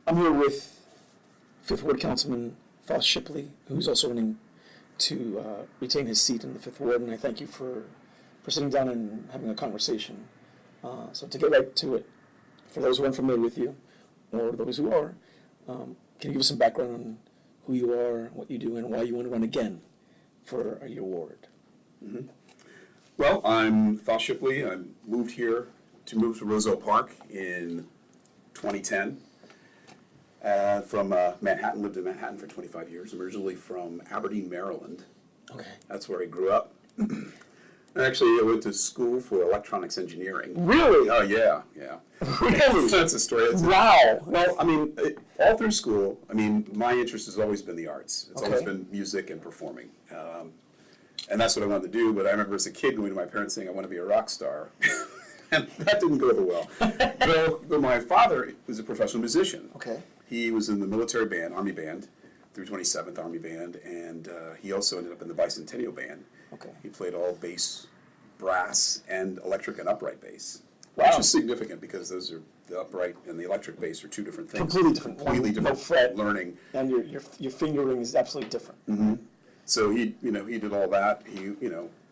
I'm here with Fifth Ward Councilman Thos Shipley, who's also running to retain his seat in the Fifth Ward, and I thank you for sitting down and having a conversation. So to get right to it, for those who aren't familiar with you, or those who are, can you give us some background on who you are, what you do, and why you want to run again for your ward? Mm-hmm. Well, I'm Thos Shipley. I moved here to Roselle Park in 2010 from Manhattan. Lived in Manhattan for 25 years. I'm originally from Aberdeen, Maryland. Okay. That's where I grew up. Actually, I went to school for electronics engineering. Really? Oh, yeah. Really? That's a story. Wow. Well, I mean, all through school, I mean, my interest has always been the arts. It's always been music and performing. And that's what I wanted to do, but I remember as a kid going to my parents saying, I want to be a rock star. And that didn't go over well. But my father was a professional musician. Okay. He was in the military band, Army Band, 327th Army Band, and he also ended up in the Bicentennial Band. Okay. He played all bass, brass, and electric and upright bass. Wow. Which is significant because those are the upright and the electric bass are two different things. Completely different. Completely different. No fret. Learning. And your fingering is absolutely different. Mm-hmm. So he did all that. He,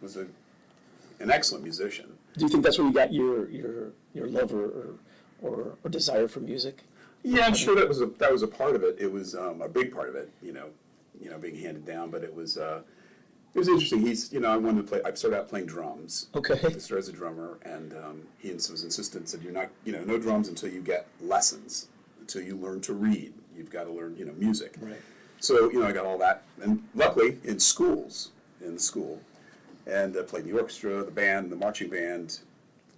was an excellent musician. Do you think that's where you got your love or desire for music? Yeah, I'm sure that was a part of it. It was a big part of it, being handed down. But it was interesting. I wanted to play. I started out playing drums. Okay. I started as a drummer, and he was insistent. Said you're not, no drums until you get lessons, until you learn to read. You've got to learn, music. Right. So I got all that, and luckily in school, and I played in the orchestra, the band, the marching band.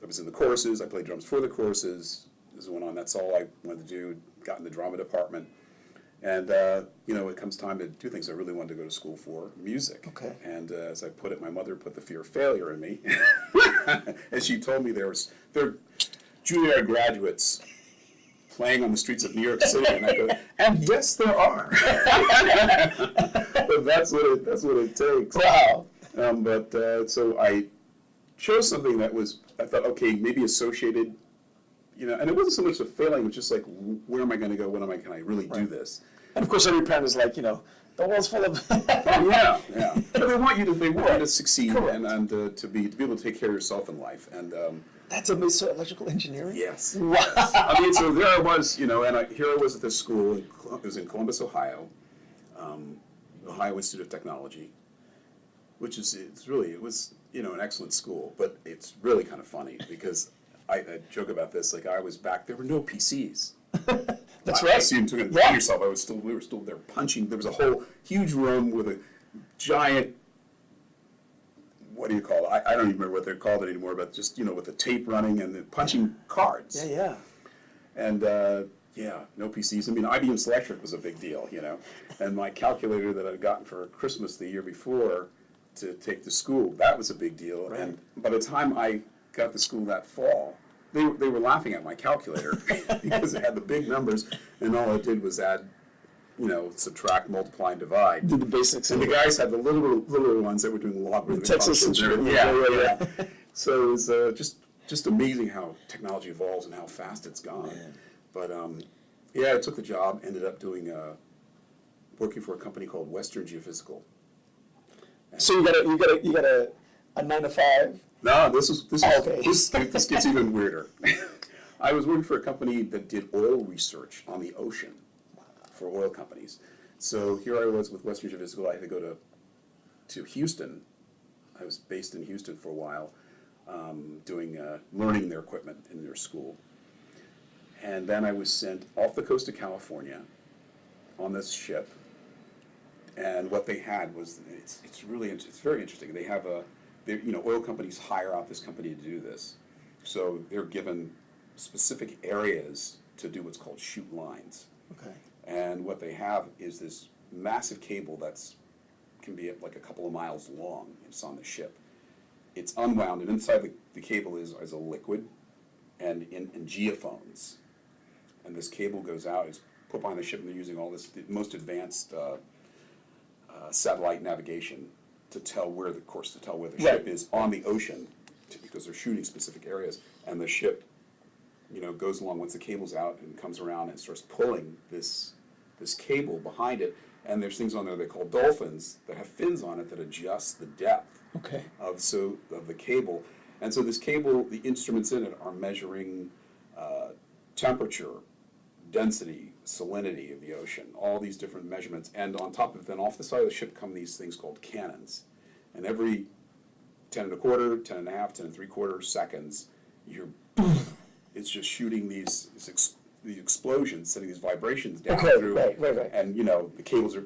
I was in the choruses. I played drums for the choruses. This went on. That's all I wanted to do. Got in the drama department, and it comes time to do things. I really wanted to go to school for music. Okay. And as I put it, my mother put the fear of failure in me, and she told me there are Juilliard graduates playing on the streets of New York City, and I go, and yes, there are. But that's what it takes. Wow. So I chose something that was, I thought, okay, maybe associated, and it wasn't so much a failing, it was just like, where am I going to go? Can I really do this? And of course, every parent is like, the world's full of. Yeah. But they want you to succeed and to be able to take care of yourself in life. And That's amazing. So electrical engineering? yes. Wow. Yes. I mean, so there I was, here I was at this school. It was in Columbus, Ohio, Ohio Institute of Technology, which is, it was, an excellent school, but it's really kind of funny because I joke about this, like I was back, there were no PCs. That's right. So you took it yourself, we were still there punching. There was a whole huge room with a giant, what do you call it? I don't even remember what they're called anymore, but just, with the tape running and then punching cards. Yeah. And, no PCs. I mean, IBM Selectric was a big deal, And my calculator that I'd gotten for Christmas the year before to take to school, that was a big deal. Right. And by the time I got to school that fall, they were laughing at my calculator because it had the big numbers, and all it did was add, subtract, multiply, and divide. Do the basics. And the guys had the little ones that were doing logarithmic Texas functions. and Yeah. So it was just amazing how technology evolves and how fast it's gone. Man. But I took the job. Ended up doing working for a company called Western Geophysical. So you got a 9 to 5. No, this gets even weirder. I was working for a company that did oil research on the ocean for oil companies. So here I was with Western Geophysical. I had to go to Houston. I was based in Houston for a while, learning their equipment in their school. And then I was sent off the coast of California on this ship. And what they had was, it's very interesting. They have oil companies hire out this company to do this. So they're given specific areas to do what's called shoot lines. Okay. And what they have is this massive cable can be like a couple of miles long. It's on the ship. It's unwound, and inside the cable is a liquid and in geophones. And this cable goes out, it's put behind the ship, and they're using all the most advanced satellite navigation to tell where the ship is on the ocean, because they're shooting specific areas, and the ship goes along once the cable's out and comes around and starts pulling this cable behind it. And there's things on there they call dolphins that have fins on it that adjust the depth Okay. of the cable. And so this cable, the instruments in it are measuring temperature, density, salinity of the ocean, all these different measurements. And on top of it, then off the side of the ship come these things called cannons. And every 10 1/4, 10 1/2, 10 3/4 seconds, it's just shooting these explosions, sending these vibrations down through. Right. And the cables are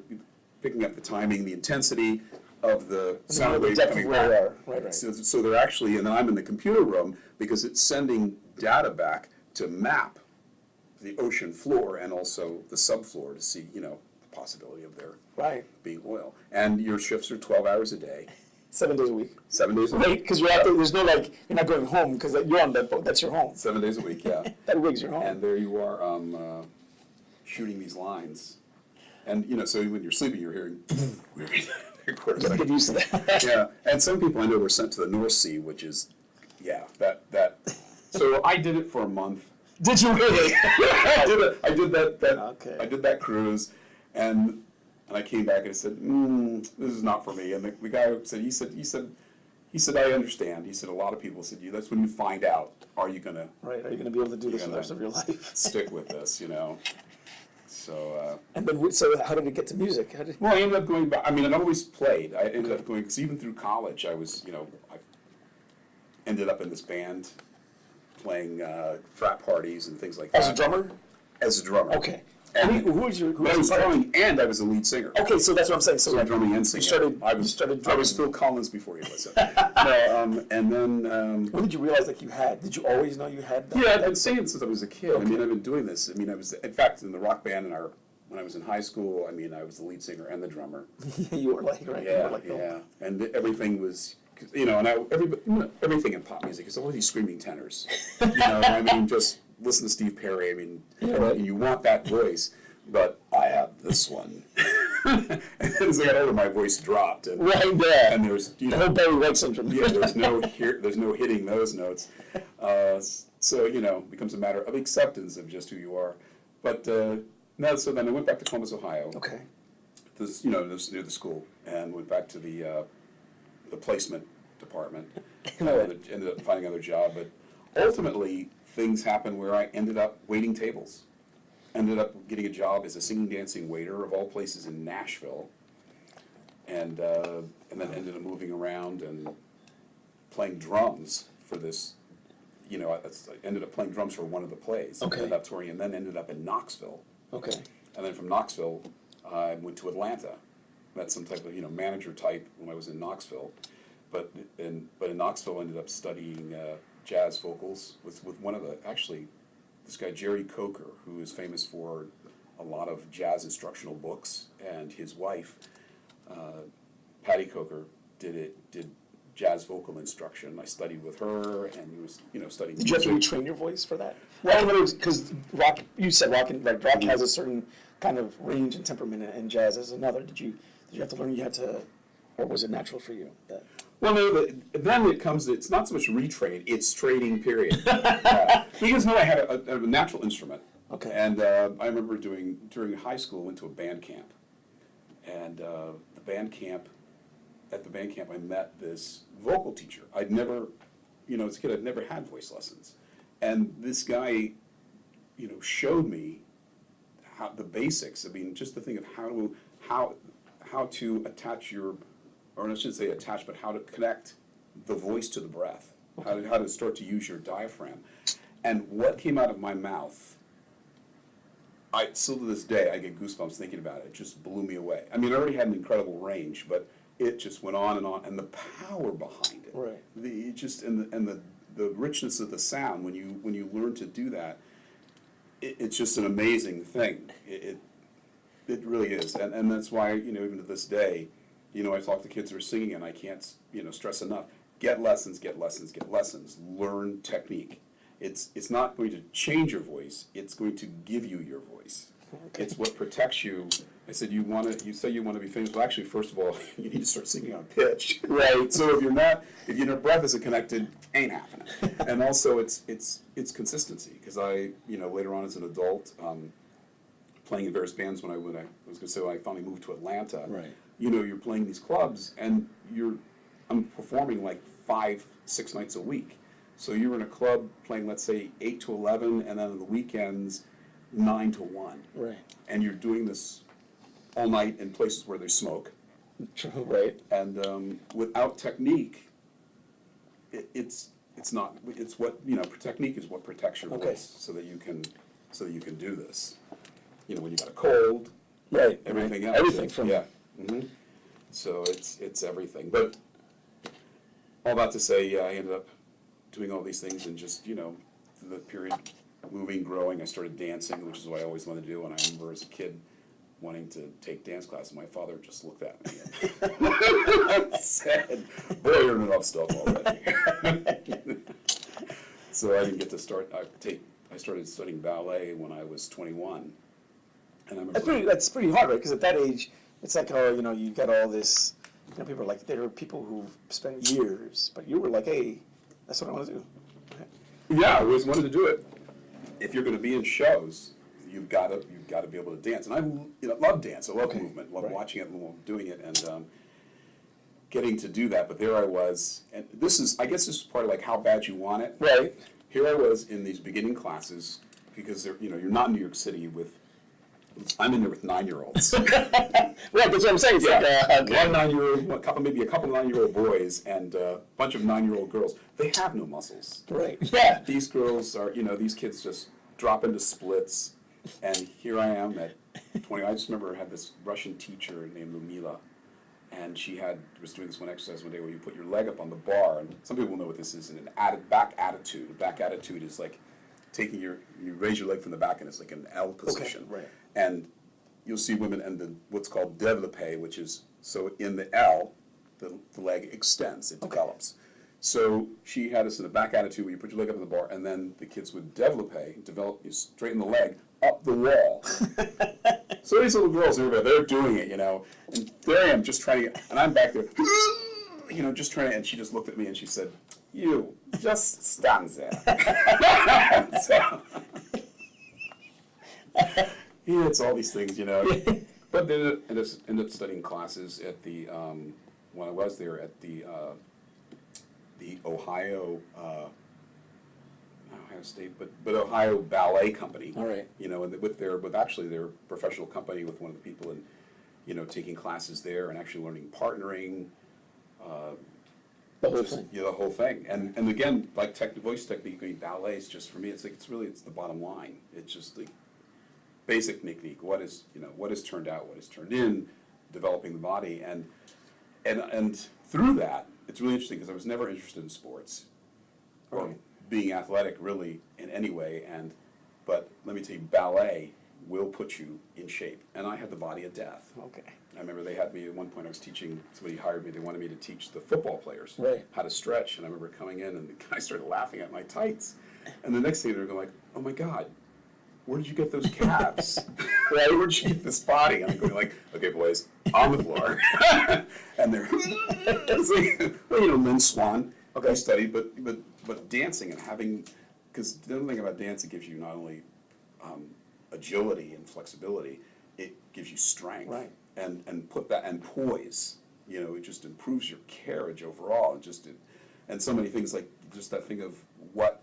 picking up the timing, the intensity of the sound the waves depth coming of where back. they are. Right. So they're actually, and I'm in the computer room because it's sending data back to map the ocean floor and also the subfloor to see, the possibility of there Right. being oil. And your shifts are 12 hours a day, 7 days a week. 7 days a week. Right, because you're out there, there's no you're not going home because you're on that boat, that's your home. 7 days a week, yeah. That rig's your home. And there you are shooting these lines. And, so when you're sleeping, you're hearing You gotta get used to that. Yeah, and some people I know were sent to the North Sea, which is, that. So I did it for a month. Did you really? I did that. Okay. I did that cruise, and I came back and I said, "This is not for me." And the guy said, he said, "I understand." He said, "A lot of people said, that's when you find out, are you gonna Right, are you going to be able to do this for the rest of your life? stick with this, So. And then, so how did it get to music? How did, Well, I ended up going back. I mean, I'd always played. I ended up going, because even through college, I was, I ended up in this band playing frat parties and things like that. as a drummer? As a drummer. Okay. And Who was your, who I was was your partner? drumming and I was a lead singer. Okay, so that's what I'm saying. So, So like, drumming and you singing. started, I you started I drumming. was Phil Collins before he was. No, and then, When did you realize did you always know you had that? yeah, I've been singing since I was a kid. I mean, I've been doing this. I mean, I was, in fact, in the rock band when I was in high school, I mean, I was the lead singer and the drummer. You were like, right? You Yeah, were like, yeah. And everything was, and everything in pop music is all these screaming tenors. I mean, just listen to Steve Perry. I mean, and you want that voice, but I have this one. And as I got older, my voice dropped. And, right there. And there's, the whole Barry White syndrome. yeah, there's no hitting those notes. So, becomes a matter of acceptance of just who you are. But no, so then I went back to Columbus, Ohio. Okay. This, this near the school, and went back to the placement department. And I ended up finding another job, but ultimately things happened where I ended up waiting tables. Ended up getting a job as a singing, dancing waiter of all places in Nashville, and then ended up moving around and playing drums for this. I ended up playing drums for one of the plays. Okay. Ended up touring, and then ended up in Knoxville. Okay. And then from Knoxville, I went to Atlanta. Met some type of manager type when I was in Knoxville, but in Knoxville I ended up studying jazz vocals with one of this guy Jerry Coker, who is famous for a lot of jazz instructional books, and his wife Patty Coker did jazz vocal instruction. I studied with her and was studying. Did you have to retrain your voice for that? Well, because rock, you said rock, and rock has a certain kind of range and temperament, and jazz has another. Did you have to learn? You had to, or was it natural for you? Well, no. Then it comes. It's not so much retrain; it's training. Period. Because I had a natural instrument. Okay. And I remember during high school, went to a band camp, and at the band camp, I met this vocal teacher. I'd never, as a kid, I'd never had voice lessons. And this guy, showed me the basics. I mean, just the thing of how to attach or I shouldn't say attach, but how to connect the voice to the breath. Okay. How to start to use your diaphragm. And what came out of my mouth, still to this day, I get goosebumps thinking about it. It just blew me away. I mean, I already had an incredible range, but it just went on, and the power behind it, right? The richness of the sound when you learn to do that, it's just an amazing thing. It really is, and that's why even to this day, I talk to kids who are singing, and I can't stress enough: get lessons, get lessons, get lessons. Learn technique. It's not going to change your voice; it's going to give you your voice. Okay. It's what protects you. I said, you say you want to be famous. Well, actually, first of all, you need to start singing on pitch. Right. So if your breath isn't connected, ain't happening. And also, it's consistency, because later on as an adult, playing in various bands when I was going to say when I finally moved to Atlanta. Right. You're playing these clubs, and I'm performing like 5-6 nights a week. So you're in a club playing, let's say, 8 to 11, and then on the weekends, 9 to 1. Right. And you're doing this all night in places where there's smoke. True. Right. And without technique, it's not. It's what technique is what protects your voice, so that you can do this. When you got a cold, Right. everything right. else. Everything from Yeah. Mm-hmm. So it's everything. But all that to say, I ended up doing all these things, and just the period moving, growing, I started dancing, which is what I always wanted to do. And I remember as a kid wanting to take dance class, my father just looked at me and said, "Boy, you're in enough stuff already." So I didn't get to start. I started studying ballet when I was 21, and I remember That's pretty hard, right? Because at that age, it's like, oh, you got all this. People are like, there are people who spent years, but you were like, hey, that's what I want to do. Okay. Yeah, I always wanted to do it. If you're going to be in shows, you've got to be able to dance, and I love dance. I love Okay. movement, love Right. watching it, love doing it, and getting to do that. But there I was, and I guess this is part of like how bad you want it. Right. Here I was in these beginning classes, because you're not in New York City with. I'm in there with 9-year-olds. Right, that's what I'm saying. It's like, okay. One 9-year-old, maybe a couple 9-year-old boys, and a bunch of 9-year-old girls. They have no muscles. Right. Yeah. These girls are, these kids just drop into splits, and here I am at 20. I just remember I had this Russian teacher named Lumila, and she was doing this one exercise one day where you put your leg up on the bar, and some people know what this is, an back attitude. A back attitude is like taking you raise your leg from the back, and it's like an L position. Okay, right. And you'll see women in what's called développé, which is, so in the L, the leg extends, it develops. So she had us in a back attitude where you put your leg up on the bar, and then the kids would you straighten the leg up the wall. So these little girls, they're doing it, and there I am just trying to, and I'm back there, just trying to, and she just looked at me and she said, "You, just stand there." So, yeah, it's all these things, But then I ended up studying classes at the, when I was there at the Ohio State, but Ohio Ballet Company. All right. And with their professional company, with one of the people, and taking classes there and actually learning partnering. The whole thing. Yeah, the whole thing. And again, like voice technique, ballet is just, for me, it's the bottom line. It's just the basic technique. What is turned out, what is turned in, developing the body, and through that, it's really interesting, because I was never interested in sports or Right. being athletic really in any way, but let me tell you, ballet will put you in shape, and I had the body of death. Okay. I remember they had me at one point. I was teaching. Somebody hired me. They wanted me to teach the football players Right. how to stretch. And I remember coming in, and the guy started laughing at my tights. And the next thing they're going like, "Oh my God, where did you get those calves? Right? Where did you get this body?" And I'm going like, "Okay, boys, on the floor." And they're, Lynn Swan. Okay. I studied, but dancing and having, because the other thing about dance, it gives you not only agility and flexibility, it gives you strength. Right. And put that, and poise, it just improves your carriage overall, and so many things, like just that thing of what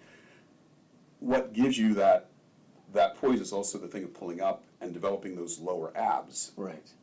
gives you that poise is also the thing of pulling up and developing those lower abs. Right.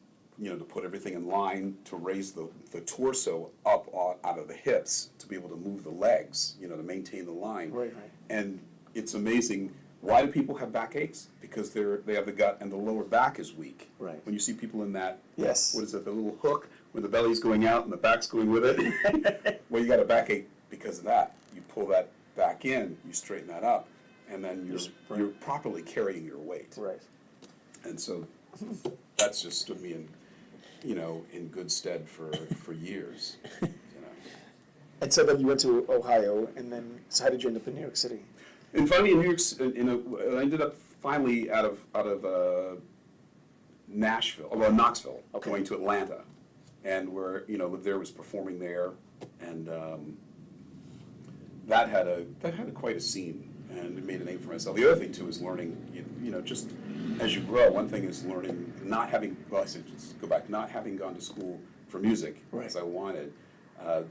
To put everything in line, to raise the torso up out of the hips, to be able to move the legs, to maintain the line. Right, right. And it's amazing. Why do people have backaches? Because they have the gut, and the lower back is weak. Right. When you see people in that, Yes. what is it, the little hook where the belly's going out and the back's going with it? Well, you got a backache because of that. You pull that back in, you straighten that up, and then you're properly carrying your weight. Right. And so that's just stood me in good stead for years. And so then you went to Ohio, and then, so how did you end up in New York City? And finally, in New York, I ended up finally out of Knoxville, Okay. going to Atlanta, and where lived there, was performing there, and that had quite a scene, and it made a name for myself. The other thing too is learning, just as you grow. One thing is learning, not having not having gone to school for music Right. as I wanted.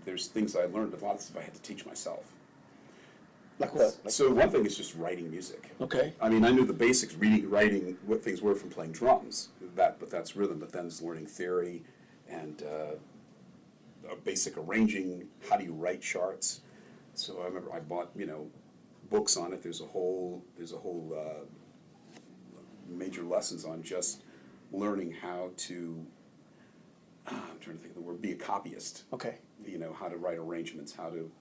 There's things I learned, but a lot of stuff I had to teach myself. Like what? Like, So one thing is just writing music. okay. I mean, I knew the basics, reading, writing, what things were from playing drums. But that's rhythm. But then it's learning theory and basic arranging. How do you write charts? So I remember I bought books on it. There's a whole major lessons on just learning how to. I'm trying to think of the word. Be a copyist. Okay. How to write arrangements, how to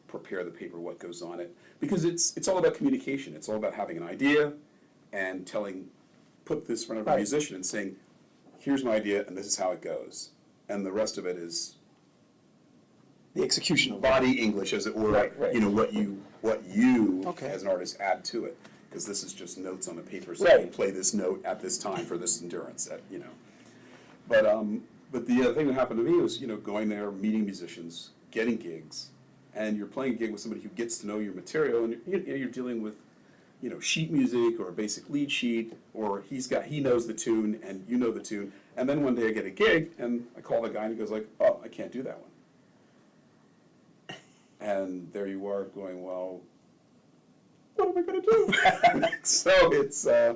prepare the paper, what goes on it, because it's all about communication. It's all about having an idea and put this in front of a Right. musician and saying, here's my idea and this is how it goes, and the rest of it is The execution of body English, as it were. Right. What you Okay. as an artist add to it, because this is just notes on the paper. So Right. you play this note at this time for this endurance. But the other thing that happened to me was, going there, meeting musicians, getting gigs, and you're playing a gig with somebody who gets to know your material, and you're dealing with, sheet music or a basic lead sheet, or he knows the tune and you know the tune, and then one day I get a gig and I call the guy and he goes like, oh, I can't do that one. And there you are going, well, what am I going to do? So it's, there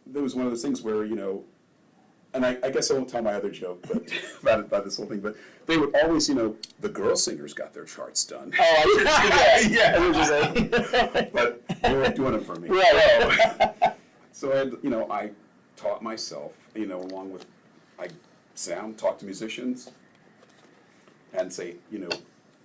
was one of those things where, and I guess I won't tell my other joke about this whole thing, but they would always, the girl singers got their charts done. Oh, Yeah. I was just saying. But they weren't doing it for me. Right. So I taught myself, along with, I talk to musicians and say,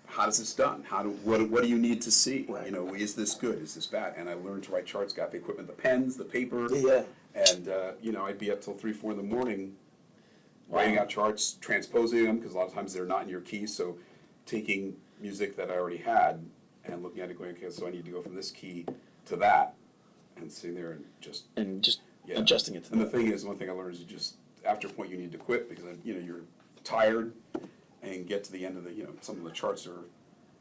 how does this done? What do you need to see? Right. Is this good? Is this bad? And I learned to write charts, got the equipment, the pens, the paper. Yeah. And, I'd be up till 3, 4 in the morning writing out charts, transposing them, because a lot of times they're not in your key. So taking music that I already had and looking at it going, okay, so I need to go from this key to that, and sitting there and just adjusting it to And the that. thing is, one thing I learned is after a point you need to quit, because you're tired and get to the end of some of the charts are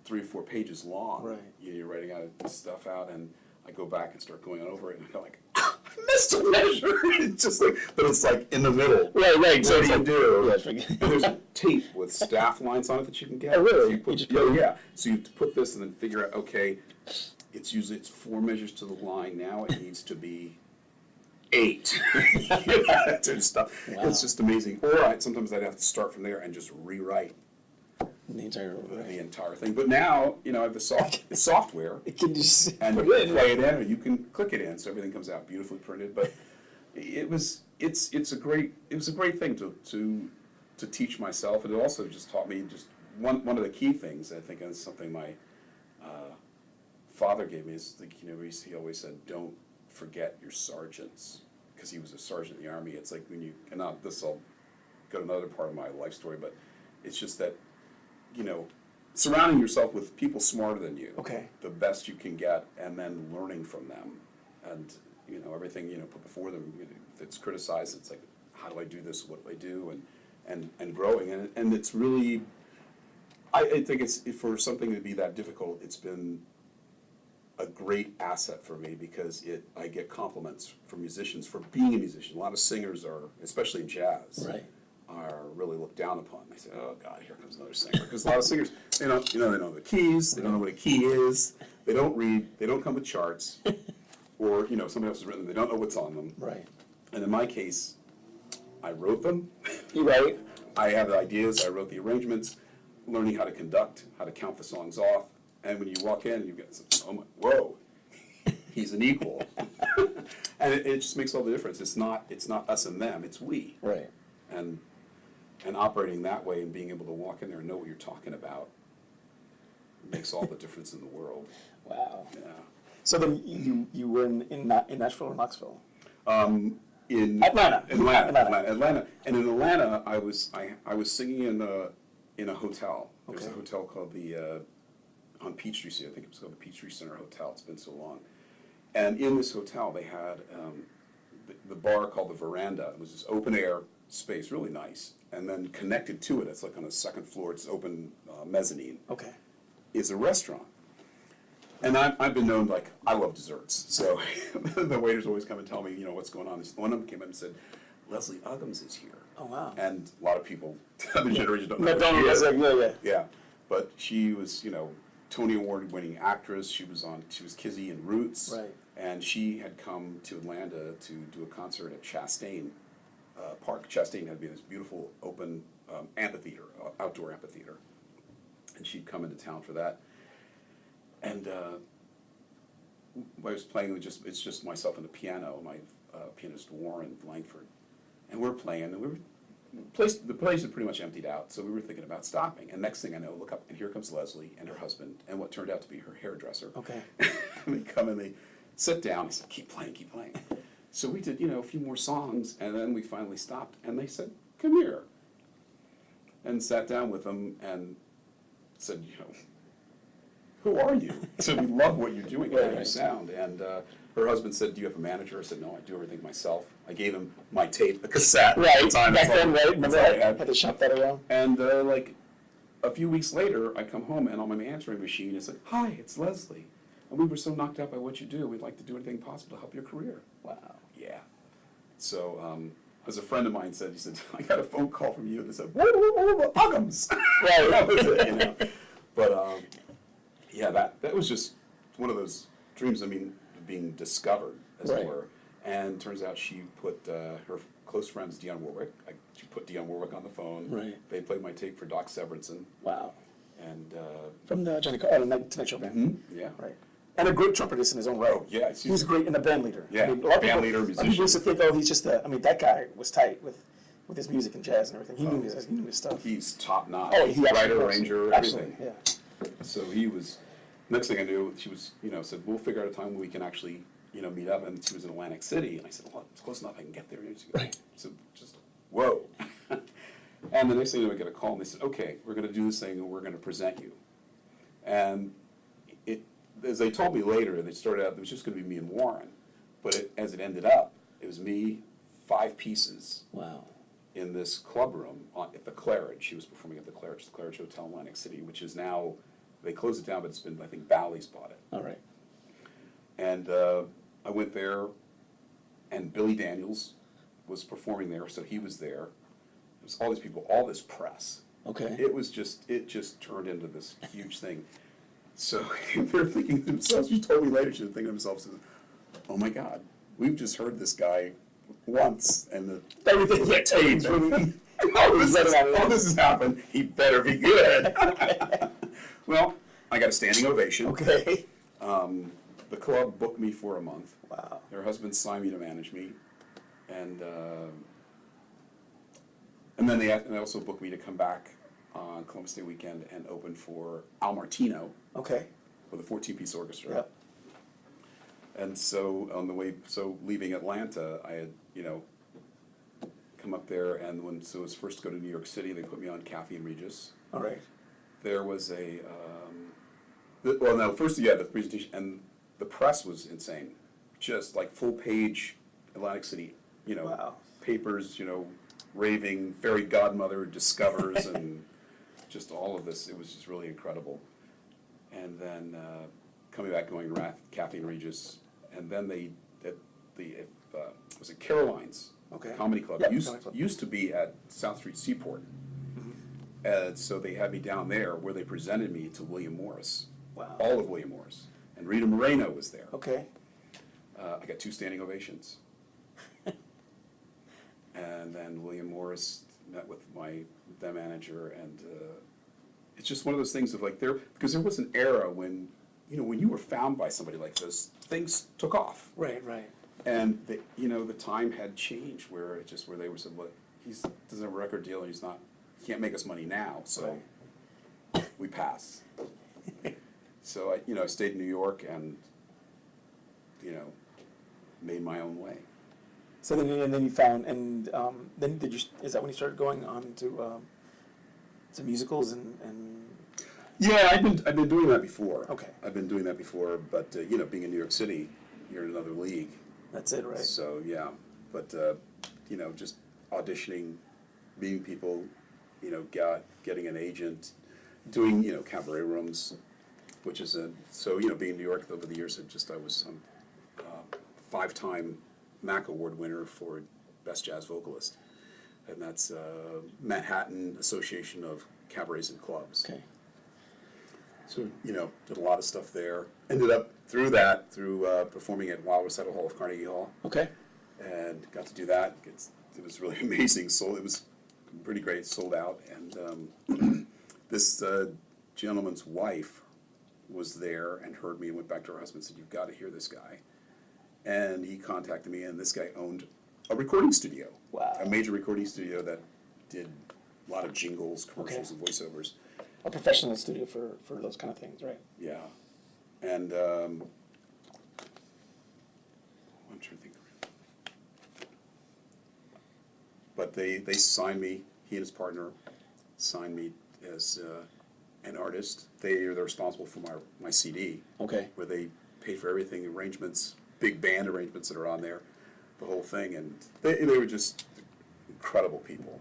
3 or 4 pages long. Right. You're writing stuff out, and I go back and start going over it, and I feel like, I missed a measure. It's just like, but it's like in the middle. Right. So what do you do? Yeah, forget- And there's tape with staff lines on it that you can get. Oh, really? So you You just put it- yeah. So you put this and then figure out, okay, it's 4 measures to the line. Now it needs to be 8. That sort of stuff. Wow. It's just amazing. Or sometimes I'd have to start from there and just rewrite The entire the entire thing. But now, I have the software. It can just And you put it can in. play it in, or you can click it in, so everything comes out beautifully printed. But it's a great thing to teach myself, and it also just taught me just one of the key things. I think is something my father gave me is he always said, don't forget your sergeants, because he was a sergeant in the Army. It's like when you this will go to another part of my life story, but it's just that surrounding yourself with people smarter than you, Okay. the best you can get, and then learning from them, and everything put before them. If it's criticized, it's like, how do I do this? What do I do? And growing, and it's really, I think it's for something to be that difficult. It's been a great asset for me, because I get compliments from musicians for being a musician. A lot of singers are, especially in jazz, Right. are really looked down upon. They say, "Oh God, here comes another singer." Because a lot of singers, they don't know the keys. They don't know what a key is. They don't read. They don't come with charts, or somebody else has written them. They don't know what's on them. Right. And in my case, I wrote them. You right. I have the ideas. I wrote the arrangements. Learning how to conduct, how to count the songs off, and when you walk in, you get, oh my, whoa, he's an equal, and it just makes all the difference. It's not us and them. It's we. Right. And operating that way and being able to walk in there and know what you're talking about makes all the difference in the world. Wow. Yeah. So then you were in Nashville or Knoxville? In Atlanta. Atlanta. And in Atlanta, I was singing in a hotel. There's a Okay. hotel called on Peachtree Street. I think it was called the Peachtree Center Hotel. It's been so long. And in this hotel, they had the bar called the Veranda. It was this open air space, really nice. And then connected to it, it's like on the second floor, it's open mezzanine, Okay. is a restaurant. And I've been known, like, I love desserts. So the waiters always come and tell me, what's going on. One of them came up and said, Leslie Uggams is here. Oh, wow. And a lot of people, other generations don't know No, who she is. yeah. Yeah. But she was, Tony Award winning actress. She was Kizzy in Roots. Right. And she had come to Atlanta to do a concert at Chastain Park. Chastain had been this beautiful open amphitheater, outdoor amphitheater. And she'd come into town for that. And I was playing it's just myself and the piano, my pianist Warren Langford. And we're playing, and the place had pretty much emptied out, so we were thinking about stopping. And next thing I know, look up, and here comes Leslie and her husband, and what turned out to be her hairdresser. Okay. And they come and they sit down. I said, keep playing, keep playing. So we did, a few more songs, and then we finally stopped, and they said, come here. And sat down with them and said, who are you? So we love what you're doing, how you sound. And her husband said, do you have a manager? I said, no, I do everything myself. I gave him my tape, a cassette. Right, at the time. back then, right? Remember I had had to shop that around? And like a few weeks later, I come home, and on my answering machine, it's like, hi, it's Leslie. And we were so knocked out by what you do, we'd like to do anything possible to help your career. Wow. Yeah. So, as a friend of mine said, he said, I got a phone call from you, and they said, Uggams. Right. That was it, But, yeah, that was just one of those dreams, being discovered, as Right. it were. And turns out she put her close friends, Dionne Warwick, she put Dionne Warwick on the phone. Right. They played my tape for Doc Severinsen. Wow. And, From the Tonight Show band. yeah. Right. And a great trumpetist in his own right. Oh, yeah. He was great, and a band leader. Yeah, a lot of band people- leader, a lot of musician. people used to think, he's just that guy was tight with his music and jazz and everything. He knew his stuff. He's top notch. Oh, he writer, absolutely was. arranger, Absolutely, everything. yeah. So he was. Next thing I knew, she was, said, we'll figure out a time when we can actually, meet up. And she was in Atlantic City, and I said, well, it's close enough. I can get there. Right. So just whoa. And the next thing I get a call, and they said, okay, we're going to do this thing, and we're going to present you. And as they told me later, they started out, it was just going to be me and Warren. But as it ended up, it was me, 5 pieces. Wow. In this club room at the Claridge. She was performing at the Claridge Hotel in Atlantic City, which is now, they closed it down, but it's been, I think, Bally's bought it. All right. And I went there, and Billy Daniels was performing there, so he was there. It was all these people, all this press. Okay. It just turned into this huge thing. So they're thinking to themselves, she told me later, she was thinking to themselves, oh my God, we've just heard this guy once, and Everything get taped. all this has happened, he better be good. Well, I got a standing ovation. Okay. The club booked me for a month. Wow. Their husband signed me to manage me, and then they also booked me to come back on Columbus Day weekend and open for Al Martino Okay. with a 14-piece orchestra. Yep. And so leaving Atlanta, I had, come up there, and when it was first to go to New York City, they put me on Kathy and Regis. All right. There was the presentation, and the press was insane. Just like full-page Atlantic City, Wow. papers, raving, fairy godmother discovers, and just all of this. It was just really incredible. And then coming back, going to Kathy and Regis, and then was it Caroline's Okay. Comedy Club? Yep, Comedy Club. Used to be at South Street Seaport. And so they had me down there where they presented me to William Morris. Wow. All of William Morris. And Rita Moreno was there. Okay. I got 2 standing ovations. And then William Morris met with the manager, and it's just one of those things of like because there was an era when, when you were found by somebody like this, things took off. Right. And the time had changed where they were said, look, he doesn't have a record deal, and he can't make us money now, so we pass. So I stayed in New York and made my own way. So then you found, and then is that when you started going on to musicals and Yeah, I've been doing that before. Okay. I've been doing that before, but being in New York City, you're in another league. that's it, right? So yeah. but just auditioning, meeting people, getting an agent, doing cabaret rooms, which is being in New York over the years, I was 5-time MAC Award winner for Best Jazz Vocalist, and that's Manhattan Association of Cabarets and Clubs. Okay. So did a lot of stuff there. Ended up through performing at Wild Recital Hall of Carnegie Hall. Okay. And got to do that. It was really amazing. So it was pretty great. Sold out. And this gentleman's wife was there and heard me and went back to her husband and said, "You've got to hear this guy." And he contacted me, and this guy owned a recording studio. Wow. A major recording studio that did a lot of jingles, commercials, and voiceovers. A professional studio for those kind of things, right? Yeah. And I'm trying to think. But they signed me, he and his partner signed me as an artist. They're responsible for my CD. Okay. Where they paid for everything, arrangements, big band arrangements that are on there, the whole thing. And they were just incredible people.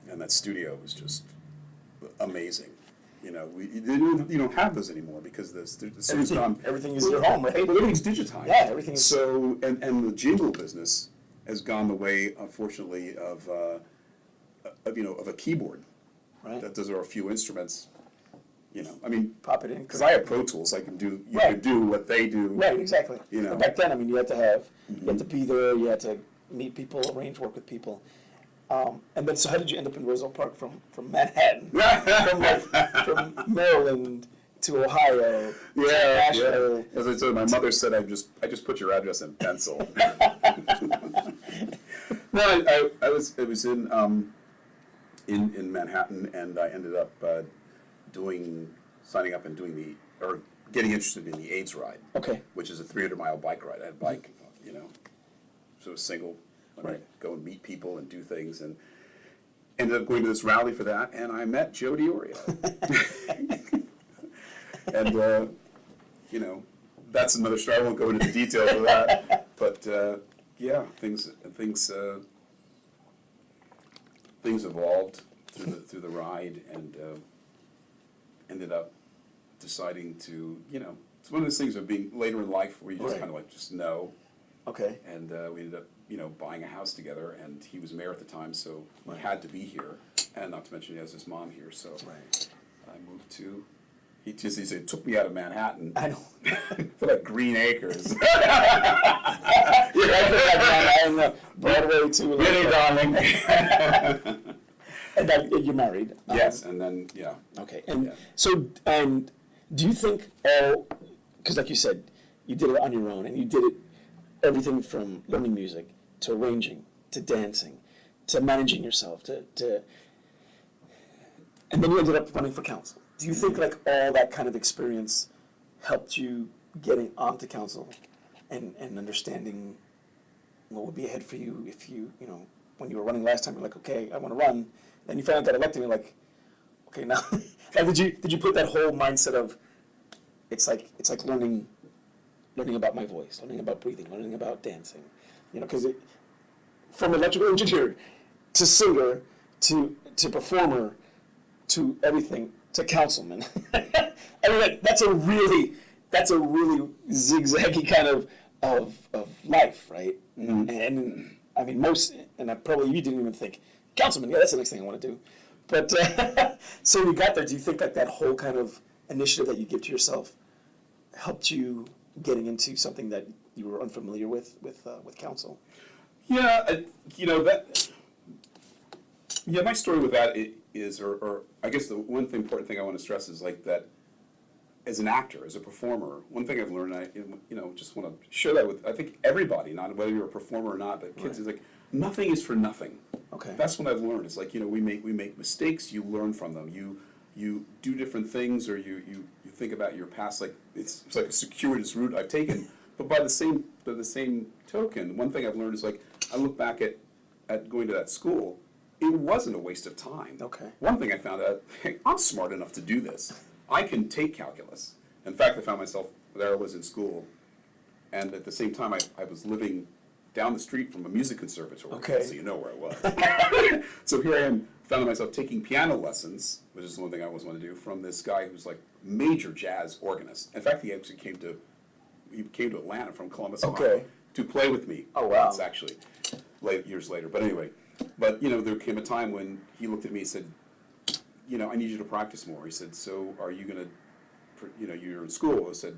And that studio was just amazing. You don't have those anymore because the studio's gone. Everything is your home, right? Everything's digitized. Yeah, everything is. So, and the jingle business has gone the way, unfortunately, of a keyboard. Right. That those are a few instruments. Pop it in. Because I have Pro Tools, I can do. You can do what they do. Right, exactly. But back then, you had to have, Mm-hmm. you had to be there. You had to meet people, arrange work with people. And then, so how did you end up in Roosevelt Park from Manhattan, from Maryland to Ohio, to Nashville? Yeah. As I said, my mother said, I just put your address in pencil. No, it was in Manhattan, and I ended up signing up and getting interested in the AIDS ride. Okay. Which is a 300-mile bike ride. I had a bike, so it was single. Right. Go and meet people and do things, and ended up going to this rally for that, and I met Joe Diorio. And that's another story. I won't go into the details of that, but things evolved through the ride, and ended up deciding to it's one of those things of being later in life where you just Right. kind of just know. Okay. And we ended up, buying a house together, and he was mayor at the time, so he had to be here, and not to mention he has his mom here, so Right. I moved to, he said, it took me out of Manhattan I know. for like Green Acres. Yeah, Broadway to Really, darling. And then you're married. Yes, and then, yeah. Okay, and Yeah. so, do you think because like you said, you did it on your own, and you did it everything from learning music to arranging to dancing to managing yourself and then you ended up running for council. Do you think like all that kind of experience helped you getting onto council and understanding what would be ahead for you if you when you were running last time you're like, okay, I want to run, then you finally got elected and you're like, okay, now like, did you put that whole mindset of it's like learning about my voice, learning about breathing, learning about dancing, because from electrical engineer to singer to performer to everything to councilman. That's a really zigzaggy kind of life, right? Mm-hmm. And you didn't even think councilman. Yeah, that's the next thing I want to do. But so when you got there, do you think that whole kind of initiative that you give to yourself helped you getting into something that you were unfamiliar with council? Yeah, my story with that is, or I guess the one important thing I want to stress is like that as an actor, as a performer, one thing I've learned, I just want to share that with, I think everybody, not whether you're a performer or not, but kids, is like, nothing is for nothing. Okay. That's what I've learned. It's like, we make mistakes, you learn from them. You do different things, or you think about your past, like it's like a circuitous route I've taken. But by the same token, one thing I've learned is like I look back at going to that school, it wasn't a waste of time. Okay. One thing I found out, hey, I'm smart enough to do this. I can take calculus. In fact, I found myself, there I was in school, and at the same time I was living down the street from a music conservatory, Okay. so you know where I was. So here I am, found myself taking piano lessons, which is one thing I always wanted to do, from this guy who's like major jazz organist. In fact, he actually came to Atlanta from Columbus, Ohio, Okay. to play with me. Oh, wow. It's actually years later. But anyway, there came a time when he looked at me and said, I need you to practice more. He said, so are you going to, you're in school. I said,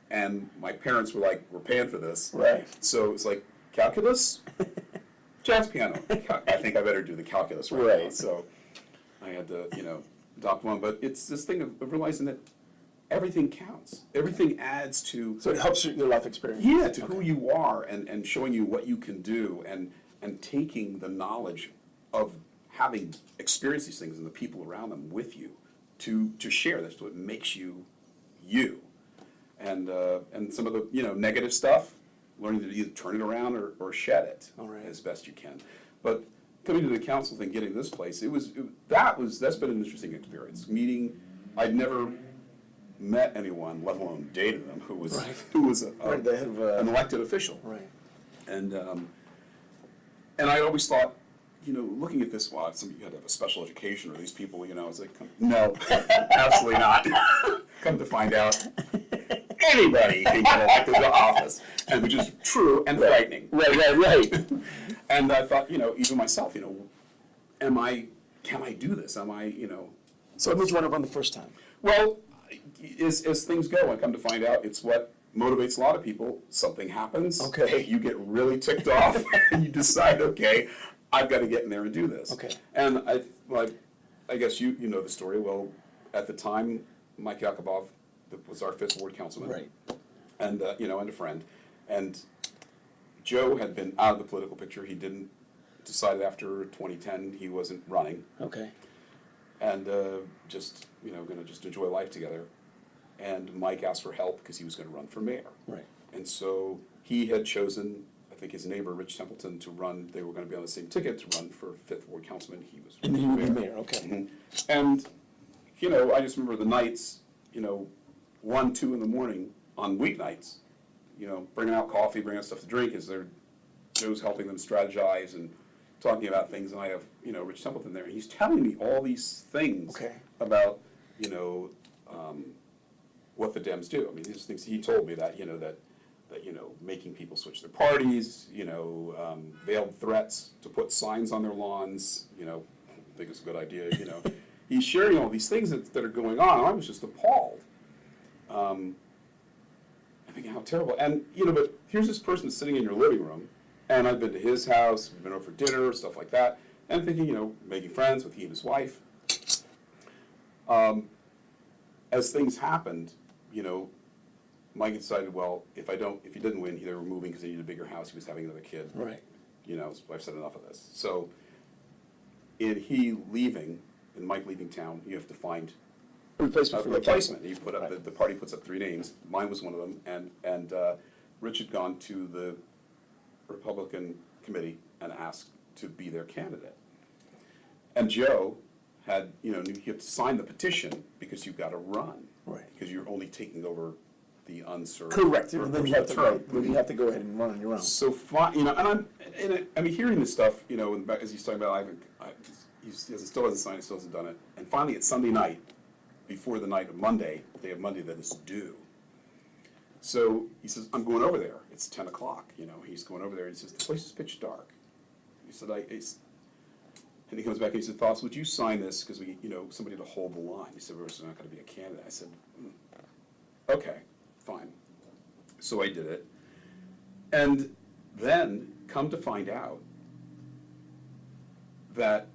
and my parents were like, we're paying for this. Right. So it's like, calculus, jazz piano. I think I better do the calculus right now. So I had to, adopt one. But it's this thing of realizing that everything counts. Everything adds to. So it helps your life experience. Yeah, to who you are, and showing you what you can do, and taking the knowledge of having experienced these things and the people around them with you to share. That's what makes you you. And some of the negative stuff, learning to either turn it around or shed it as best you can. But coming to the council thing, getting this place, that's been an interesting experience. I'd never met anyone, let alone dated them, who was the head of an elected official. Right. And I always thought, looking at this, well, you had to have a special education, or these people, it's like, no, absolutely not. Come to find out, anybody can get elected to office, and which is true and frightening. Right. And I thought, even myself, can I do this? Am I, So it was run up on the first time. Well, as things go, I come to find out it's what motivates a lot of people. Something happens. Okay. You get really ticked off, and you decide, okay, I've got to get in there and do this. Okay. And I guess you know the story. Well, at the time, Mike Yakubov was our 5th Ward councilman. Right. And, and a friend. And Joe had been out of the political picture. He didn't decide after 2010 he wasn't running. Okay. And just going to just enjoy life together. And Mike asked for help because he was going to run for mayor. Right. And so he had chosen, I think, his neighbor Rich Templeton to run. They were going to be on the same ticket to run for 5th Ward councilman. He was. And he would be mayor. Okay. Mm-hmm. And I just remember the nights, 1, 2 in the morning on weeknights, bringing out coffee, bringing out stuff to drink, Joe's helping them strategize and talking about things, and I have, Rich Templeton there, and he's telling me all these things about, what the Dems do. I mean, these things he told me that, that making people switch their parties, veiled threats to put signs on their lawns, I think it's a good idea, He's sharing all these things that are going on, and I was just appalled. I think how terrible. And, but here's this person sitting in your living room, and I've been to his house, been over for dinner, stuff like that, and I'm thinking, making friends with he and his wife. As things happened, Mike decided, well, if he didn't win, they were moving because they needed a bigger house. He was having another kid. Right. His wife said enough of this. So, in he leaving, and Mike leaving town, you have to find A replacement for the council. You put up the party puts up 3 names. Mine was one of them, and Rich had gone to the Republican committee and asked to be their candidate. And Joe had, you have to sign the petition because you've got to run. Right. Because you're only taking over the unserved. Correct. And then you have to term. then you have to go ahead and run on your own. So fine, and I'm hearing this stuff, as he's talking about, he still hasn't signed it, still hasn't done it, and finally it's Sunday night, before the night of Monday, day of Monday that is due. So he says, I'm going over there. It's 10 o'clock, he's going over there, and he says, the place is pitch dark. He said, and he comes back and he said, Thos, would you sign this, because we, somebody to hold the line. He said, we're not going to be a candidate. I said, okay, fine. So I did it. And then come to find out that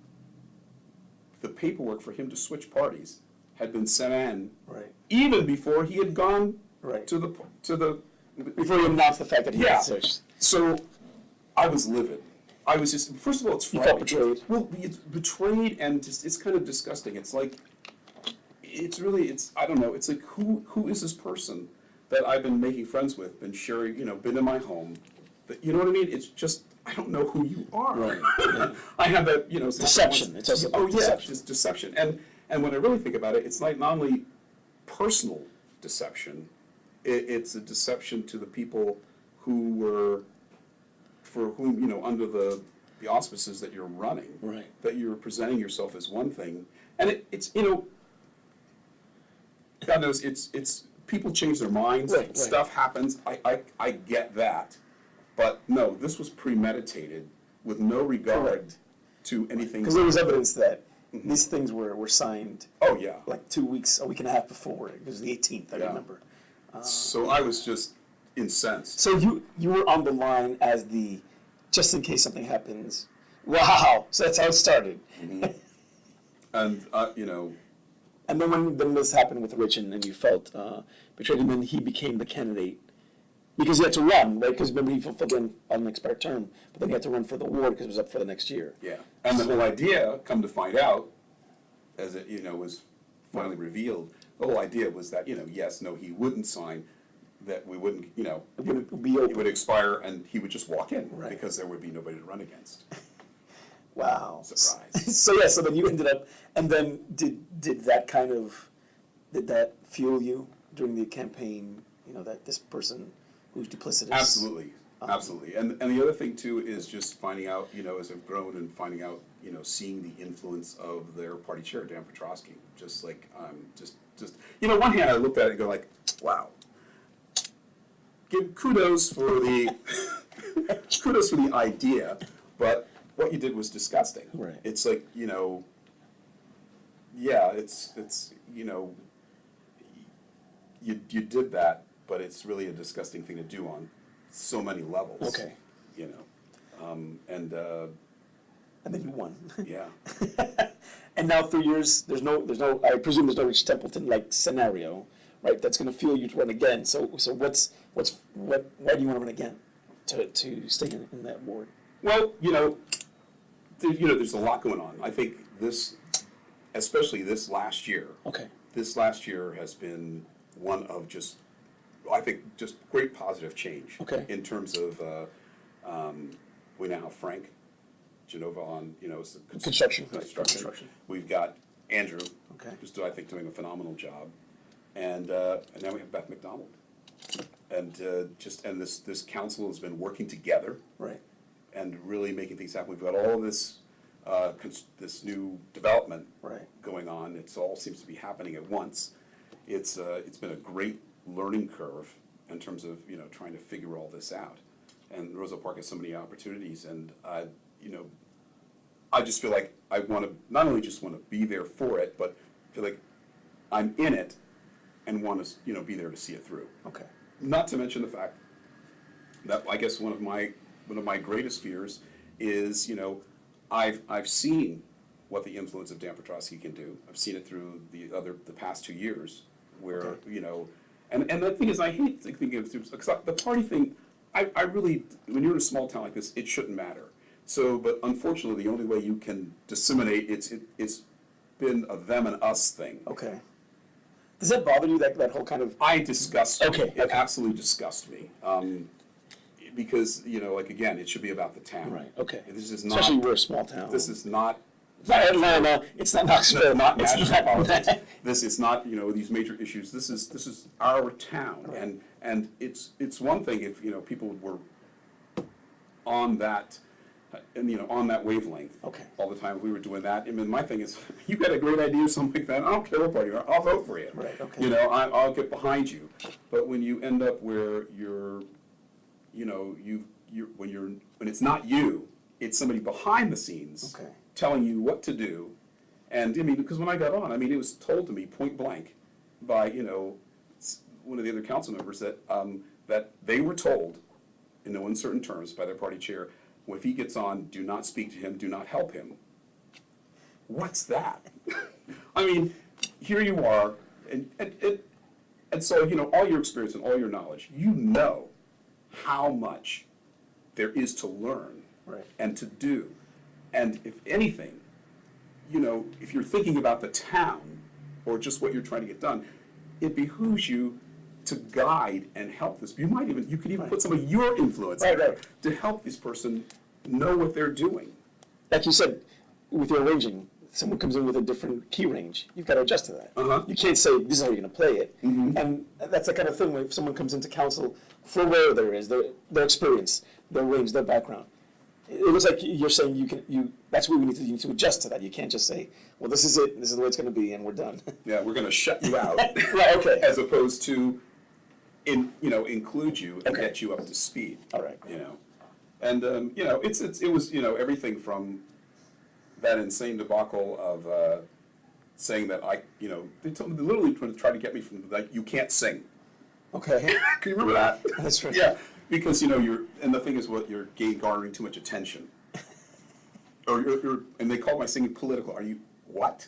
the paperwork for him to switch parties had been sent in even before he had gone to the before he announced the fact that he had switched. So I was livid. I was just, first of all, it's frightening. You felt betrayed. Well, it's betrayed, and just it's kind of disgusting. It's like, I don't know. It's like, who is this person that I've been making friends with, been sharing, been in my home? That, you know what I mean? It's just, I don't know who you are. Right. Yeah. I have that, deception. It's also deception. It's deception. And when I really think about it, it's like not only personal deception, it's a deception to the people who were for whom, under the auspices that you're running, Right. that you're presenting yourself as one thing, and it's God knows it's people change their minds, Right. stuff happens. I get that, but no, this was premeditated with no regard Correct. to anything. Because there was evidence that these things were signed Oh yeah. like a week and a half before. It was the 18th, I Yeah. remember. So I was just incensed. So you were on the line as the, just in case something happens. Wow. So that's how it started. And And then when this happened with Rich and you felt betrayed, and then he became the candidate because he had to run, right? Because remember he fulfilled an unexpired term, but then he had to run for the award because it was up for the next year. yeah. And the whole idea, come to find out, as it was finally revealed, the whole idea was that yes, no, he wouldn't sign. That we wouldn't, It would be it open. would expire and he would just walk in Right. because there would be nobody to run against. Wow. Surprise. So then you ended up, and then did that fuel you during the campaign? That this person who's duplicitous. Absolutely, absolutely. And the other thing too is just finding out, as I've grown and finding out, seeing the influence of their party chair, Dan Petrosky. Just like just one hand I looked at it and go like, wow. Give kudos for the idea, but what you did was disgusting. Right. It's like, yeah, it's you did that, but it's really a disgusting thing to do on so many levels. Okay. And And then you won. yeah. And now 3 years, there's no. I presume there's no Rich Templeton like scenario, right? That's going to fuel you to run again. So why do you want to run again? To stay in that ward. Well, there's a lot going on. I think especially this last year. Okay. This last year has been one of just great positive change. Okay. In terms of, we now have Frank Genova on, it's the Construction. Construction. We've got Andrew, Okay. who's doing a phenomenal job, and now we have Beth McDonald, and this council has been working together Right. and really making things happen. We've got all of this this new development Right. going on. It all seems to be happening at once. It's been a great learning curve in terms of trying to figure all this out. And Rosa Park has so many opportunities, and I just feel like I want to not only just want to be there for it, but feel like I'm in it and want to be there to see it through. Okay. Not to mention the fact that I guess one of my greatest fears is I've seen what the influence of Dan Petrosky can do. I've seen it through the past 2 years where Okay. and the thing is I hate thinking of because the party thing. I really, when you're in a small town like this, it shouldn't matter. So, but unfortunately, the only way you can disseminate it's been a them and us thing. Okay. Does that bother you? That whole kind of. I disgust me. Okay, It okay. absolutely disgusts me. Because like again, it should be about the town. Right. Okay. This is not. Especially we're a small town. This is not. It's not Atlanta. It's not Knoxville. Not It's national not- politics. This is not these major issues. This is our town, Right. and it's one thing if people were on that. And on that wavelength, Okay. all the time. If we were doing that, I mean, my thing is, you got a great idea or something like that. I don't care what party you are. I'll vote for you. Right, okay. I'll get behind you. But when you end up where you're, when it's not you, it's somebody behind the scenes Okay. telling you what to do. And I mean, because when I got on, I mean, it was told to me point blank by one of the other council members that that they were told, in no uncertain terms, by their party chair, well, if he gets on, do not speak to him, do not help him. What's that? I mean, here you are, and so all your experience and all your knowledge, how much there is to learn Right. and to do, and if anything, if you're thinking about the town or just what you're trying to get done, it behooves you to guide and help this. You could even Right. put some of your influence Right, there right. to help this person know what they're doing. Like you said, with your arranging, someone comes in with a different key range. You've got to adjust to that. Uh-huh. You can't say this is how you're going to play it. Mm-hmm. And that's the kind of thing when someone comes into council for where there is their experience. their range, their background. It looks like you're saying that's what we need to, you need to adjust to that. You can't just say, well, this is it, this is the way it's going to be, and we're done. Yeah, we're going to shut you out. Right, okay. As opposed to, include you and Okay. get you up to speed. All right. And it was everything from that insane debacle of saying that they literally tried to get me from like you can't sing. Okay. Can you remember that? That's right. Yeah, because and the thing is, you're garnering too much attention, and they call my singing political. Are you what?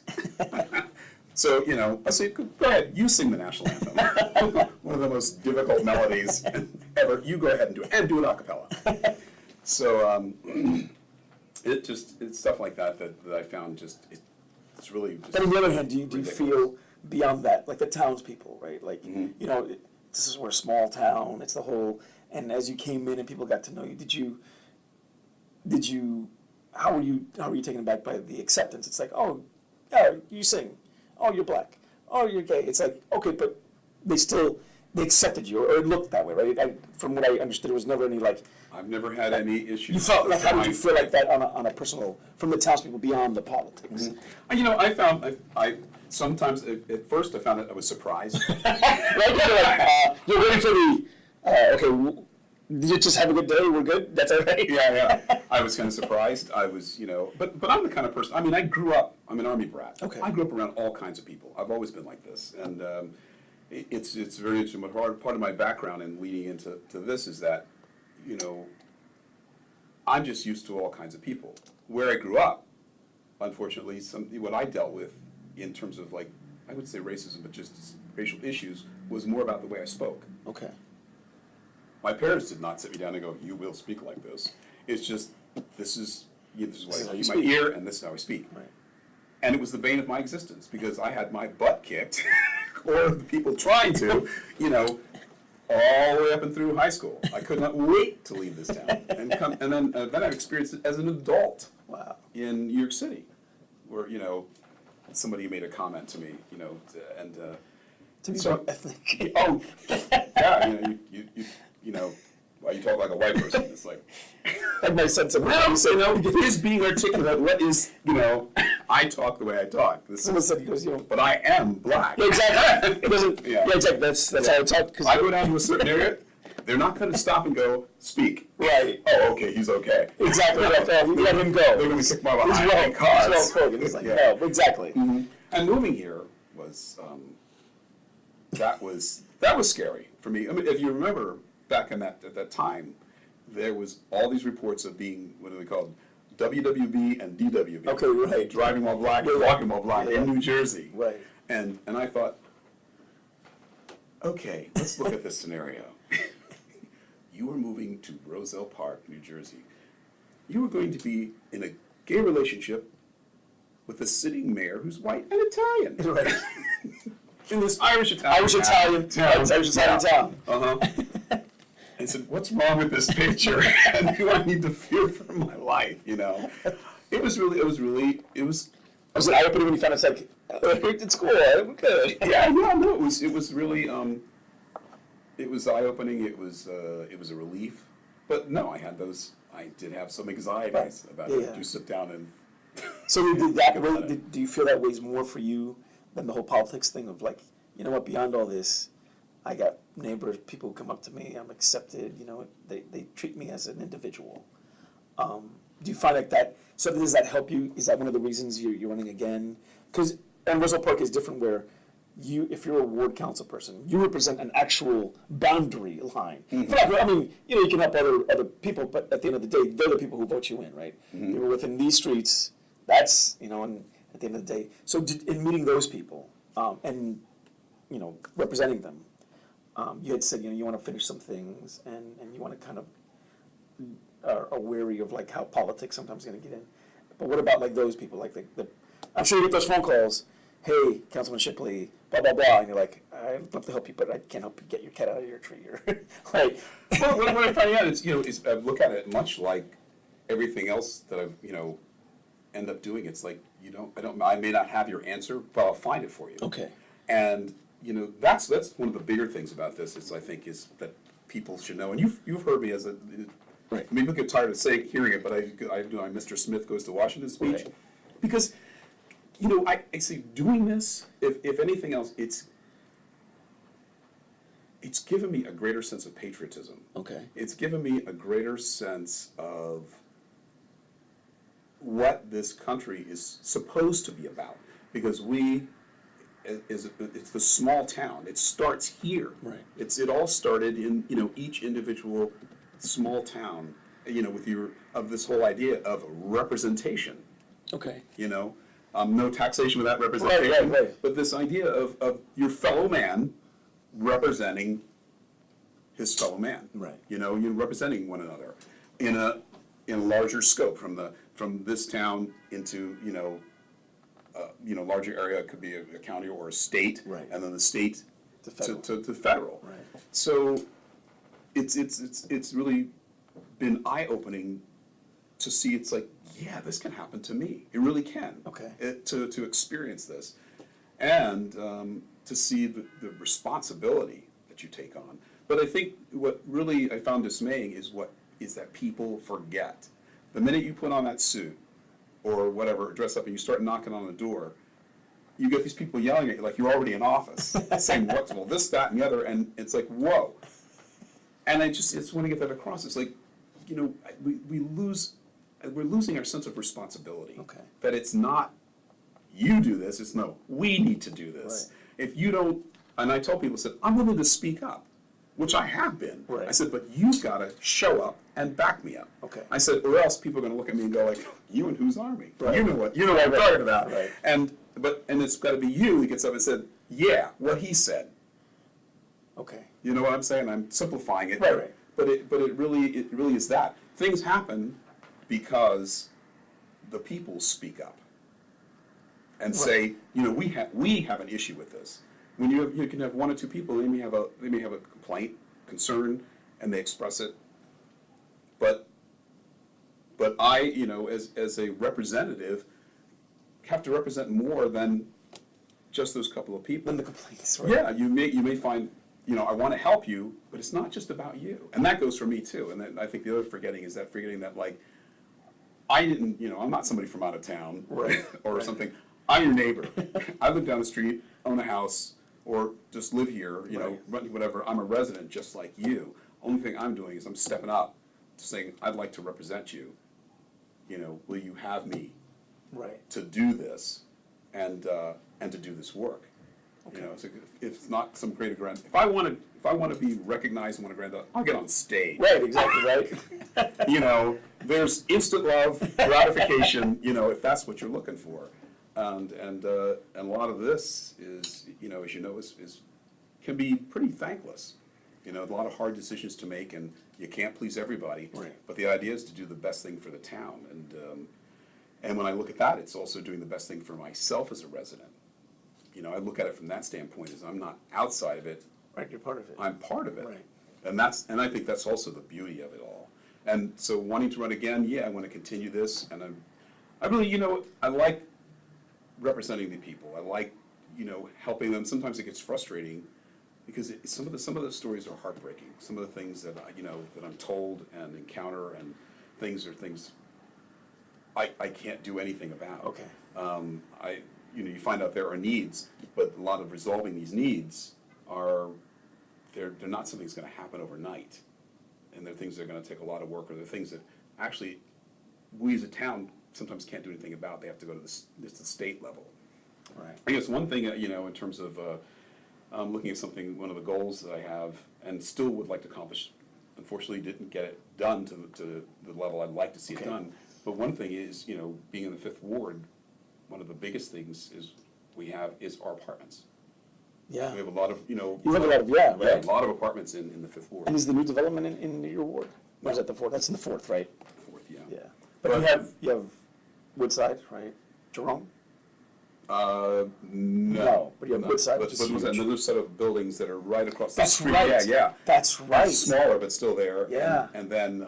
So I say, go ahead, you sing the national anthem, one of the most difficult melodies ever. You go ahead and do it a cappella. So it's stuff like that I found it's really. Just But on the other hand, do you ridiculous. feel beyond that, like the townspeople, right? Like this is we're a small town. It's the whole. And as you came in and people got to know you, did you? How were you taken aback by the acceptance? It's like, oh, yeah, you sing. Oh, you're black. Oh, you're gay. It's like, okay, but they accepted you, or it looked that way, right? From what I understood, it was never any like. I've never had any issues. You felt like, how did you feel like that on a personal, from the townspeople beyond the politics? I found I sometimes at first I found that I was surprised. Right? You're ready for the. Okay, did you just have a good day? We're good. That's all right. Yeah. I was kind of surprised. I was, but I'm the kind of person. I mean, I grew up. I'm an Army brat. Okay. I grew up around all kinds of people. I've always been like this, and it's very interesting. But part of my background and leading into this is that, I'm just used to all kinds of people. Where I grew up, unfortunately, what I dealt with in terms of like I would say racism, but just racial issues was more about the way I spoke. Okay. My parents did not sit me down and go, "You will speak like this." It's just this is what I keep my ear, and this is how I speak. Right. And it was the bane of my existence because I had my butt kicked, or the people trying to, all the way up and through high school. I could not wait to leave this town and then I've experienced it as an adult. Wow. In New York City, where somebody made a comment to me, To be so- more ethnic. oh, yeah, why you talk like a white person? It's like, Like my sense of his being articulate. What is, I talk the way I talk. Someone said he goes, But I am black. Yeah, exactly. It doesn't. Yeah. Yeah, exactly. That's how I talk. If I go down to a certain area, they're not going to stop and go, speak. Right. Oh, okay, he's okay. Exactly. Like, let him go. They're going to kick my behind. He's well because- spoken. He's like, Yeah. no, exactly. Mhm. And moving here was that was scary for me. I mean, if you remember back in at that time, there was all these reports of being what are they called, WWB and DWB. Okay, right. Driving while black and Yeah. walking while black Yeah. in New Jersey. Right. And I thought, okay, let's look at this scenario. You were moving to Roselle Park, New Jersey. You were going to be in a gay relationship with a sitting mayor who's white and Italian. Right. In this Irish-Italian Irish-Italian town. Irish-Italian town. Uh-huh. I said, what's wrong with this picture? And do I need to fear for my life, It was Was it eye-opening when you found it's like, it's cool, we're good. yeah, no, it was really, it was eye-opening, it was a relief. But no, I did have some anxieties about it. Yeah. You sit down and. So do you feel that weighs more for you than the whole politics thing of like, you know what, beyond all this, I got neighbors, people who come up to me, I'm accepted, they treat me as an individual. Do you find like that, so does that help you? Is that one of the reasons you're running again? Because, and Roselle Park is different where if you're a ward council person, you represent an actual boundary line. Mm-hmm. You can help other people, but at the end of the day, they're the people who vote you in, right? Mm-hmm. You're within these streets, that's, and at the end of the day. So in meeting those people, and, representing them, you had said, you want to finish some things and you want to kind of are wary of like how politics sometimes going to get in. But what about like those people? Like I'm sure you get those phone calls, hey, Councilman Shipley, blah, blah, blah, and you're like, I'd love to help you, but I can't help you get your cat out of your tree. Or like, Well, what I find out is I look at it much like everything else that I've, end up doing. It's like, I may not have your answer, but I'll find it for you. okay. And that's one of the bigger things about this is I think is that people should know. And you've heard me as Right. I mean, people get tired of hearing it, but I do my Mr. Smith Goes to Washington speech. Right. Because, I see doing this, if anything else, it's given me a greater sense of patriotism. Okay. It's given me a greater sense of what this country is supposed to be about. Because it's the small town. It starts here. Right. It all started in each individual small town. With of this whole idea of representation. Okay. No taxation without representation. Right. But this idea of your fellow man representing his fellow man. Right. You're representing one another in a larger scope from this town into larger area. It could be a county or a state, Right. and then the state To federal. to federal. Right. So it's really been eye-opening to see. It's like, yeah, this can happen to me. It really can. Okay. To experience this, and to see the responsibility that you take on. But I think what really I found dismaying is that people forget. The minute you put on that suit or whatever, dress up, and you start knocking on the door, you get these people yelling at you like you're already in office, saying well, this, that, and the other, and it's like, whoa. And I just want to get that across. It's like, we're losing our sense of responsibility. Okay. That it's not you do this, it's no, we need to do this. Right. If you don't, and I told people, I said, I'm willing to speak up, which I have been. Right. I said, but you've got to show up and back me up. Okay. I said, or else people are going to look at me and go like, you and whose army? Right. You know what I'm talking about. Right. And it's got to be you who gets up and said, yeah, what he said. Okay. You know what I'm saying? I'm simplifying it. Right. But it really is that. Things happen because the people speak up and say, we have an issue with this. When you can have one or two people, they may have a complaint, concern, and they express it. But I, as a representative, have to represent more than just those couple of people. Then the complaints. Right. Yeah, you may find, I want to help you, but it's not just about you. And that goes for me too. And then I think the other forgetting that like, I didn't, I'm not somebody from out of town Right. or Right. something. I'm your neighbor. I live down the street, own a house, or just live here, Right. whatever. I'm a resident just like you. Only thing I'm doing is I'm stepping up to saying, I'd like to represent you. Will you have me Right. to do this and to do this work? Okay. If it's not some greater grand. If I want to be recognized and want a grand, I'll get on stage. Right. Exactly. Right. There's instant love, gratification. If that's what you're looking for, and a lot of this is, as is can be pretty thankless. A lot of hard decisions to make, and you can't please everybody. Right. But the idea is to do the best thing for the town, and when I look at that, it's also doing the best thing for myself as a resident. I look at it from that standpoint, as I'm not outside of it. Right. You're part of it. I'm part of it. Right. And I think that's also the beauty of it all. And so wanting to run again, I want to continue this, and I really, I like representing the people. I like, helping them. Sometimes it gets frustrating because some of the stories are heartbreaking. Some of the things that that I'm told and encounter, and things I can't do anything about. Okay. You find out there are needs, but a lot of resolving these needs are they're not something that's going to happen overnight, and they're things that are going to take a lot of work, or they're things that actually we as a town sometimes can't do anything about. They have to go to the state level. Right. I guess one thing in terms of looking at something, one of the goals that I have and still would like to accomplish, unfortunately didn't get it done to the level I'd like to see it done. But one thing is, being in the 5th Ward, one of the biggest things we have is our apartments. Yeah. We have a lot of, You have a lot of right. a lot of apartments in the 5th Ward. And is the new development in your ward? Or is that the 4th? That's in the 4th, right? 4th, yeah. Yeah. But you have Woodside, right? Jerome? No. But you have Woodside, But which is there's huge. another set of buildings that are right across the That's street. right. Yeah. That's right. Smaller, but still there. Yeah. And then,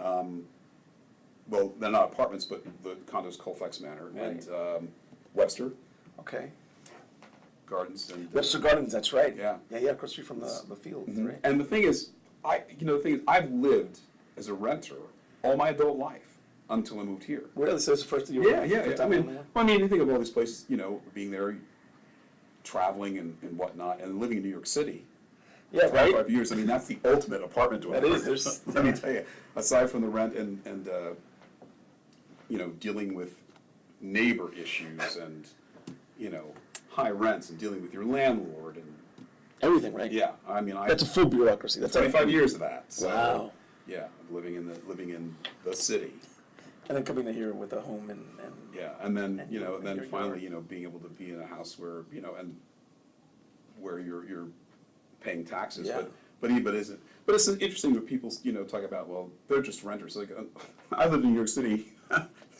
well, they're not apartments, but the condos, Colfax Manor, Right. and Webster Okay. Gardens. And Webster Gardens, that's right. Yeah. Yeah, across the street from the field, Mhm. right? And the thing is, I've lived as a renter all my adult life until I moved here. Really? So it's the first year? Yeah. I mean, you think of all these places, you know, being there, traveling and whatnot, and living in New York City. Yeah, right? 25 years. I mean, that's the ultimate apartment dwelling. That is. There's, Let me tell you, aside from the rent and you know, dealing with neighbor issues and, you know, high rents and dealing with your landlord and everything, right? yeah, I mean, That's a full bureaucracy. That's 25 years of that. So, Wow. yeah, of living in the city. And then coming in here with a home and Yeah, and then and you know, and then your finally, yard. you know, being able to be in a house where you know, and where you're paying taxes, Yeah. but it's interesting when people you know talk about well they're just renters. Like I live in New York City,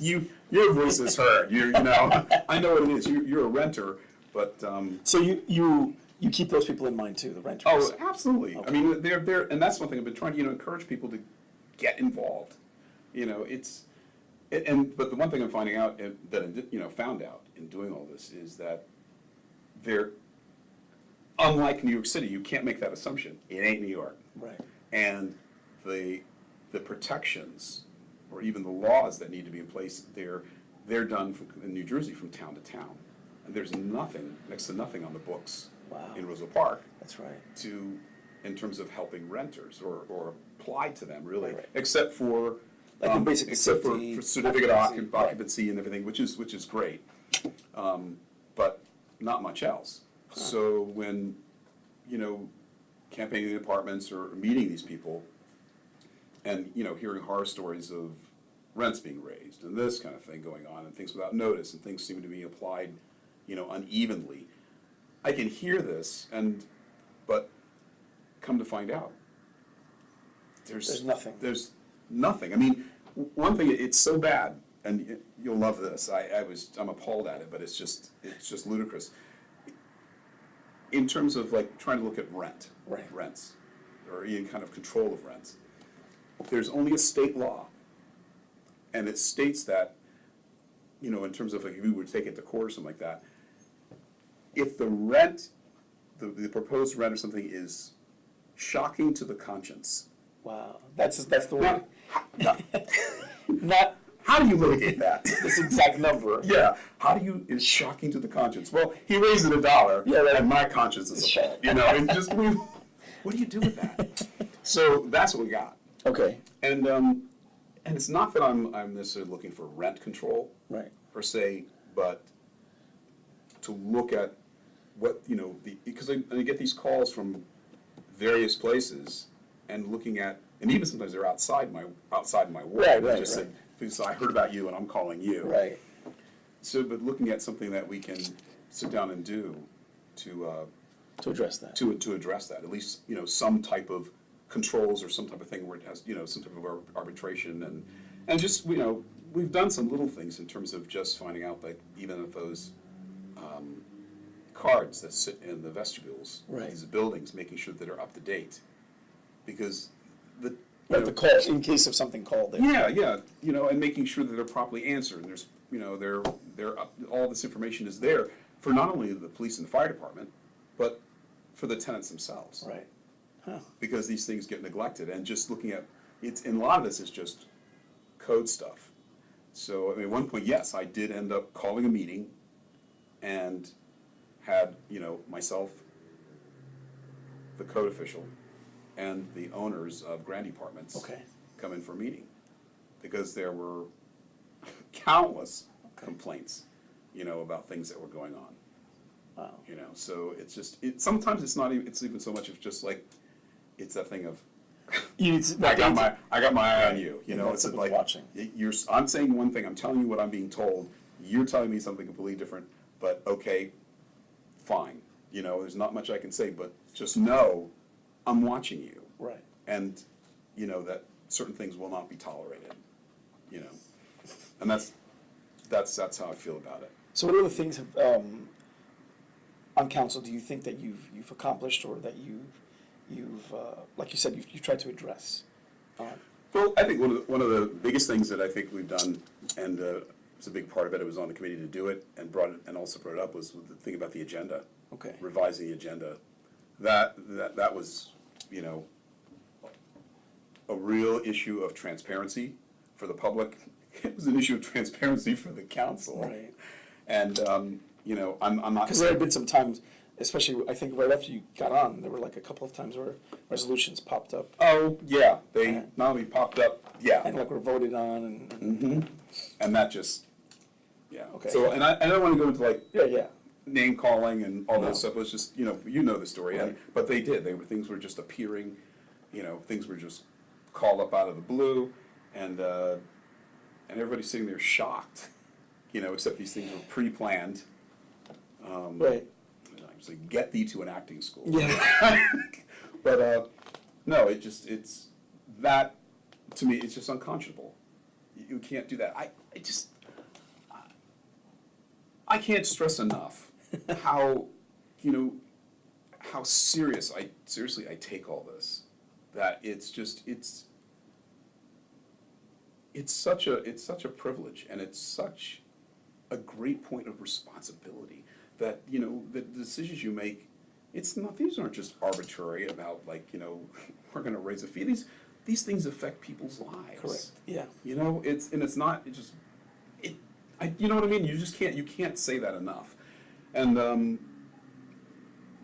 your voice is heard. You know I know what it is. You're a renter, but So you keep those people in mind too, the renters. oh absolutely. Okay. I mean they're and that's one thing I've been trying to you know encourage people to get involved. You know but the one thing I'm finding out that I you know found out in doing all this is that they're unlike New York City. You can't make that assumption. It ain't New York, Right. and the protections or even the laws that need to be in place they're done in New Jersey from town to town, and there's nothing next to nothing on the books Wow. in Roseville Park That's right. to in terms of helping renters or apply to them really, Right. except for Like the basic except safety, for certificate of occupancy, right. occupancy and everything, which is great, but not much else. So when you know campaigning in apartments or meeting these people, and you know hearing horror stories of rents being raised and this kind of thing going on, and things without notice, and things seem to be applied, you know, unevenly. I can hear this, but come to find out, There's nothing. There's nothing. I mean, one thing, it's so bad, and you'll love this. I'm appalled at it, but it's just ludicrous. In terms of like trying to look at rents, or any kind of control of rents, there's only a state law, and it states that, you know, in terms of like if we would take it to court or something like that, if the rent, the proposed rent or something is shocking to the conscience. Wow. That's the word. Now, Not how do you litigate that? this exact number. Yeah, how do you, it's shocking to the conscience. Well, he raised it $1, Yeah, right. and my conscience is appalled. You know, and just, what do you do with that? So that's what we got. Okay. And it's not that I'm necessarily looking for rent control, Right. per se, but to look at what, you know, because I get these calls from various places and looking at, and even sometimes they're outside my work. Right, They right, just right. say, "Please, I heard about you and I'm calling you." Right. So, but looking at something that we can sit down and do to To address that. to address that, at least, you know, some type of controls or some type of thing where it has, you know, some type of arbitration and just, you know, we've done some little things in terms of just finding out, like, even if those cards that sit in the vestibules, Right. these buildings, making sure that they're up to date, because you Right, know, the call in case of something called there. yeah, you know, and making sure that they're properly answered, and there's, you know, they're up, all this information is there for not only the police and the fire department, but for the tenants themselves. Right. Huh. Because these things get neglected, and just looking at, and a lot of this is just code stuff. So, I mean, at one point, yes, I did end up calling a meeting and had, you know, myself, the code official, and the owners of Grand Apartments Okay. come in for a meeting, because there were countless complaints, you know, about things that were going on. Wow. You know, so it's just, sometimes it's not even, it's even so much of just like, it's that thing of, I got my eye on you, you know, And it's that's like, watching. I'm saying one thing, I'm telling you what I'm being told, you're telling me something completely different, but okay, fine, you know, there's not much I can say, but just know, I'm watching you, Right. and, you know, that certain things will not be tolerated, you know, and that's how I feel about it. So what other things have, on council do you think that you've accomplished or that you've like you said you've tried to address? Well, I think one of the biggest things that I think we've done, and it's a big part of it, I was on the committee to do it, and also brought it up, was the thing about the agenda. Okay. Revising the agenda. That was, you know, a real issue of transparency for the public. It was an issue of transparency for the council. Right. And, you know, I'm not. Because there had been some times, especially I think right after you got on, there were like a couple of times where resolutions popped up Oh, yeah, they not only popped up, yeah. and like were voted on and And that just, yeah. Okay. So, and I don't want to go into like yeah. name calling and all No. that stuff. It was just, you know the story. Right. But they did. Things were just appearing, things were just called up out of the blue, and everybody's sitting there shocked, except these things were pre-planned. Right. It's like, get thee to an acting school. Yeah. But no, it's that, to me, it's just unconscionable. You can't do that. I can't stress enough how, how seriously I take all this. That it's such a privilege, and it's such a great point of responsibility that, the decisions you make, these aren't just arbitrary about we're gonna raise a fee. These things affect people's lives. Correct. Yeah. You know, it's not, you know what I mean? You can't say that enough. And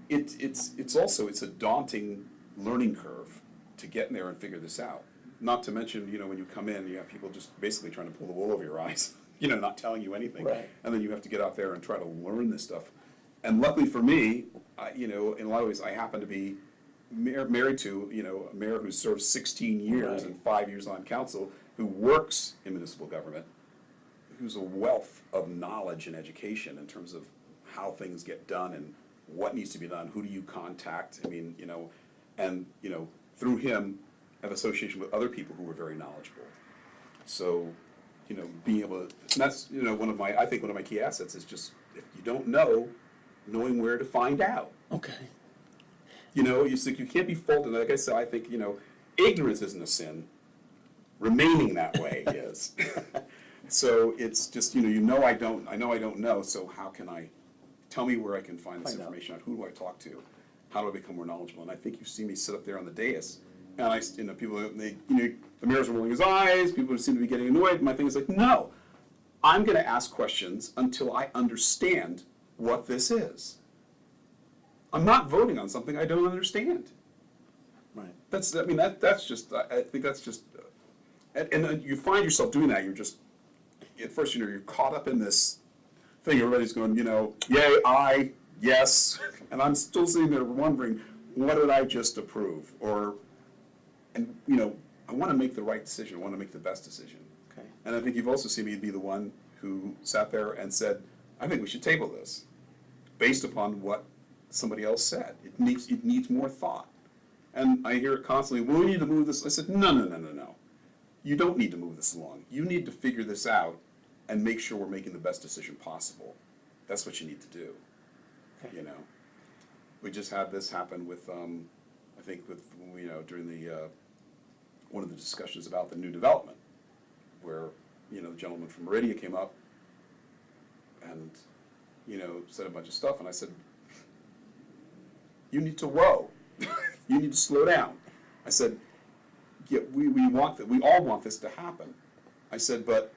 it's also a daunting learning curve to get in there and figure this out. Not to mention, when you come in, you have people just basically trying to pull the wool over your eyes, not telling you anything. Right. And then you have to get out there and try to learn this stuff. And luckily for me, in a lot of ways, I happen to be married to, a mayor who served 16 years Right. and 5 years on council, who works in municipal government, who's a wealth of knowledge and education in terms of how things get done and what needs to be done, who do you contact, and, through him, have association with other people who were very knowledgeable. So, being able to, and that's, I think one of my key assets is just, if you don't know, knowing where to find out. Okay. You can't be faulted. Like I said, I think, ignorance isn't a sin. Remaining that way is. So it's just, I know I don't know, so how can tell me where I can find this information out? Who do I talk to? How do I become more knowledgeable? And I think you see me sit up there on the dais, and people, the mayor's rolling his eyes, people seem to be getting annoyed. My thing is like, no, I'm going to ask questions until I understand what this is. I'm not voting on something I don't understand. Right. That's just, I think that's just, and you find yourself doing that. You're just, at first, you're caught up in this thing. Everybody's going, yay, aye, yes, and I'm still sitting there wondering, what did I just approve? I want to make the right decision. I want to make the best decision. Okay. And I think you've also seen me be the one who sat there and said, I think we should table this, based upon what somebody else said. It needs more thought. And I hear it constantly, well, we need to move this. I said, no. You don't need to move this along. You need to figure this out and make sure we're making the best decision possible. That's what you need to do. Okay. We just had this happen with, I think during the, one of the discussions about the new development, where, the gentleman from Meridia came up and, said a bunch of stuff, and I said, you need to you need to slow down. I said, yeah, we all want this to happen. I said, but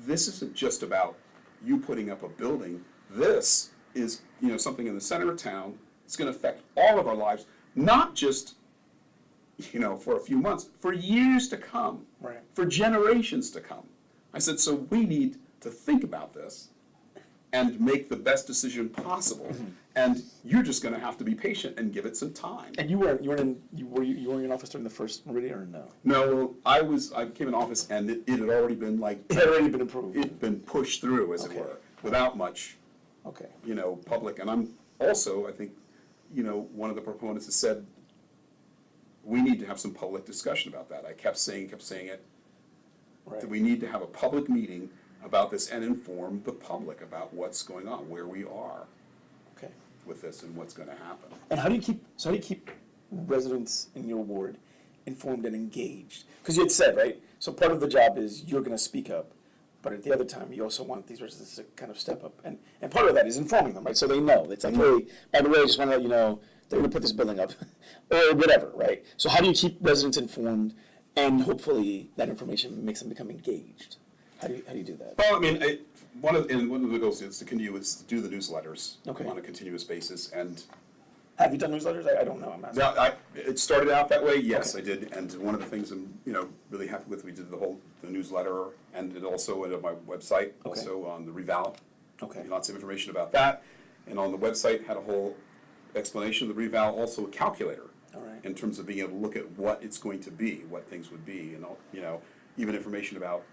this isn't just about you putting up a building. This is, something in the center of town. It's going to affect all of our lives, not just, for a few months, for years to come, Right. for generations to come. I said, so we need to think about this and make the best decision possible. Mm-hmm. And you're just going to have to be patient and give it some time. And you were in office during the first Meridian or no? No, well, I came in office and it had already been It had already been approved. It had been pushed through, as Okay. it were, without much, Okay. public. And I'm also, I think, one of the proponents has said, we need to have some public discussion about that. I kept saying it, Right. that we need to have a public meeting about this and inform the public about what's going on, where we are Okay. with this and what's going to happen. And how do you keep residents in your ward informed and engaged? Because you had said, right, so part of the job is you're going to speak up, but at the other time, you also want these residents to kind of step up. And part of that is informing them, right, so they know. It's like, hey, by the way, I just want to let you know, they're going to put this building up, or whatever, right? So how do you keep residents informed and hopefully that information makes them become engaged. How do you do that? Well, I mean, one of the goals is to continue is to do the newsletters Okay. on a continuous basis. And Have you done newsletters? I don't know. I'm asking. now, it started out that way. Yes, Okay. I did. And one of the things I'm really happy with, we did the newsletter, and it also went on my website, Okay. also on the Reval. Okay. Lots of information about that, and on the website had a whole explanation of the Reval, also a calculator. All right. In terms of being able to look at what it's going to be, what things would be, and even information about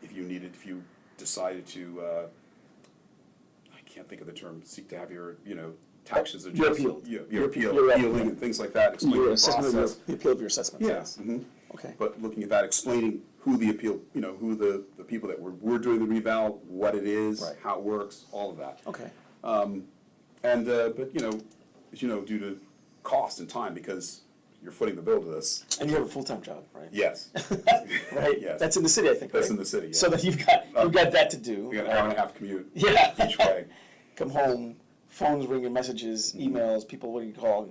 if you decided to, I can't think of the term, seek to have your taxes Your adjusted, appeal. your appeal, Your appealing and things like that, explaining Your the assessment of process. the appeal of your assessments. Yeah. Yes. Mhm. Okay. But looking at that, explaining who the appeal, who the people that were doing the reval, what it is, Right. how it works, all of that. Okay. But as you know, due to cost and time, because you're footing the bill to this. And you have a full-time job, right? Yes. Right. Yes. That's in the city, I think. That's right? in the city, yeah. So that you've got that to do. You got an hour and a half commute Yeah. each way. Come home, phones ringing, messages, emails, people what do you call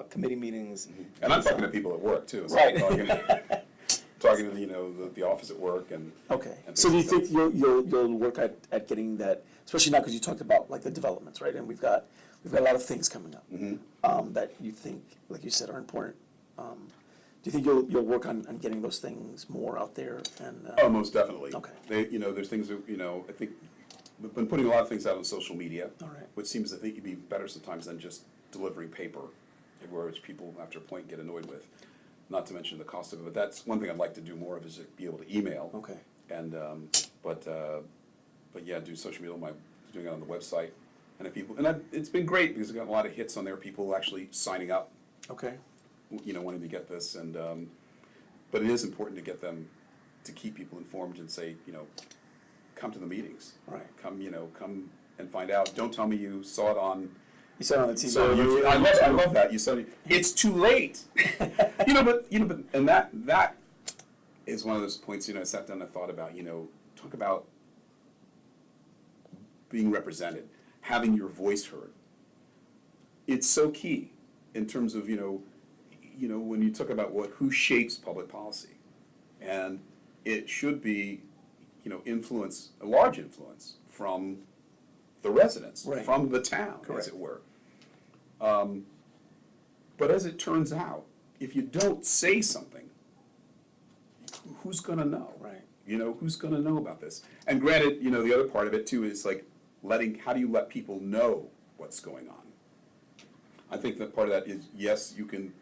committee meetings. And I'm talking to people at work too. So Right. I'm talking to the office at work and. Okay. and So do you things think you'll work at getting that, especially now because you talked about like the developments, right? And we've got a lot of things coming up that you think, like you said, are important. Do you think you'll work on getting those things more out there? And Oh, most definitely. Okay. There's things that, I think we've been putting a lot of things out on social media. All right. Which seems to think it'd be better sometimes than just delivering paper everywhere, which people after a point get annoyed with. Not to mention the cost of it, but that's one thing I'd like to do more of is to be able to email. Okay. And, but yeah, do social media, doing it on the website. And if people, and it's been great because I've got a lot of hits on there, people actually signing up, Okay. wanting to get this, and but it is important to get them to keep people informed and say, come to the meetings, Right. come and find out. Don't tell me you saw it on. You said on the TV. So I love that. You said it's too late. But and that is one of those points. I sat down and thought about. Talk about being represented, having your voice heard. It's so key in terms of when you talk about who shapes public policy, and it should be a large influence from the residents, Right. from the town, Correct. as it were. But as it turns out, if you don't say something, who's going to know? Right. Who's going to know about this? And granted, the other part of it too is like how do you let people know what's going on? I think that part of that is, yes, you can,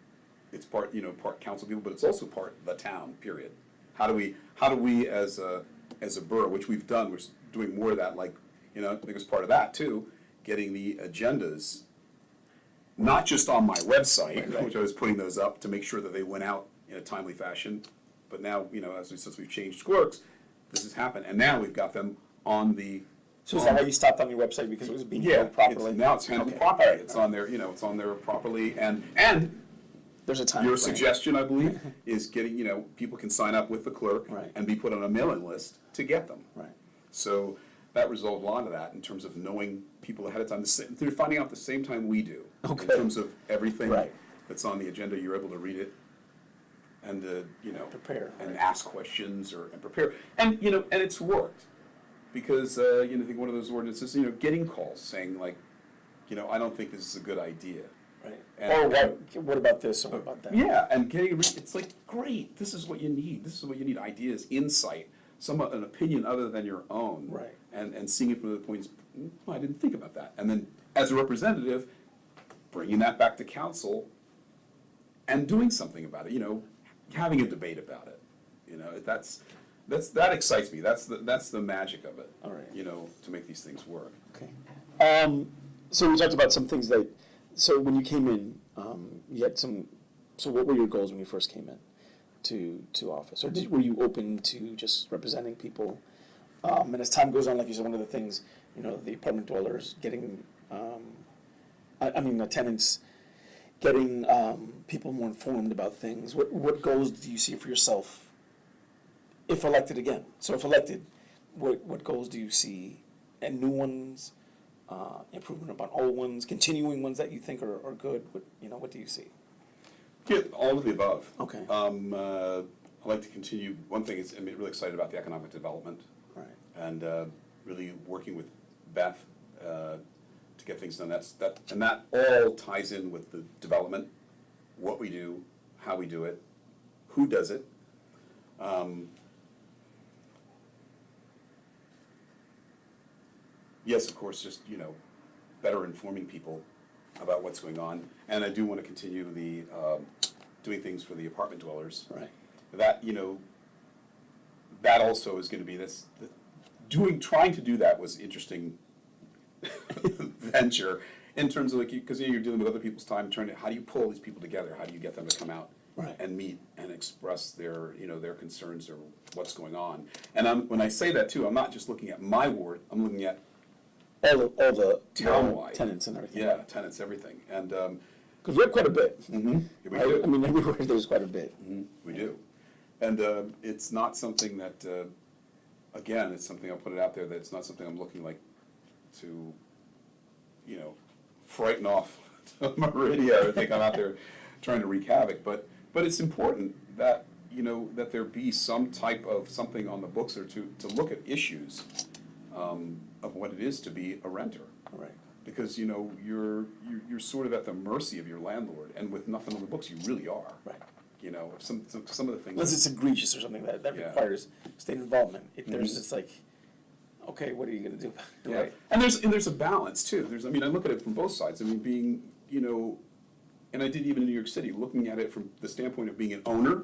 it's part council people, but it's also part the town, period. How do we as a borough, which we've done, we're doing more of that, like, I think it's part of that too, getting the agendas, not just on my website, Right. which I was putting those up to make sure that they went out in a timely fashion, but now, since we've changed clerks, this has happened, and now we've got them on the. So is that why you stopped on your website because it was being Yeah, handled properly? now it's handled Okay. properly, All right. it's on there, it's on there properly, and There's a time your frame. suggestion, I believe, is getting, people can sign up with the clerk Right. and be put on a mailing list to get them. Right. So that resolved a lot of that in terms of knowing people ahead of time. They're finding out the same time we do. Okay. In terms of everything Right. that's on the agenda, you're able to read it and, Prepare, and right. ask questions and prepare. And, and it's worked. Because, I think one of those ordinances, getting calls saying like, I don't think this is a good idea. Right. And- Or what about this or what about that? Yeah, and it's like, great, this is what you need. This is what you need, ideas, insight, an opinion other than your own. Right. And seeing it from the points, I didn't think about that. And then, as a representative, bringing that back to council and doing something about it, having a debate about it. That excites me. That's the magic of it. All right. To make these things work. Okay. So we talked about some things so when you came in, you had so what were your goals when you first came in to office? Or were you open to just representing people? And as time goes on, like you said, one of the things, the apartment dwellers getting, the tenants getting people more informed about things. What goals do you see for yourself if elected again? So if elected, what goals do you see? And new ones, improvement upon old ones, continuing ones that you think are good? What do you see? Yeah, all of the above. Okay. I'd like to continue. One thing is I'm really excited about the economic development Right. and really working with Beth to get things done. And that all ties in with the development, what we do, how we do it, who does it. Yes, of course, just better informing people about what's going on, and I do want to continue the doing things for the apartment dwellers. Right. That that also is going to be trying to do that was interesting venture in terms of because you're dealing with other people's time, how do you pull these people together? How do you get them to come out Right. and meet and express their their concerns or what's going on? And when I say that too, I'm not just looking at my ward. I'm looking at All the townwide tenants and everything. Yeah, tenants, everything, and Because we have quite a bit. we do. I mean, everywhere there's quite a bit. We do, and it's not something that again, it's something I'll put it out there that it's not something I'm looking like to frighten off Meridia or think I'm out there trying to wreak havoc, but it's important that that there be some type of something on the books or to look at issues of what it is to be a renter. Right. Because you're sort of at the mercy of your landlord, and with nothing on the books, you really are. Right. Some of the things. Unless it's egregious or something that Yeah. requires state involvement. If there's just like, okay, what are you going to do? Yeah. Right. And there's a balance too. I look at it from both sides. I mean, being and I did even in New York City, looking at it from the standpoint of being an owner,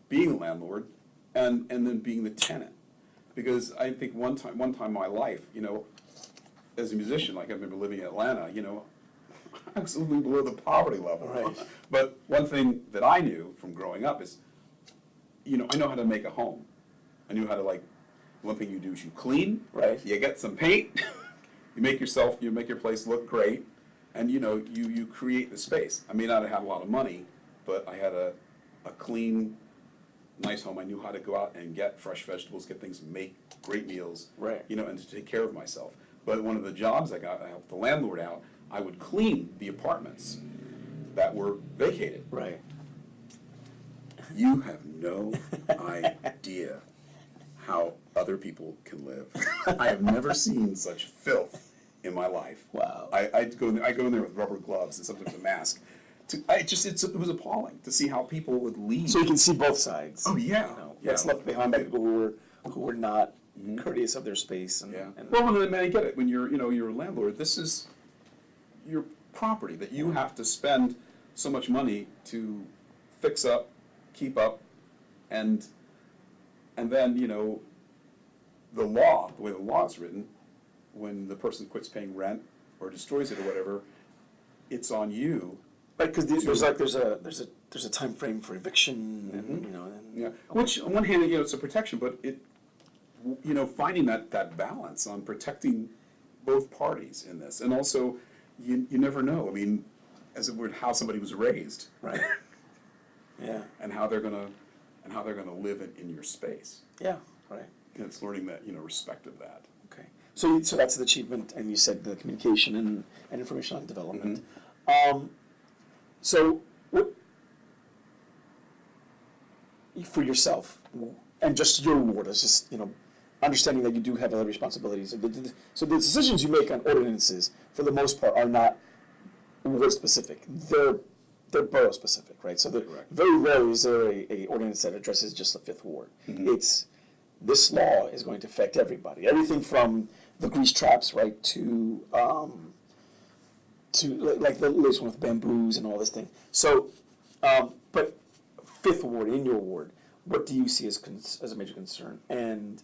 being a landlord, and then being the tenant. Because I think one time in my life, as a musician, like I remember living in Atlanta, I was living below the poverty level. Right. But one thing that I knew from growing up is, I know how to make a home. I knew how to one thing you do is you clean, Right. you get some paint, you make your place look great, and you create the space. I may not have had a lot of money, but I had a clean, nice home. I knew how to go out and get fresh vegetables, get things, make great meals, Right. and to take care of myself. But one of the jobs I helped the landlord out, I would clean the apartments that were vacated. Right. You have no idea how other people can live. I have never seen such filth in my life. Wow. I go in there with rubber gloves and sometimes a mask. It was appalling to see how people would leave. So you can see both sides. Oh, yeah. What's Yeah. left behind by people who were not courteous of their space. And, Yeah. and Well, I get it. When you're a landlord, this is your property that you have to spend so much money to fix up, keep up, and then the way the law is written, when the person quits paying rent or destroys it or whatever, it's on you. Right, because there's a time frame for eviction, and and, Yeah. Which on one hand, it's a protection, but finding that balance on protecting both parties in this, and also you never know. I mean, as it were, how somebody was raised, right. Yeah. and how they're gonna live in your space. Yeah. Right. And it's learning that respect of that. Okay. So that's the achievement, and you said the communication and information on development. So what for yourself and just your ward is just understanding that you do have other responsibilities. So the decisions you make on ordinances, for the most part, are not ward specific. They're borough specific, right? So Correct. very rarely is there a ordinance that addresses just the Fifth Ward. It's this law is going to affect everybody. Everything from the grease traps, right, to like the latest one with bamboos and all this thing. So, but Fifth Ward, in your ward, what do you see as a major concern? And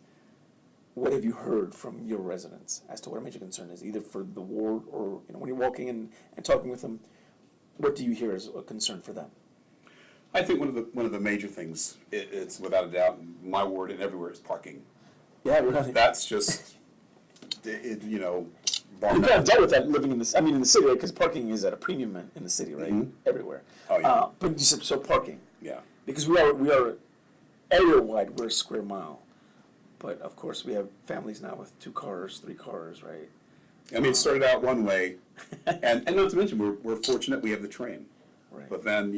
what have you heard from your residents as to what a major concern is, either for the ward or when you're walking and talking with them, what do you hear as a concern for them? I think one of the major things, it's without a doubt, in my ward and everywhere, is parking. Yeah, really. That's just, bar You've none. kind of dealt with that living in the city, right? Because parking is at a premium in the city, right? Everywhere. Oh, yeah. But you said, so parking. Yeah. Because we are area-wide, we're a square mile. But of course, we have families now with 2 cars, 3 cars, right? I mean, it started out one way, and not to mention, we're fortunate we have the train. Right. But then,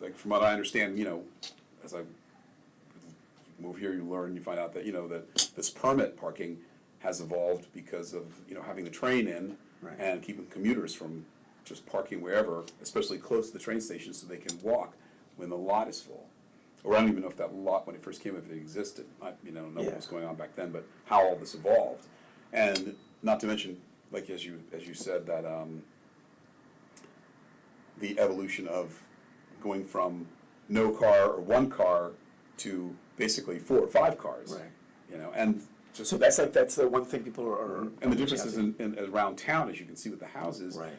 like from what I understand, as I move here, you learn, you find out that, that this permit parking has evolved because of, having the train in Right. and keeping commuters from just parking wherever, especially close to the train station so they can walk when the lot is full. Or I don't even know if that lot, when it first came, if it existed. I don't know what was going on back then, but how all this evolved. And not to mention, like as you said, that the evolution of going from no car or one car to basically 4 or 5 cars. Right. And just So that's the one thing people are. and the differences in around town, as you can see with the houses. Right.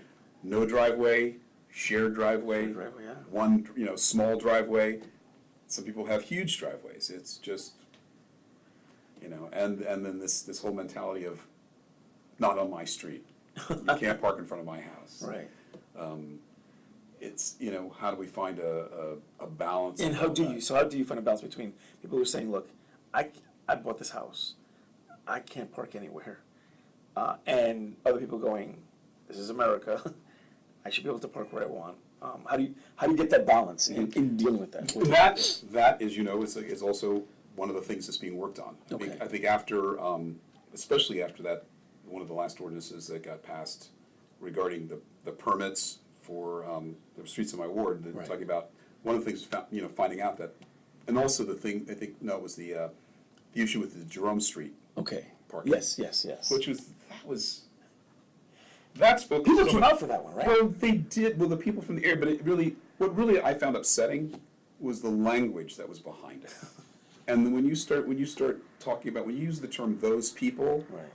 No driveway, shared driveway, Shared driveway, yeah. one small driveway. Some people have huge driveways. It's just and then this whole mentality of not on my street. You can't park in front of my house. Right. It's how do we find a balance? And how do you find a balance between people who are saying, look, I bought this house, I can't park anywhere, and other people going, this is America, I should be able to park where I want. How do you get that balance in dealing with that? That is also one of the things that's being worked on. I think after, especially after that, one of the last ordinances that got passed regarding the permits for the streets in my ward, Right. talking about one of the things, finding out that, and also the thing I think it was the issue with the Jerome Street Okay. parking. Yes. Which that's what People came out for that one, right? Well, they did. Well, the people from the area, but what really I found upsetting was the language that was behind it. And then when you start talking about, when you use the term "those people," Right.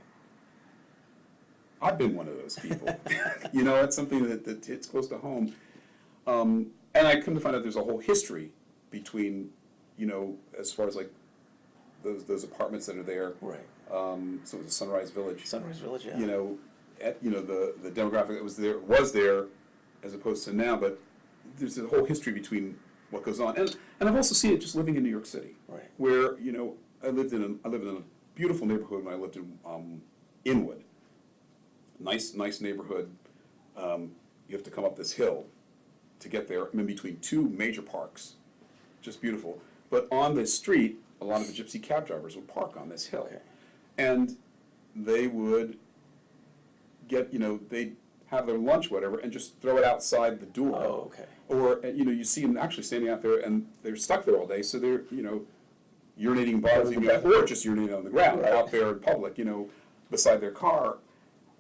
I've been one of those people. It's something that hits close to home. And I come to find out there's a whole history between, as far as like those apartments that are there. Right. So it was a Sunrise Village. Sunrise Village, yeah. The demographic that was there as opposed to now, but there's a whole history between what goes on, and I've also seen it just living in New York City, Right. where I lived in a beautiful neighborhood when I lived in Inwood, nice neighborhood. You have to come up this hill to get there. I'm in between 2 major parks, just beautiful. But on this street, a lot of the gypsy cab drivers would park on this hill, Okay. and they would get, they'd have their lunch, whatever, and just throw it outside the door. Oh, okay. Or, you see them actually standing out there, and they're stuck there all day, so they're, urinating, bothering you, or just urinating on the ground, Right. out there in public, beside their car.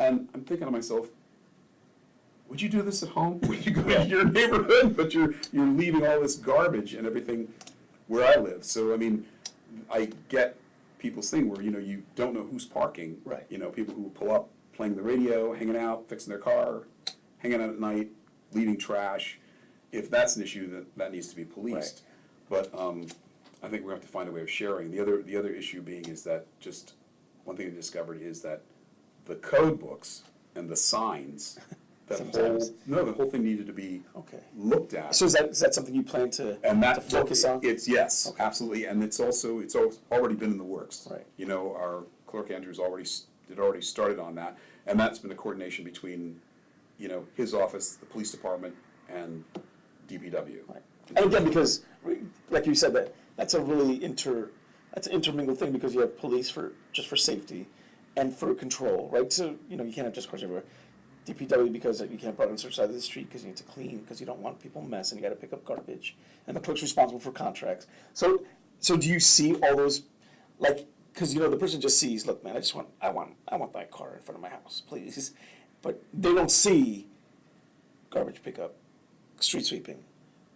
And I'm thinking to myself, would you do this at home? Would you go to your neighborhood, but you're leaving all this garbage and everything where I live? So, I get people's thing where, you don't know who's parking. Right. People who pull up, playing the radio, hanging out, fixing their car, hanging out at night, leaving trash. If that's an issue, that needs to be policed. But I think we're going to have to find a way of sharing. The other issue being is that just one thing I discovered is that the code books and the signs, the whole thing needed to be looked at. So is that something you plan to focus on? It's yes, absolutely, and it's already been in the works. Right. Our clerk Andrew's already started on that, and that's been a coordination between, his office, the police department, and DPW. Right. And again, because like you said, that's a really that's an intermingled thing, because you have police for safety and for control, right? So you can't have just cars everywhere. DPW, because you can't park on a certain side of the street because you need to clean, because you don't want people mess, and you got to pick up garbage. And the clerk's responsible for contracts. So do you see all those, like, because the person just sees, look, man, I want that car in front of my house, please, but they don't see garbage pickup, street sweeping,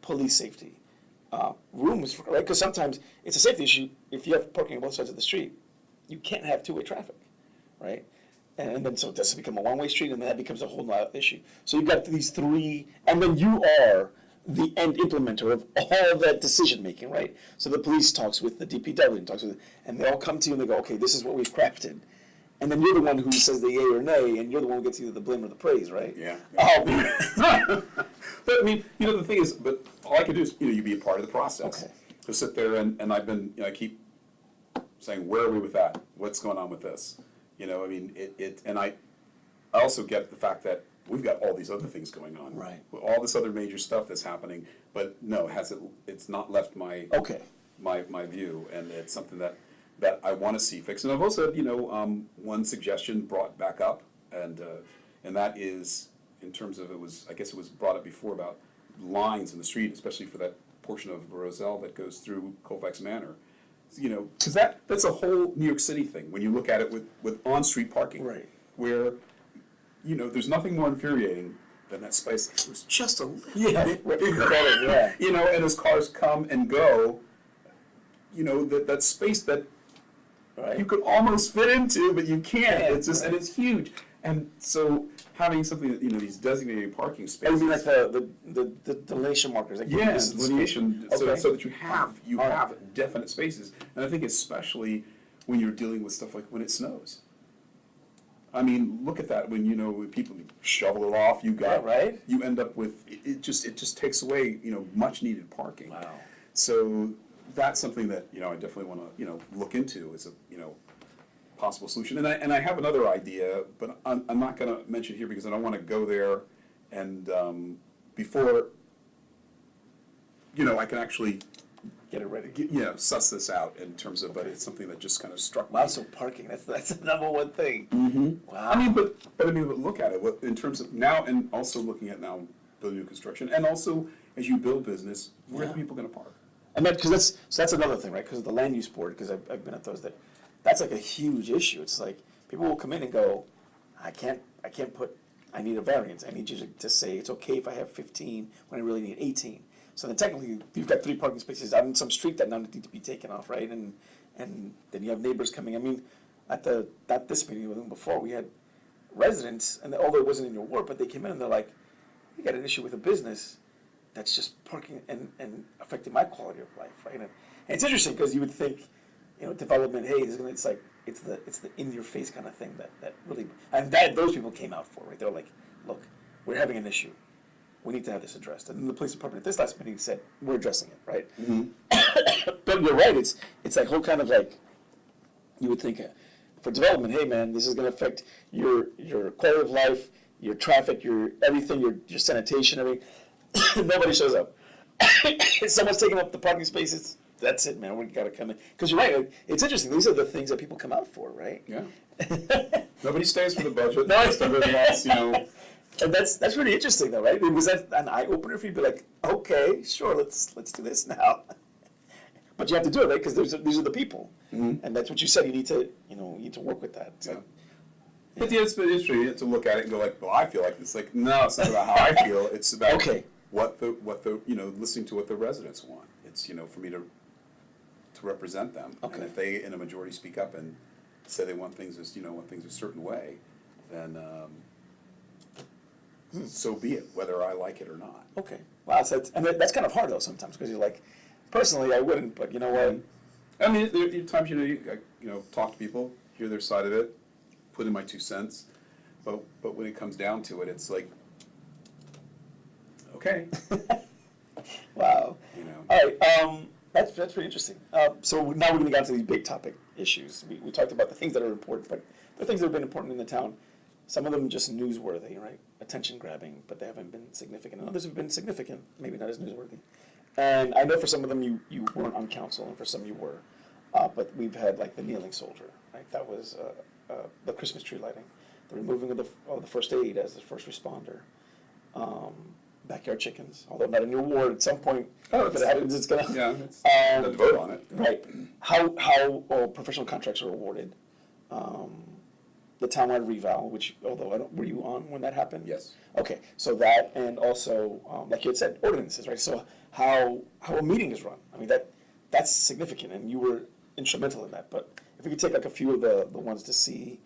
police safety, rooms, right? Because sometimes it's a safety issue. If you have parking on both sides of the street, you can't have two-way traffic, right? And then so it does become a one-way street, and then that becomes a whole other issue. So you've got these 3, and then you are the end implementer of all that decision-making, right? So the police talks with the DPW and they all come to you and they go, okay, this is what we've crafted. And then you're the one who says the yay or nay, and you're the one who gets either the blame or the praise, right? Yeah. But the thing is, but all I can do is, you be a part of the process. Okay. To sit there and I've been, I keep saying, where are we with that? What's going on with this? And I also get the fact that we've got all these other things going on. Right. All this other major stuff that's happening, but no, it's not left Okay. my view, and it's something that I want to see fixed. And I've also, one suggestion brought back up, and that is in terms of I guess it was brought up before about lines in the street, especially for that portion of Roselle that goes through Colfax Manor. Because that's a whole New York City thing when you look at it with on-street parking, Right. where there's nothing more infuriating than that space. It was just a little bit Yeah. bigger, and as cars come and go, that space that Right. you could almost fit into, but you can't. Yeah, It's just, and it's huge. And so having something that, these designated parking I spaces. mean, like the delineation markers. Like Yeah, this is the delineation, space. Okay. so that you have All right. definite spaces. And I think especially when you're dealing with stuff like when it snows. I mean, look at that when when people shovel it off, right? you end up with it just takes away much needed parking. Wow. So that's something that I definitely want to look into as a possible solution. And I have another idea, but I'm not going to mention it here because I don't want to go there and before I can actually Get it ready. suss this out in terms of, but it's something that just kind of struck me. Wow, so parking, that's the number one thing. Mm-hmm. Wow. I mean, but look at it in terms of now, and also looking at now the new construction, and also as you build business, where are the people going to park? And because that's another thing, right? Because of the land use board, because I've been at those, that's like a huge issue. It's like people will come in and go, I need a variance. I need you to say it's okay if I have 15 when I really need 18. So then technically you've got 3 parking spaces out in some street that now need to be taken off, right? And then you have neighbors coming. I mean, at this meeting with them before, we had residents, and although it wasn't in your ward, but they came in and they're like, we got an issue with a business that's just parking and affecting my quality of life, right? And it's interesting because you would think, development, hey, it's the in your face kind of thing that really, and those people came out for, right? They're like, look, we're having an issue. We need to have this addressed. And then the police department at this last meeting said, we're addressing it, right? Mm-hmm. But you're right, it's like whole kind of like, you would think for development, hey man, this is gonna affect your quality of life, your traffic, your everything, your sanitation, everything. Nobody shows up. Someone's taking up the parking spaces. That's it, man. We gotta come in. Because you're right. It's interesting. These are the things that people come out for, right? Yeah. Nobody stays for the budget. No. Most everything else, And that's really interesting, though, right? Was that an eye opener for you? Be like, okay, sure, let's do this now. But you have to do it, right? Because these are the people, and that's what you said. You need to work with that. So, But it's been interesting to look at it and go like, well, I feel like this. Like, no, it's not about how I feel. It's about what the listening to what the residents want. It's for me to represent them. Okay. And if they in a majority speak up and say they want things a certain way, then so be it, whether I like it or not. okay. Wow. So that's kind of hard though sometimes because you're like, personally, I wouldn't, but you know what? I mean, there are times you talk to people, hear their side of it, put in my 2 cents, but when it comes down to it, it's like, okay, Wow. All right. That's pretty interesting. So now we're going to get into these big topic issues. We talked about the things that are important, but the things that have been important in the town. Some of them just newsworthy, right? Attention grabbing, but they haven't been significant. And others have been significant, maybe not as newsworthy. And I know for some of them you weren't on council, and for some you were. But we've had like the kneeling soldier, right? That was the Christmas tree lighting, the removing of the first aid as the first responder. Backyard chickens, although not in your ward. At some point, if it happens, it's gonna. Yeah, let's vote on it. Right. How professional contracts are awarded. The townwide reval, which although were you on when that happened? Yes. Okay, so that and also like you had said, ordinances, right? So how a meeting is run. I mean that's significant, and you were instrumental in that. But if we could take like a few of the ones to see.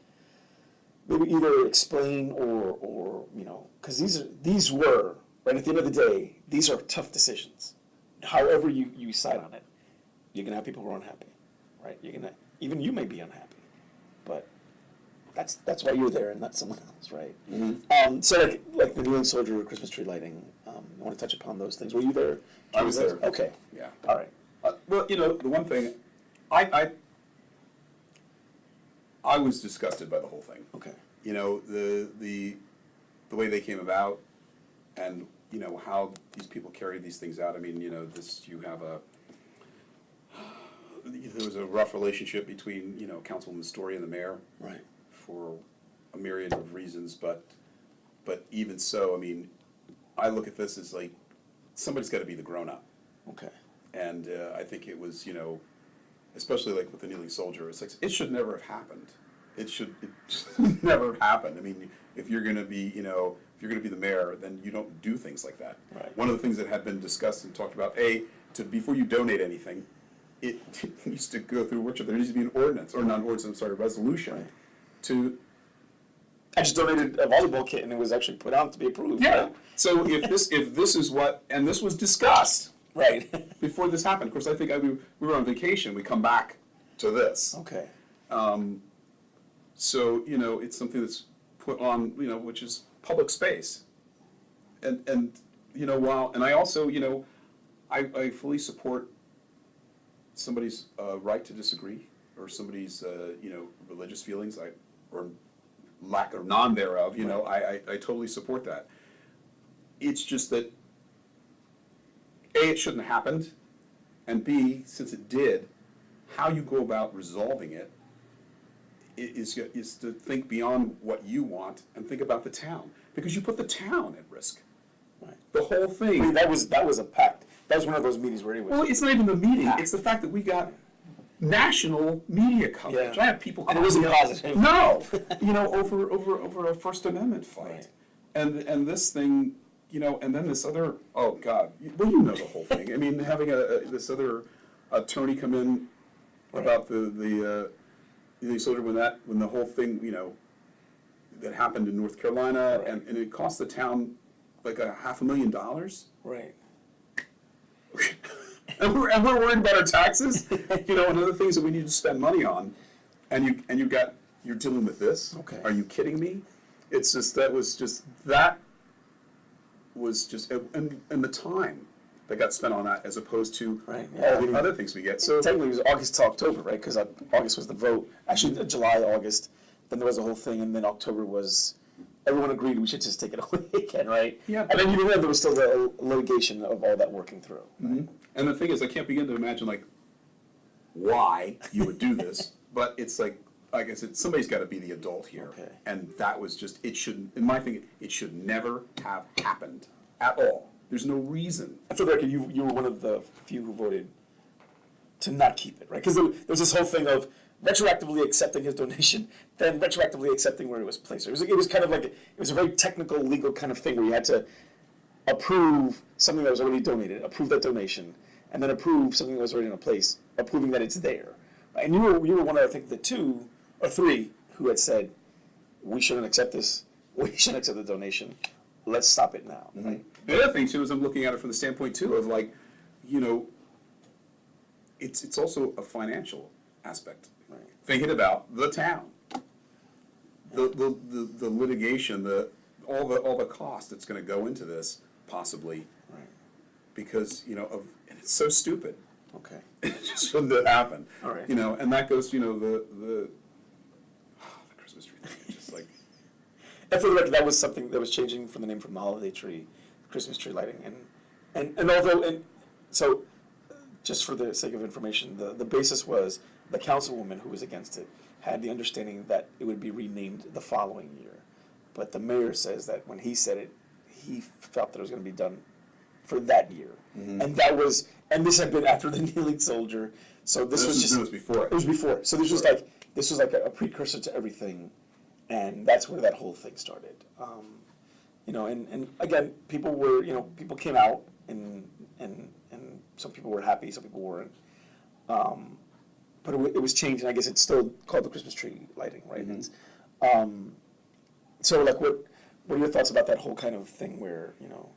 Maybe either explain or because these were. Right, at the end of the day, these are tough decisions. However you decide on it, you're gonna have people who are unhappy, right? Even you may be unhappy, but that's why you're there and not someone else, right? Mm-hmm. So like the kneeling soldier, Christmas tree lighting. I want to touch upon those things. Were you there? I was there. Okay. Yeah. All right. Well, the one thing, I was disgusted by the whole thing. Okay. the way they came about, and you know how these people carried these things out. I mean, you know, you have there was a rough relationship between, you know, Councilwoman Story and the mayor, Right. for a myriad of reasons, but even so, I mean, I look at this as like somebody's got to be the grown up, Okay. and I think it was, you know, especially like with the kneeling soldier, it's like it should never have happened. It should never have happened. I mean, if you're going to be, you know, if you're going to be the mayor, then you don't do things like that. Right. One of the things that had been discussed and talked about, before you donate anything, it needs to go through a workshop. There needs to be an ordinance, or not an ordinance, I'm sorry, a resolution Right. to. I just donated a volleyball kit, and it was actually put out to be approved. Yeah. Right. So if this is what, and this was discussed Right. before this happened. Of course, I think we were on vacation. We come back to this. Okay. So, you know, it's something that's put on, you know, which is public space. And you know, and I also, you know, I fully support somebody's right to disagree, or somebody's, you know, religious feelings, or lack or non thereof, you know, I totally support that. It's just that, A, it shouldn't have happened, and B, since it did, how you go about resolving it is to think beyond what you want and think about the town, because you put the town at risk. Right. The whole I thing. mean, that was a pact. That was one of those meetings where it was. Well, it's not even the meeting, Yeah. it's the fact that we got national media coverage. Yeah. I have people And it wasn't calling me up. positive. No, you know, over a First Amendment fight. Right. And this thing, you know, and then this other, oh God, well, you know the whole thing. I mean, having this other attorney come in about the sort of when the whole thing, you know, that happened in North Carolina, Right. and it cost the town like $500,000. Right. And we're worried about our taxes, you know, and other things that we need to spend money on, and you're dealing with this. Okay. Are you kidding me? It's just and the time that got spent on that, as opposed to Right, yeah, all I the mean, other things we get. So Technically, it was August to October, right? Because August was the vote. Actually, July, August. Then there was a whole thing, and then October was. Everyone agreed we should just take it away again, right? Yeah. And then even then, there was still the litigation of all that working through. Mhm. And the thing is, I can't begin to imagine like why you would do this, but it's like I said, somebody's got to be the adult here, Okay. and that was just it shouldn't. In my thinking, it should never have happened at all. There's no reason. And for the record, you were one of the few who voted to not keep it, right? Because there was this whole thing of retroactively accepting his donation, then retroactively accepting where it was placed. It was kind of like it was a very technical, legal kind of thing where you had to approve something that was already donated, approve that donation, and then approve something that was already in a place, approving that it's there. Right? And you were one of, I think, the 2 or 3 who had said, we shouldn't accept this, we shouldn't accept the donation, let's stop it now. Mm-hmm. Right? The other thing too is I'm looking at it from the standpoint too of like, you know, it's also a financial aspect. Right. Thinking about the town, the litigation, all the cost that's going to go into this possibly, Right. because you know and it's so stupid. Okay. It just shouldn't have happened. All right. You know, and that goes, you know, the Christmas tree thing. It's just like. And for the record, that was something that was changing from the name from the holiday tree, Christmas tree lighting, and so just for the sake of information, the basis was the councilwoman who was against it had the understanding that it would be renamed the following year, but the mayor says that when he said it, he felt that it was going to be done for that year, and this had been after the kneeling soldier, so this was before. It was before, so this was like a precursor to everything. And that's where that whole thing started. You know, and again, people came out, and some people were happy, some people weren't. But it was changed, and I guess it's still called the Christmas tree lighting, right? Mm-hmm. So, like, what are your thoughts about that whole kind of thing where, you know,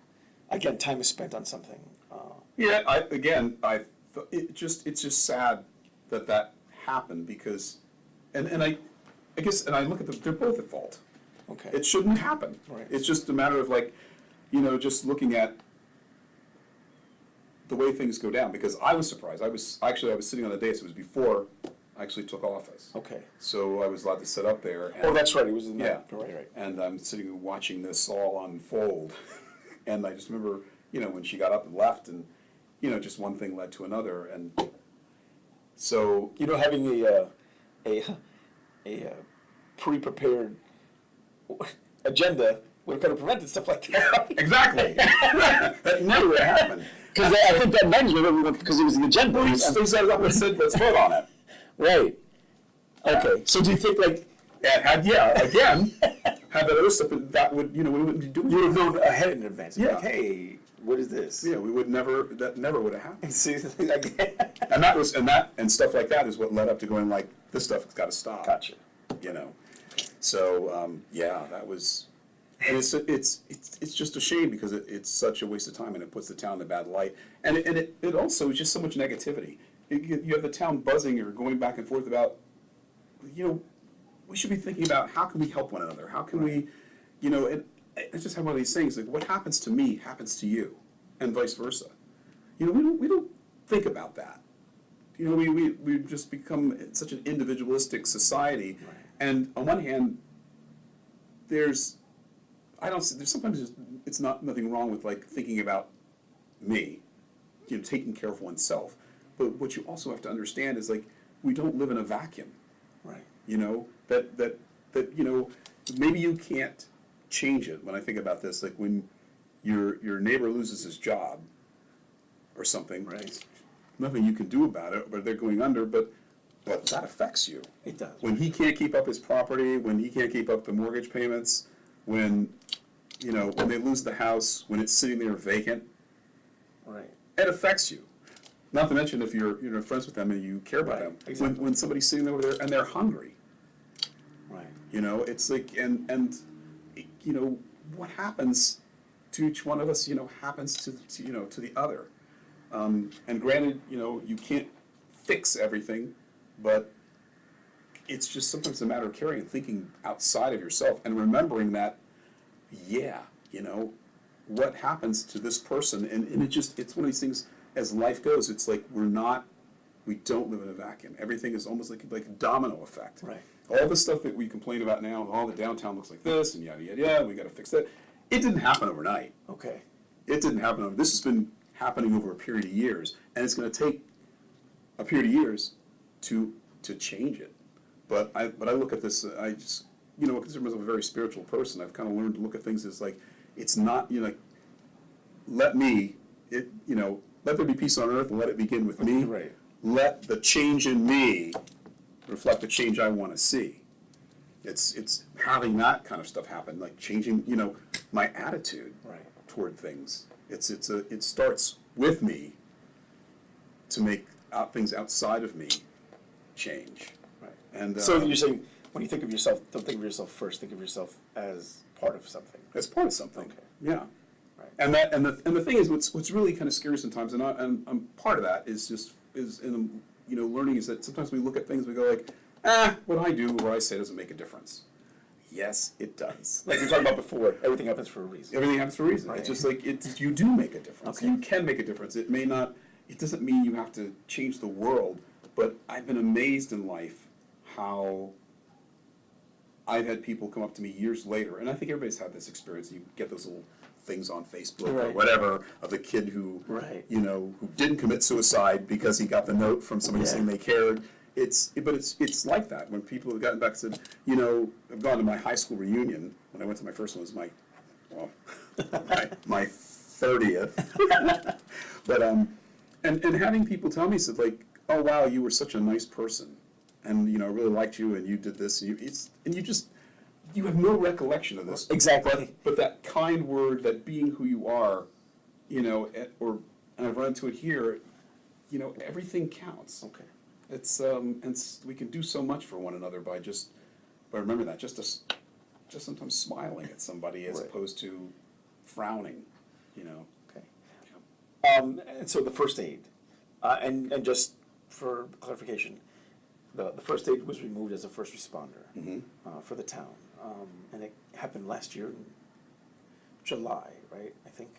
again, time is spent on something? Yeah, it's just sad that happened because, and I guess, and I look at them, they're both at fault. Okay. It shouldn't happen. Right. It's just a matter of like, you know, just looking at the way things go down, because I was surprised. I was sitting on the dais, it was before actually took office. Okay. So I was allowed to sit up there. And, Oh, that's right. It was in yeah, that. Right. and I'm sitting and watching this all unfold, and I just remember, when she got up and left, and just one thing led to another, and so Having a pre-prepared agenda would have kind of prevented stuff like that. exactly that never would have happened. Because I think that means everyone, because it was the agenda. They set it up and said, "Let's vote on it." Right. Okay. So do you think Had that other stuff, that would we wouldn't be doing. you would have known ahead in advance? Yeah. Like, hey, what is this? Yeah, we would never. That never would have happened. See, And stuff like that is what led up to going like, this stuff has got to stop. Gotcha. So that was, and it's just a shame because it's such a waste of time and it puts the town in a bad light, and it also is just so much negativity. You have the town buzzing or going back and forth about, we should be thinking about how can we help one another? How can we, it's just one of these things like what happens to me happens to you, and vice versa. We don't think about that. We've just become such an individualistic society, Right. and on one hand, there's sometimes it's nothing wrong with like thinking about me, taking care of oneself, but what you also have to understand is like we don't live in a vacuum. Right. That maybe you can't change it. When I think about this, like when your neighbor loses his job or something, Right. nothing you can do about it, but they're going under, but that affects you. It does. When he can't keep up his property, when he can't keep up the mortgage payments, when when they lose the house, when it's sitting there vacant, Right. it affects you. Not to mention if you're friends with them and you care about Right, them. exactly. When somebody's sitting over there and they're hungry, Right. it's like and what happens to each one of us, happens to the other. And granted, you can't fix everything, but it's just sometimes a matter of caring and thinking outside of yourself and remembering that, what happens to this person, and it's one of these things. As life goes, it's like we don't live in a vacuum. Everything is almost like a domino effect. Right. All the stuff that we complain about now, all the downtown looks like this, and yada yada yada. We got to fix that. It didn't happen overnight. Okay. It didn't happen. This has been happening over a period of years, and it's going to take a period of years to change it. But I look at this. I just consider myself a very spiritual person. I've kind of learned to look at things as like it's not let there be peace on earth and let it begin with me. Right. Let the change in me reflect the change I want to see. It's having that kind of stuff happen, like changing, my attitude Right. toward things. It starts with me to make things outside of me change. Right. And So you're saying when you think of yourself, don't think of yourself first. Think of yourself as part of something. as part of something. Okay. Yeah. Right. And the thing is, what's really kind of scary sometimes, and I'm part of that is in learning is that sometimes we look at things and we go like, what I do or I say doesn't make a difference. Yes, it does. Like we were talking about before, everything happens for a reason. Everything happens for a reason. Right. It's just like you do make a difference. Okay. You can make a difference. It doesn't mean you have to change the world, but I've been amazed in life how I've had people come up to me years later, and I think everybody's had this experience. You get those little things on Facebook or Right. whatever of the kid who Right. who didn't commit suicide because he got the note from somebody Yeah. saying they cared. It's like that when people have gotten back and said, I've gone to my high school reunion. When I went to my first one, it was my 30th. But and having people tell me, said like, oh wow, you were such a nice person, and I really liked you, and you did this, and you have no recollection of this. Exactly. But that kind word, that being who you are, and I've run into it here, everything counts. Okay. We can do so much for one another by remembering that, just sometimes smiling at somebody as Right. opposed to frowning, Okay. And so the first aid, and just for clarification, the first aid was removed as a first responder for the town, and it happened last year in July, right? I think,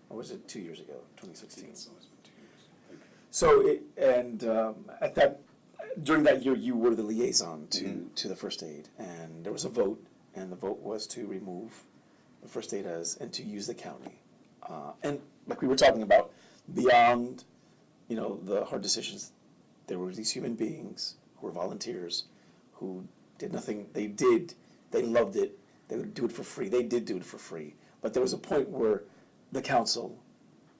or was it 2 years ago, 2016? It's always been 2 years. So at that, during that year, you were the liaison to the first aid, and there was a vote, and the vote was to remove the first aid and to use the county. And like we were talking about, beyond, the hard decisions, there were these human beings who were volunteers who did nothing. They loved it. They would do it for free. They did do it for free. But there was a point where the council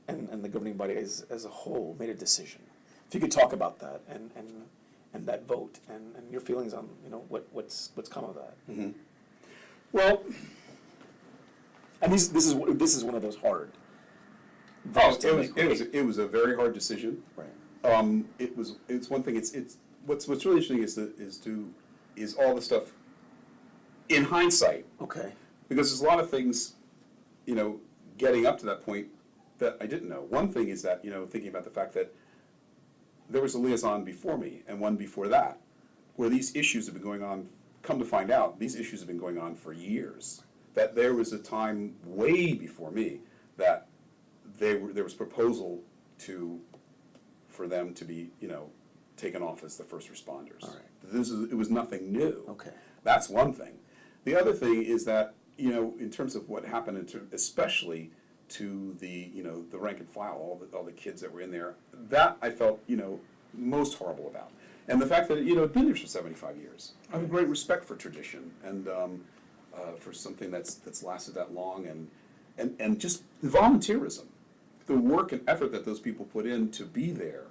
and the governing body as a whole made a decision. If you could talk about that and that vote and your feelings on what's come of that. Mm-hmm. Well, And this is one of those hard. it was a very hard decision. Right. It's one thing. It's what's really interesting is all the stuff in hindsight, Okay. because there's a lot of things, getting up to that point that I didn't know. One thing is that, thinking about the fact that there was a liaison before me and one before that, where these issues have been going on. Come to find out, these issues have been going on for years. That there was a time way before me that there was proposal for them to be, taken off as the first responders. All right. It was nothing new. Okay. That's one thing. The other thing is that, in terms of what happened, especially to the rank and file, all the kids that were in there, that I felt, most horrible about. And the fact that, it'd been there for 75 years. I have a great respect for tradition and for something that's lasted that long, and just volunteerism, the work and effort that those people put in to be there.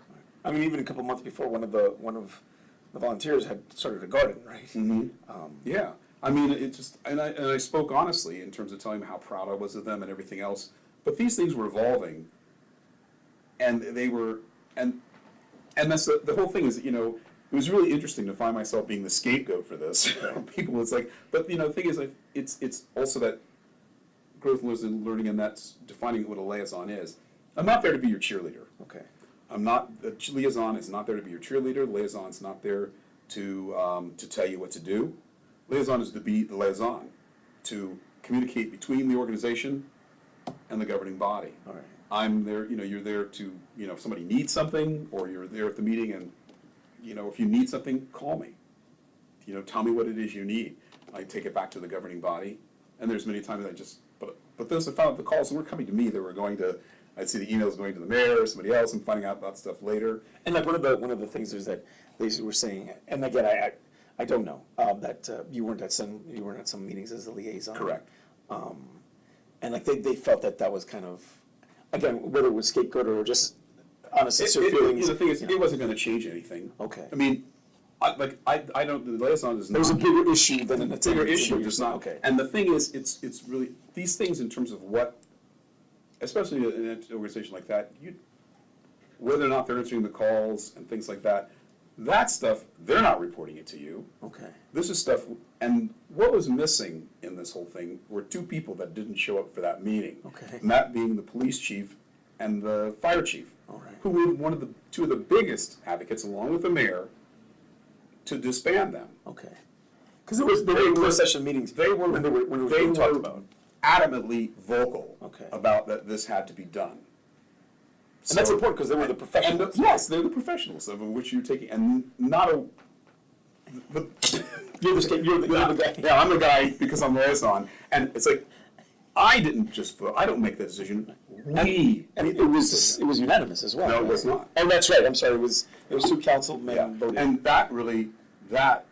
I mean, even a couple months before, one of the volunteers had started a garden, right? Mm-hmm. Yeah, I mean, it just, and I spoke honestly in terms of telling them how proud I was of them and everything else. But these things were evolving, and they were, and that's the whole thing is, it was really interesting to find myself being the scapegoat for this. People, it's like, but the thing is, like, it's also that growth and learning, and that's defining what a liaison is. I'm not there to be your cheerleader. Okay. I'm not, the liaison is not there to be your cheerleader. The liaison's not there to tell you what to do. Liaison is to be the liaison, to communicate between the organization and the governing body. All right. I'm there, you're there to, if somebody needs something, or you're there at the meeting and, if you need something, call me. Tell me what it is you need. I take it back to the governing body, and there's many times I just, but those that found out the calls weren't coming to me, they were going to, I'd see the emails going to the mayor or somebody else and finding out about stuff later. And like one of the things is that they were saying, and again, I don't know that you weren't at some meetings as a liaison. Correct. And like they felt that was kind of, again, whether it was scapegoat or just honest sincere feelings. The thing is, it wasn't going to change anything. Okay. I mean, I don't. The liaison is not. There was a bigger issue than an bigger issue. Just not. Okay. And the thing is, it's really these things in terms of what, especially in an organization like that, whether or not they're answering the calls and things like that, that stuff they're not reporting it to you. Okay. This is stuff, and what was missing in this whole thing were two people that didn't show up for that meeting. Okay. And that being the police chief and the fire chief, All right. who were two of the biggest advocates, along with the mayor, to disband them. Okay. Because there were closed session meetings. They were when they were talked about. adamantly vocal Okay. about that this had to be done. And that's important because they were the professionals. Yes, they're the professionals of which you're taking, and not a. You're the guy. Yeah, I'm the guy because I'm liaison, and it's like I didn't just vote. I don't make the decision. And it was unanimous as well. No, it right? was not. Oh, that's right. I'm sorry. It was two councilmen voting. And that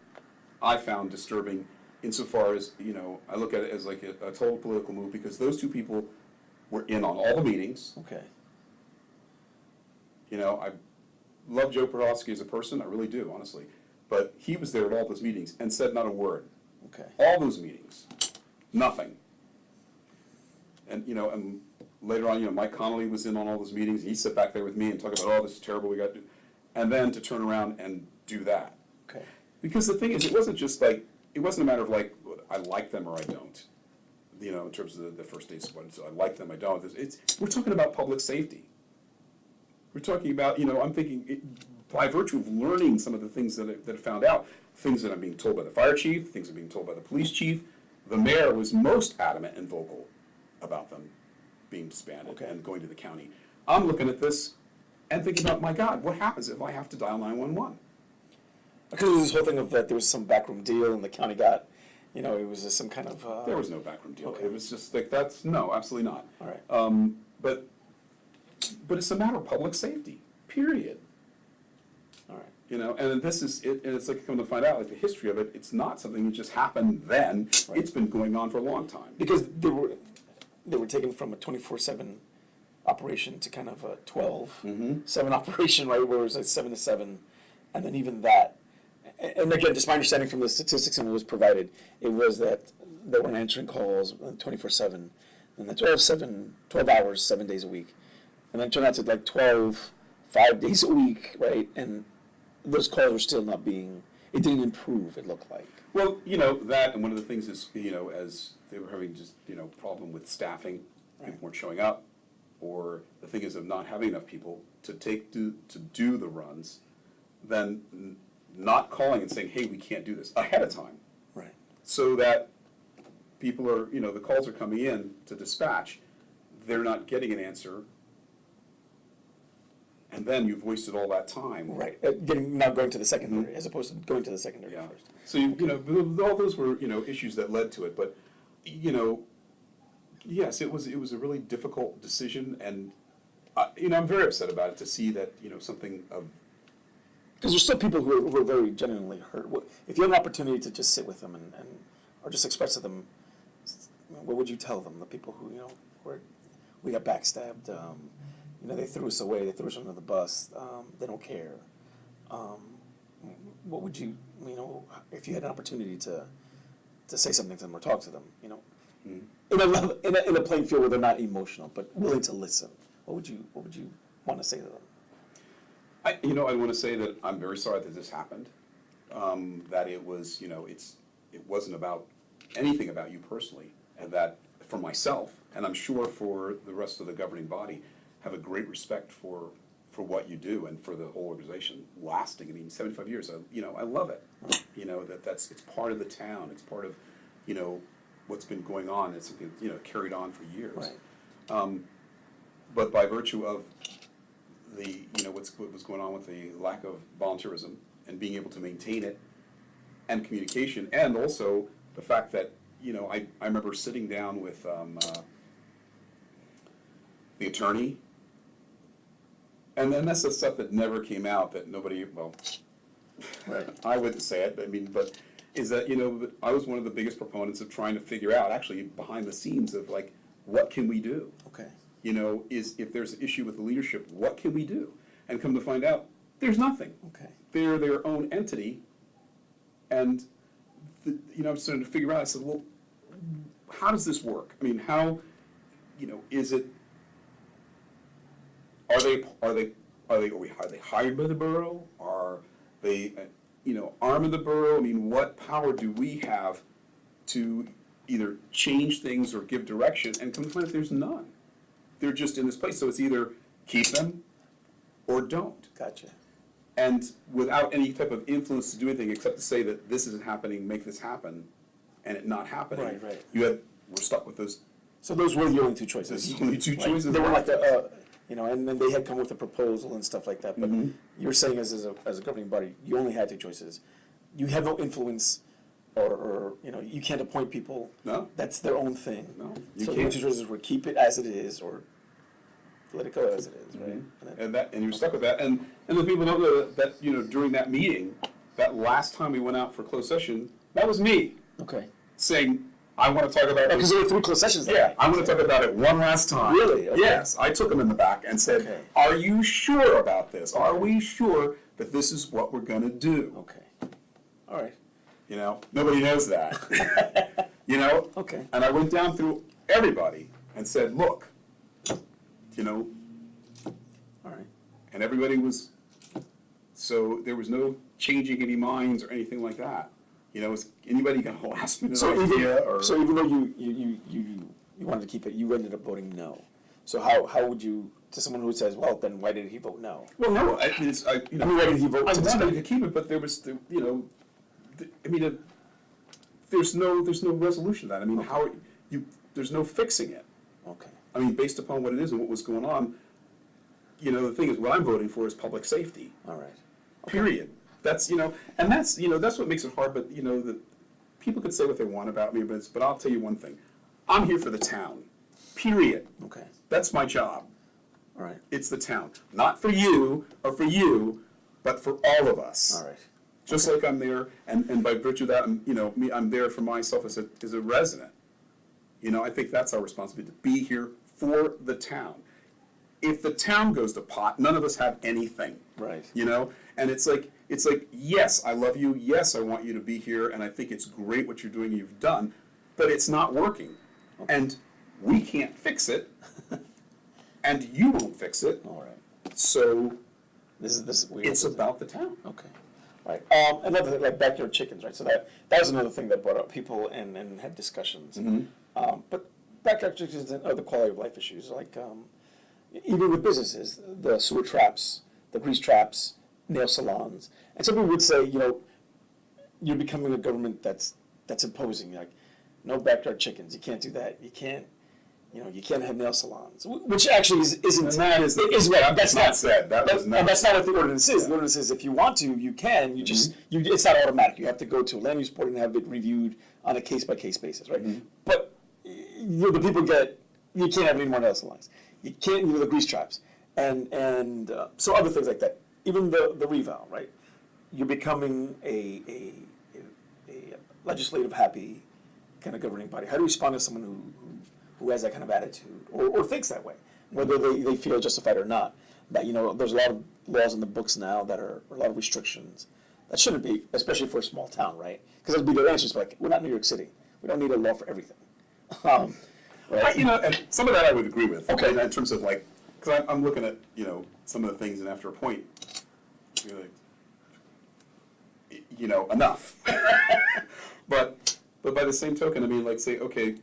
I found disturbing insofar as, I look at it as like a total political move, because those two people were in on all the meetings. Okay. I love Joe Podolsky as a person, I really do, honestly. But he was there at all those meetings and said not a word. Okay. All those meetings, nothing. And, and later on, Mike Connolly was in on all those meetings. He sat back there with me and talked about, this is terrible, we got to do. And then to turn around and do that. Okay. Because the thing is, it wasn't just like, it wasn't a matter of like, I like them or I don't. In terms of the first day support, so I like them, I don't. We're talking about public safety. We're talking about, I'm thinking, by virtue of learning some of the things that I found out, things that I'm being told by the fire chief, things I'm being told by the police chief, the mayor was most adamant and vocal about them being disbanded and going to the county. I'm looking at this and thinking about, my God, what happens if I have to dial 911? Because there was this whole thing of that there was some backroom deal and the county got, it was just some kind of. There was no backroom deal. Okay. It was just like, no, absolutely not. All right. But it's a matter of public safety, period. All right. And this is it, and it's like, come to find out, like the history of it, it's not something that just happened then. Right. It's been going on for a long time. Because they were taken from a 24/7 operation to kind of a 12/7 operation, right? Where it was like 7 to 7, and then even that. And again, just my understanding from the statistics and what was provided, it was that they weren't answering calls 24/7, and the 12 hours, 7 days a week, and then it turned out to like 12, 5 days a week, right? And those calls were still not being. It didn't improve. It looked like. Well, that, and one of the things is, as they were having just, problem with staffing, people weren't showing up, or the thing is of not having enough people to do the runs, then not calling and saying, hey, we can't do this ahead of time. Right. So that people are, the calls are coming in to dispatch, they're not getting an answer, and then you've wasted all that time. Right. Now going to the secondary as opposed to going to the secondary Yeah. first. So all those were issues that led to it, but yes, it was a really difficult decision, and I'm very upset about it to see that something of. Because there's still people who are very genuinely hurt. If you had an opportunity to just sit with them and or just express to them, what would you tell them? The people who we got backstabbed. They threw us away. They threw us under the bus. They don't care. What would you, if you had an opportunity to say something to them or talk to them, in a playing field where they're not emotional but willing to listen? What would you want to say to them? I want to say that I'm very sorry that this happened. That it was, it wasn't about anything about you personally, and that for myself, and I'm sure for the rest of the governing body, have a great respect for what you do and for the whole organization lasting. 75 years. I love it. It's part of the town. It's part of, what's been going on. It's something carried on for years. Right. But by virtue of the what was going on with the lack of volunteerism and being able to maintain it, and communication, and also the fact that I remember sitting down with the attorney, and then that's the stuff that never came out that nobody, Right. I wouldn't say it, but is that I was one of the biggest proponents of trying to figure out actually behind the scenes of like, what can we do? Okay. Is if there's an issue with the leadership, what can we do? And come to find out, there's nothing. Okay. They're their own entity, and I'm starting to figure out. I said, well, how does this work? How, is it? Are they hired by the borough? Are they, arm of the borough? What power do we have to either change things or give direction? And come to find out, there's none. They're just in this place. So it's either keep them or don't. Gotcha. And without any type of influence to do anything except to say that this isn't happening, make this happen, and it not happening. Right. We're stuck with those. So those were the only two choices. Those are the only two choices. They were like and then they had come with a proposal and stuff like that. But you're saying as a governing body, you only had two choices. You have no influence, or you can't appoint people. No. That's their own thing. No, you so can't. the two choices were keep it as it is, or let it go as it is, right? And you're stuck with that. And the people don't know that during that meeting, that last time we went out for closed session, that was me Okay. saying, I want to talk about Because this. there were 3 closed sessions. Yeah, I want to talk about it one last time. Really? Okay. Yes, I took them in the back and said, Okay. are you sure about this? Are we sure that this is what we're going to do? Okay. All right. Nobody knows that. Okay. And I went down through everybody and said, look, All right. and everybody was, so there was no changing any minds or anything like that. Was anybody got a last minute idea? So even though you wanted to keep it, you ended up voting no. So how would you, to someone who says, well, then why did he vote no? Well, no, why did he vote I to wanted to keep it, but there was, there's no resolution to that. How there's no fixing it. Okay. Based upon what it is and what was going on, the thing is, what I'm voting for is public safety. All right. Period. That's, and that's what makes it hard, but, the people could say what they want about me, but I'll tell you one thing. I'm here for the town, period. Okay. That's my job. All right. It's the town. Not for you or for you, but for all of us. All right. Just like I'm there, and by virtue of that, I'm there for myself as a resident. I think that's our responsibility, to be here for the town. If the town goes to pot, none of us have anything. Right. And it's like, yes, I love you, yes, I want you to be here, and I think it's great what you're doing, you've done, but it's not working. Okay. And we can't fix it, and you won't fix it. All right. So this is weird. It's about the town. Okay. All right. Another thing, like backyard chickens, right? So that was another thing that brought up people and had discussions. Mm-hmm. But backyard chickens and other quality of life issues, like even with businesses, the sewer traps, the grease traps, nail salons, and some people would say, you're becoming a government that's imposing, like, no backyard chickens. You can't do that. You can't have nail salons, which actually isn't. And that is right. That's not said. And that's not what the ordinance is. The ordinance is if you want to, you can. You just it's not automatic. You have to go to a land use board and have it reviewed on a case by case basis, right? Mm-hmm. But the people you can't have any more nail salons. You can't the grease traps and so other things like that. Even the reval, right? You're becoming a legislative happy kind of governing body. How do you respond to someone who has that kind of attitude or thinks that way, whether they feel justified or not? That there's a lot of laws in the books now that are a lot of restrictions that shouldn't be, especially for a small town, right? Because that'd be their answers, like, we're not New York City. We don't need a law for everything. Right? And some of that I would agree with. Okay. In terms of like, because I'm looking at some of the things, and after a point, you're like, enough. But by the same token, I mean, like, say, okay,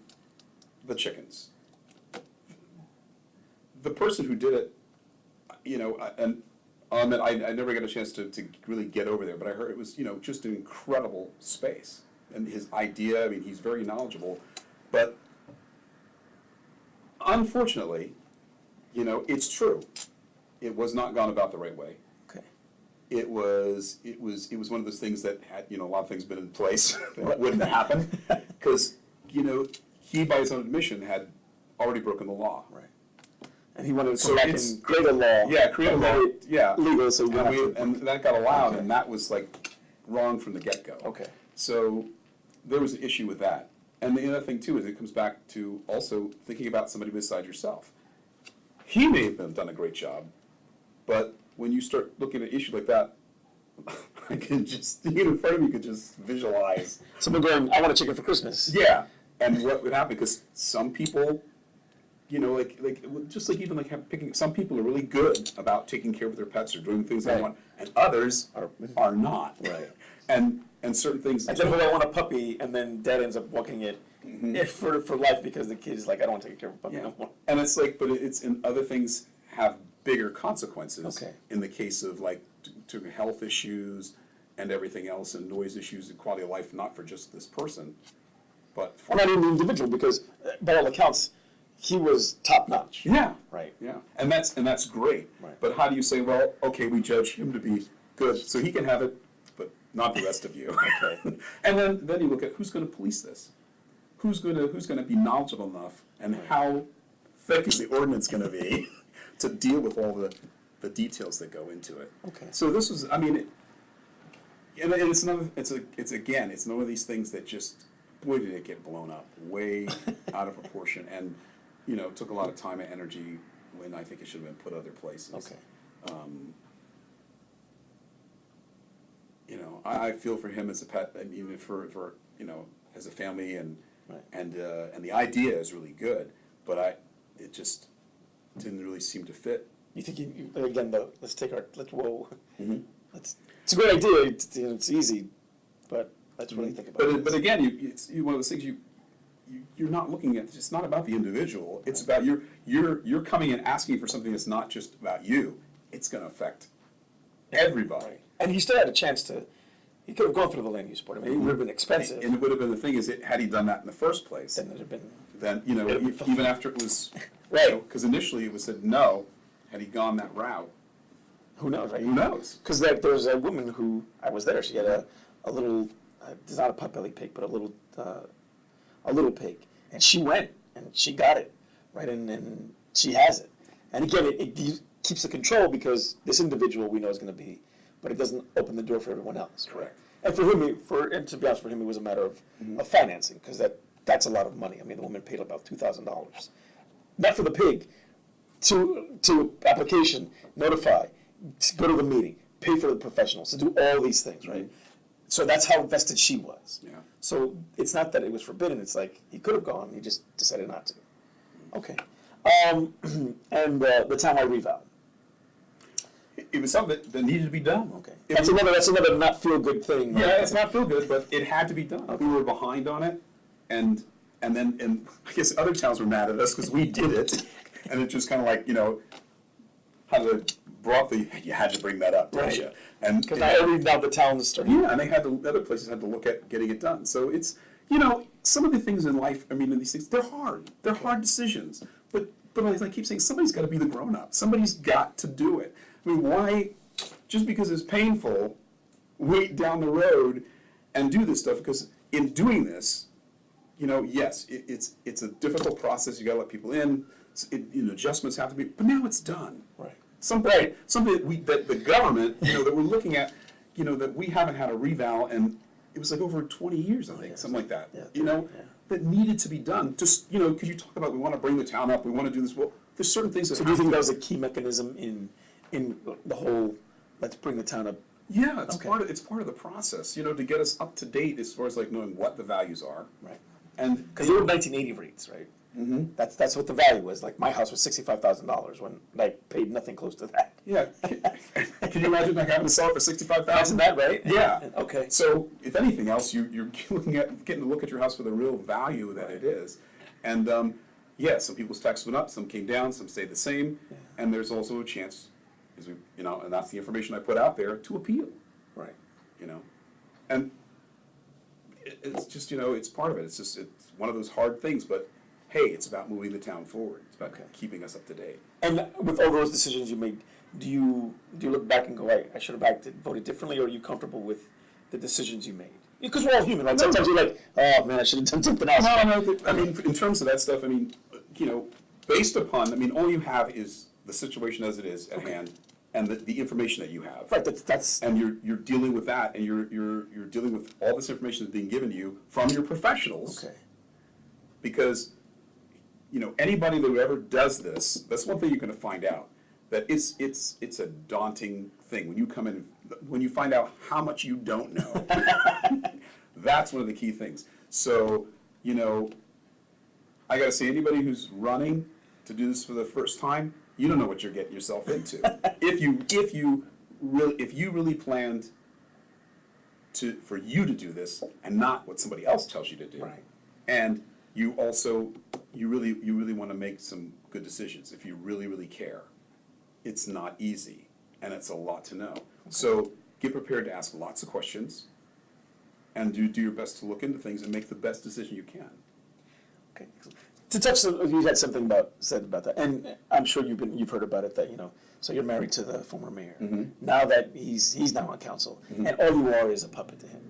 the chickens. The person who did it, and I never got a chance to really get over there, but I heard it was, just an incredible space. And his idea, I mean, he's very knowledgeable, but unfortunately, it's true. It was not gone about the right way. Okay. It was one of those things that had, a lot of things been in place that wouldn't happen, because, he, by his own admission, had already broken the law. Right. And he wanted to come back and create a law. Yeah, create a law. Yeah. Legal, so and that got allowed, Okay. and that was like wrong from the get-go. Okay. So there was an issue with that. And the other thing too is it comes back to also thinking about somebody beside yourself. He may have done a great job, but when you start looking at an issue like that, I can just, in front of you could just visualize. Someone going, I want a chicken for Christmas. Yeah, and what would happen, because some people, just like even like picking, some people are really good about taking care of their pets or doing things they Right. want, and others are not. Right. And certain things. I definitely don't want a puppy, and then dad ends up walking it for life because the kid is like, I don't want to take care of a puppy Yeah. no more. And it's like, but it's in other things have bigger consequences. Okay. In the case of like to health issues and everything else, and noise issues and quality of life, not for just this person, but for Well, not even the individual, because by all accounts, he was top notch. yeah, Right. yeah, and that's great. Right. But how do you say, well, okay, we judge him to be good, so he can have it, but not the rest of you. Okay. And then you look at who's going to police this. Who's going to be knowledgeable enough, and how thick is the ordinance going to be to deal with all the details that go into it. Okay. So this was, I mean, and it's another, it's one of these things that just, boy, did it get blown up way out of proportion, and took a lot of time and energy when I think it should have been put other places. Okay. I feel for him as a pet. I mean, for as a family, and Right. and the idea is really good, but it just didn't really seem to fit. You think again, let's whoa. Mm-hmm. It's a great idea. It's easy, but let's really think about it. But again, it's one of those things you're not looking at. It's not about the individual. It's about you're coming and asking for something that's not just about you. It's going to affect everybody. Right. And he still had a chance to. He could have gone through the land use board. I mean, it would have been expensive. And it would have been the thing is, had he done that in the first place, Then it'd have been. then even after it was Right. because initially it was said no. Had he gone that route, Who knows, right? Who knows? Because like, there was a woman who, I was there, she had a little, it's not a potbelly pig, but a little pig. And she went, and she got it, right? And she has it. And again, it keeps the control because this individual we know is going to be, but it doesn't open the door for everyone else. Correct. And for him, and to be honest, for him, it was a matter of financing, because that's a lot of money. I mean, the woman paid about $2,000. Not for the pig, to application, notify, to go to the meeting, pay for the professionals, to do all these things, right? So that's how invested she was. Yeah. So it's not that it was forbidden, it's like, he could have gone, he just decided not to. Okay. And the townwide revow. It was something that needed to be done. Okay. It That's was- another not feel good thing. Right? Yeah, it's not feel good, but it had to be done. We were behind on it, and I guess other towns were mad at us because we did it, and it just kind of like, you had to bring that up, didn't Right. you? And Because now the town's starting. yeah, and other places had to look at getting it done. So it's, some of the things in life, I mean, these things, they're hard. They're hard decisions. But as I keep saying, somebody's got to be the grown-up. Somebody's got to do it. I mean, why, just because it's painful, wait down the road and do this stuff? Because in doing this, yes, it's a difficult process. You got to let people in. Adjustments have to be, but now it's done. Right. Something that the government, that we're looking at, that we haven't had a revow, and it was like over 20 years, I think, something like that. Yeah, that needed to be done. Just, because you talk about we want to bring the town up, we want to do this. Well, there's certain things that. So do you think that was a key mechanism in the whole, let's bring the town up? Yeah, it's Okay. part of the process. To get us up to date as far as like knowing what the values are. Right. And Because they were 1980 rates, right? Mm-hmm. That's what the value was. Like, my house was $65,000 when I paid nothing close to that. yeah, can you imagine like having to sell it for Isn't $65,000? that right? Yeah. Okay. So if anything else, you're getting to look at your house for the real value that it is. And some people's taxes went up, some came down, some stayed the same, and there's also a chance, and that's the information I put out there, to appeal. Right. And it's just, it's part of it. It's one of those hard things, but hey, it's about moving the town forward. It's about keeping us up to date. And with all those decisions you made, do you look back and go, I should have voted differently, or are you comfortable with the decisions you made? Because we're all human, right? Sometimes you're like, oh man, I should have done something else. No, I mean, in terms of that stuff, I mean, based upon, all you have is the situation as it is at hand, and the information that you have. Right, that's And you're dealing with that, and you're dealing with all this information that's being given to you from your professionals. okay. Because, anybody that ever does this, that's one thing you're going to find out, that it's a daunting thing when you come in, when you find out how much you don't know. That's one of the key things. So, I got to say, anybody who's running to do this for the first time, you don't know what you're getting yourself into. If you really planned for you to do this and not what somebody else tells you to do. Right. And you also, you really want to make some good decisions if you really care. It's not easy, and it's a lot to know. Okay. So get prepared to ask lots of questions, and do your best to look into things and make the best decision you can. Okay. To touch, you had something said about that, and I'm sure you've heard about it, that so you're married to the former mayor. Mm-hmm. Now that he's now on council, and all you are is a puppet to him,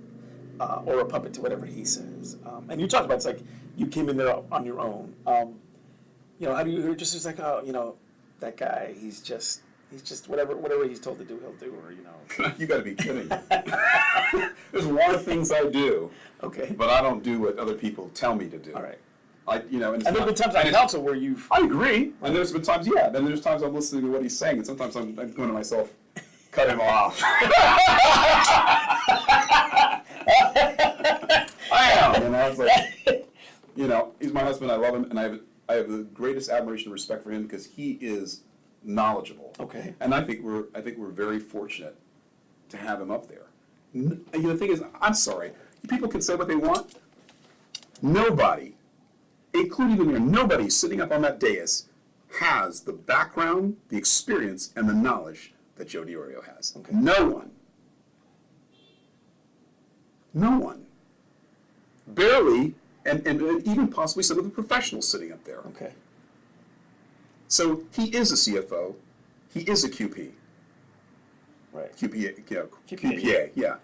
or a puppet to whatever he says. And you talked about, it's like you came in there on your own. How do you're just like, that guy, he's just whatever he's told to do, he'll do, or You got to be kidding. There's a lot of things I do, Okay. but I don't do what other people tell me to do. All right. And And there's been times on council where you've. I agree, and there's been times, then there's times I'm listening to what he's saying, and sometimes I'm going to myself, cut him off. I am, and I was like, he's my husband, I love him, and I have the greatest admiration and respect for him because he is knowledgeable. Okay. And I think we're very fortunate to have him up there. The thing is, I'm sorry, people can say what they want. Nobody, including the mayor, nobody sitting up on that dais has the background, the experience, and the knowledge that Joe DiOrio has. Okay. No one. No one. Barely, and even possibly some of the professionals sitting up there. Okay. So he is a CFO, he is a QP, Right. QPA, QPA. QPA, yeah.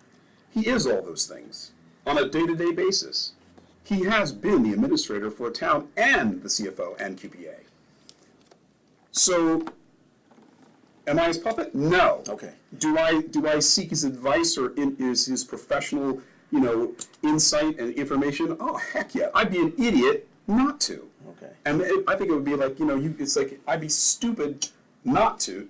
He is all those things on a day-to-day basis. He has been the administrator for a town and the CFO and QPA. So, am I his puppet? No. Okay. Do I seek his advice or is his professional, insight and information? Oh, heck yeah. I'd be an idiot not to. Okay. And I think it would be like, it's like I'd be stupid not to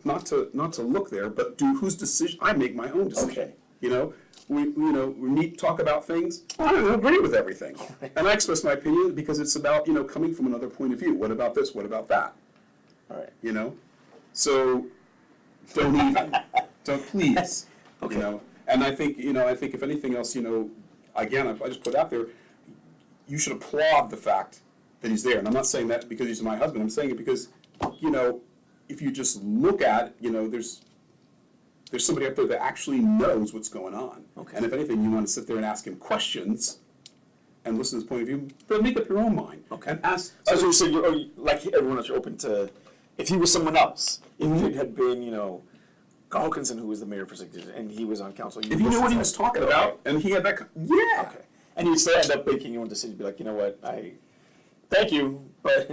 look there, but whose decision? I make my own decision. Okay. We need to talk about things. I don't agree with everything, and I express my opinion because it's about coming from another point of view. What about this? What about that? All right. So don't even, don't please. Okay. And I think if anything else, again, I just put out there, you should applaud the fact that he's there. And I'm not saying that because he's my husband. I'm saying it because, if you just look at, there's somebody up there that actually knows what's going on. Okay. And if anything, you want to sit there and ask him questions and listen to his point of view, but make up your own mind. Okay. And ask. So you're saying like everyone else, you're open to, if he was someone else, if it had been, Carl Hawkinson, who was the mayor for 6 years, and he was on council. If he knew what he was talking about, and he had that, yeah. Okay. And you'd still end up making your own decision, be like, you know what, thank you, but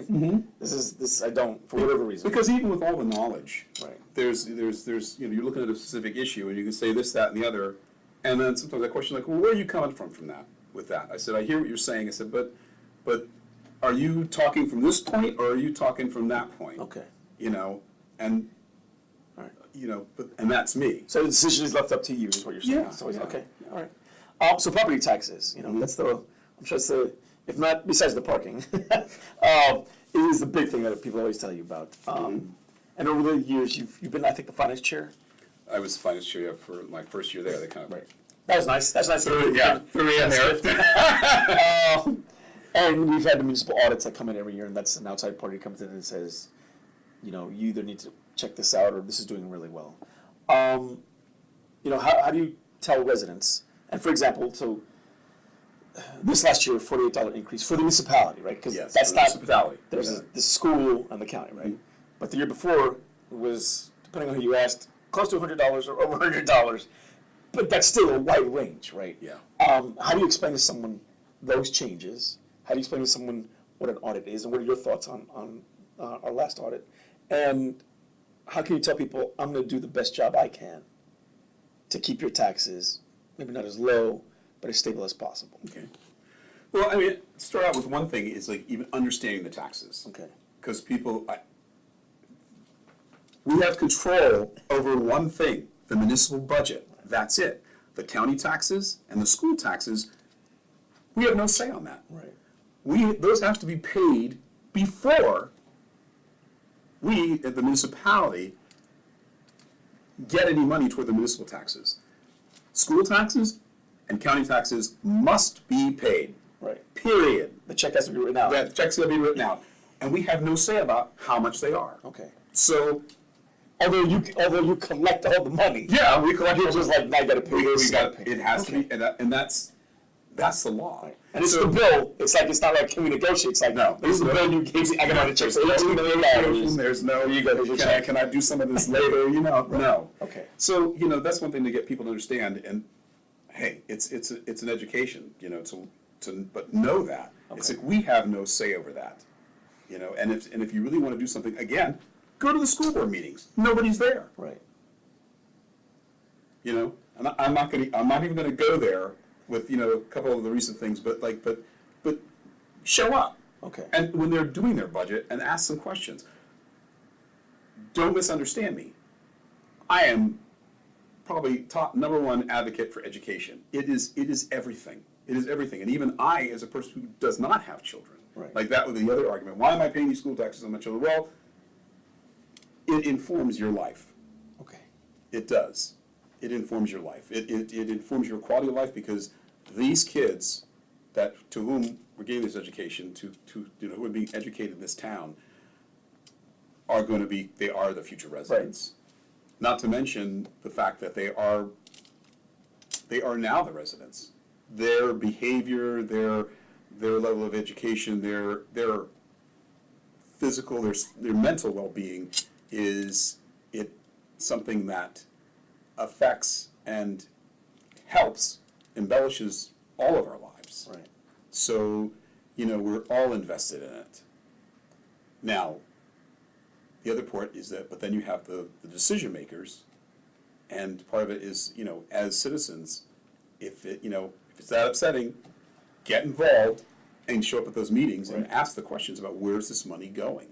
this I don't, for whatever reason. Because even with all the knowledge, Right. there's you're looking at a specific issue, and you can say this, that, and the other, and then sometimes I question like, well, where are you coming from that? With that, I said, I hear what you're saying. I said, but are you talking from this point, or are you talking from that point? Okay. And. All right. And that's me. So the decision is left up to you, is what you're saying. Yeah, So, yeah, okay. yeah. All right. So property taxes, that's I'm sure it's if not, besides the parking, it is the big thing that people always tell you about. And over the years, you've been, I think, the finance chair. I was finance chair for my first year there. They kind of Right. That was nice. That's nice. threw me in there. And we've had the municipal audits that come in every year, and that's an outside party comes in and says, you either need to check this out or this is doing really well. How do you tell residents? And for example, so this last year, $48 increase for the municipality, right? Because Yes, that's for not the municipality. There's the school and the county, right? But the year before was, depending on who you asked, close to $100 or over $100. But that's still a wide range, right? Yeah. How do you explain to someone those changes? How do you explain to someone what an audit is, and what are your thoughts on our last audit? And how can you tell people, I'm going to do the best job I can to keep your taxes, maybe not as low, but as stable as possible? Okay. Well, I mean, start out with one thing is like even understanding the taxes. Okay. Because we have control over one thing, the municipal budget. That's it. The county taxes and the school taxes, we have no say on that. Right. Those have to be paid before we, at the municipality, get any money toward the municipal taxes. School taxes and county taxes must be paid. Right. Period. The check has to be written out. That check's gonna be written out. And we have no say about how much they are. Okay. So, Although you collect all the money. yeah, we collect. You're just like, I gotta pay this. We got, it has to be, and that's the law. Right. And it's So- the bill. It's not like, can we negotiate? It's like, No. this is the bill you gave me. I got to write a check for $18 million. There's no, Here you go, here's your check. can I do some of this later, no. Okay. So, that's one thing to get people to understand, and hey, it's an education, but know that. It's Okay. like, we have no say over that, and if you really want to do something, again, go to the school board meetings, nobody's there, Right. and I'm not even gonna go there with, a couple of the recent things, but show up. Okay. And when they're doing their budget, and ask some questions. Don't misunderstand me. I am probably top number one advocate for education. It is everything. It is everything. And even I, as a person who does not have children, Right. like that would be the other argument. Why am I paying these school taxes on my children? Well, it informs your life. Okay. It does. It informs your life. It informs your quality of life because these kids to whom we're giving this education, who would be educated in this town, are the future residents. Not to mention the fact that they are now the residents. Their behavior, their level of education, their physical, their mental well-being is something that affects and helps, embellishes all of our lives. Right. So, we're all invested in it. Now, the other part is that, but then you have the decision makers, and part of it is, as citizens, if it's that upsetting, get involved and show up at those meetings and ask the questions about where's this money going?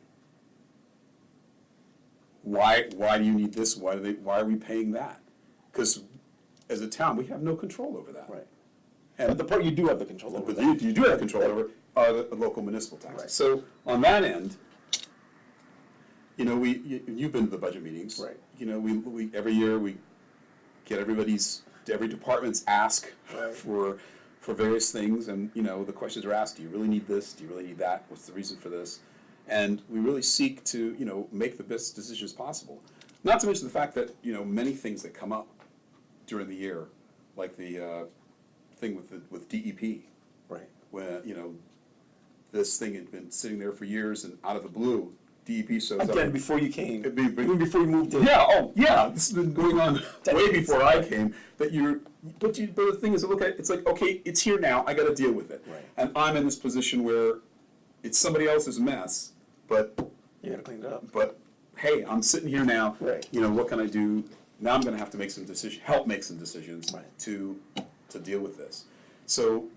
Why do you need this? Why are we paying that? Because as a town, we have no control over that. Right. And But the part you do have the control over. but you do have control over are the local municipal taxes. Right. So on that end, you've been to the budget meetings. Right. We every year we get every department's ask Right. for various things, and the questions are asked: do you really need this? Do you really need that? What's the reason for this? And we really seek to make the best decisions possible. Not to mention the fact that many things that come up during the year, like the thing with DEP, Right. where this thing had been sitting there for years, and out of the blue, DEP shows up. Again, before you came, It'd be- even before you moved in. Yeah, oh, yeah, this has been going on way before I came, but the thing is, it's like, okay, it's here now, I gotta deal with it. Right. And I'm in this position where it's somebody else's mess, but You gotta clean it up. hey, I'm sitting here now, Right. What can I do? Now I'm gonna have to make some decisions, help make some decisions Right. to deal with this. So,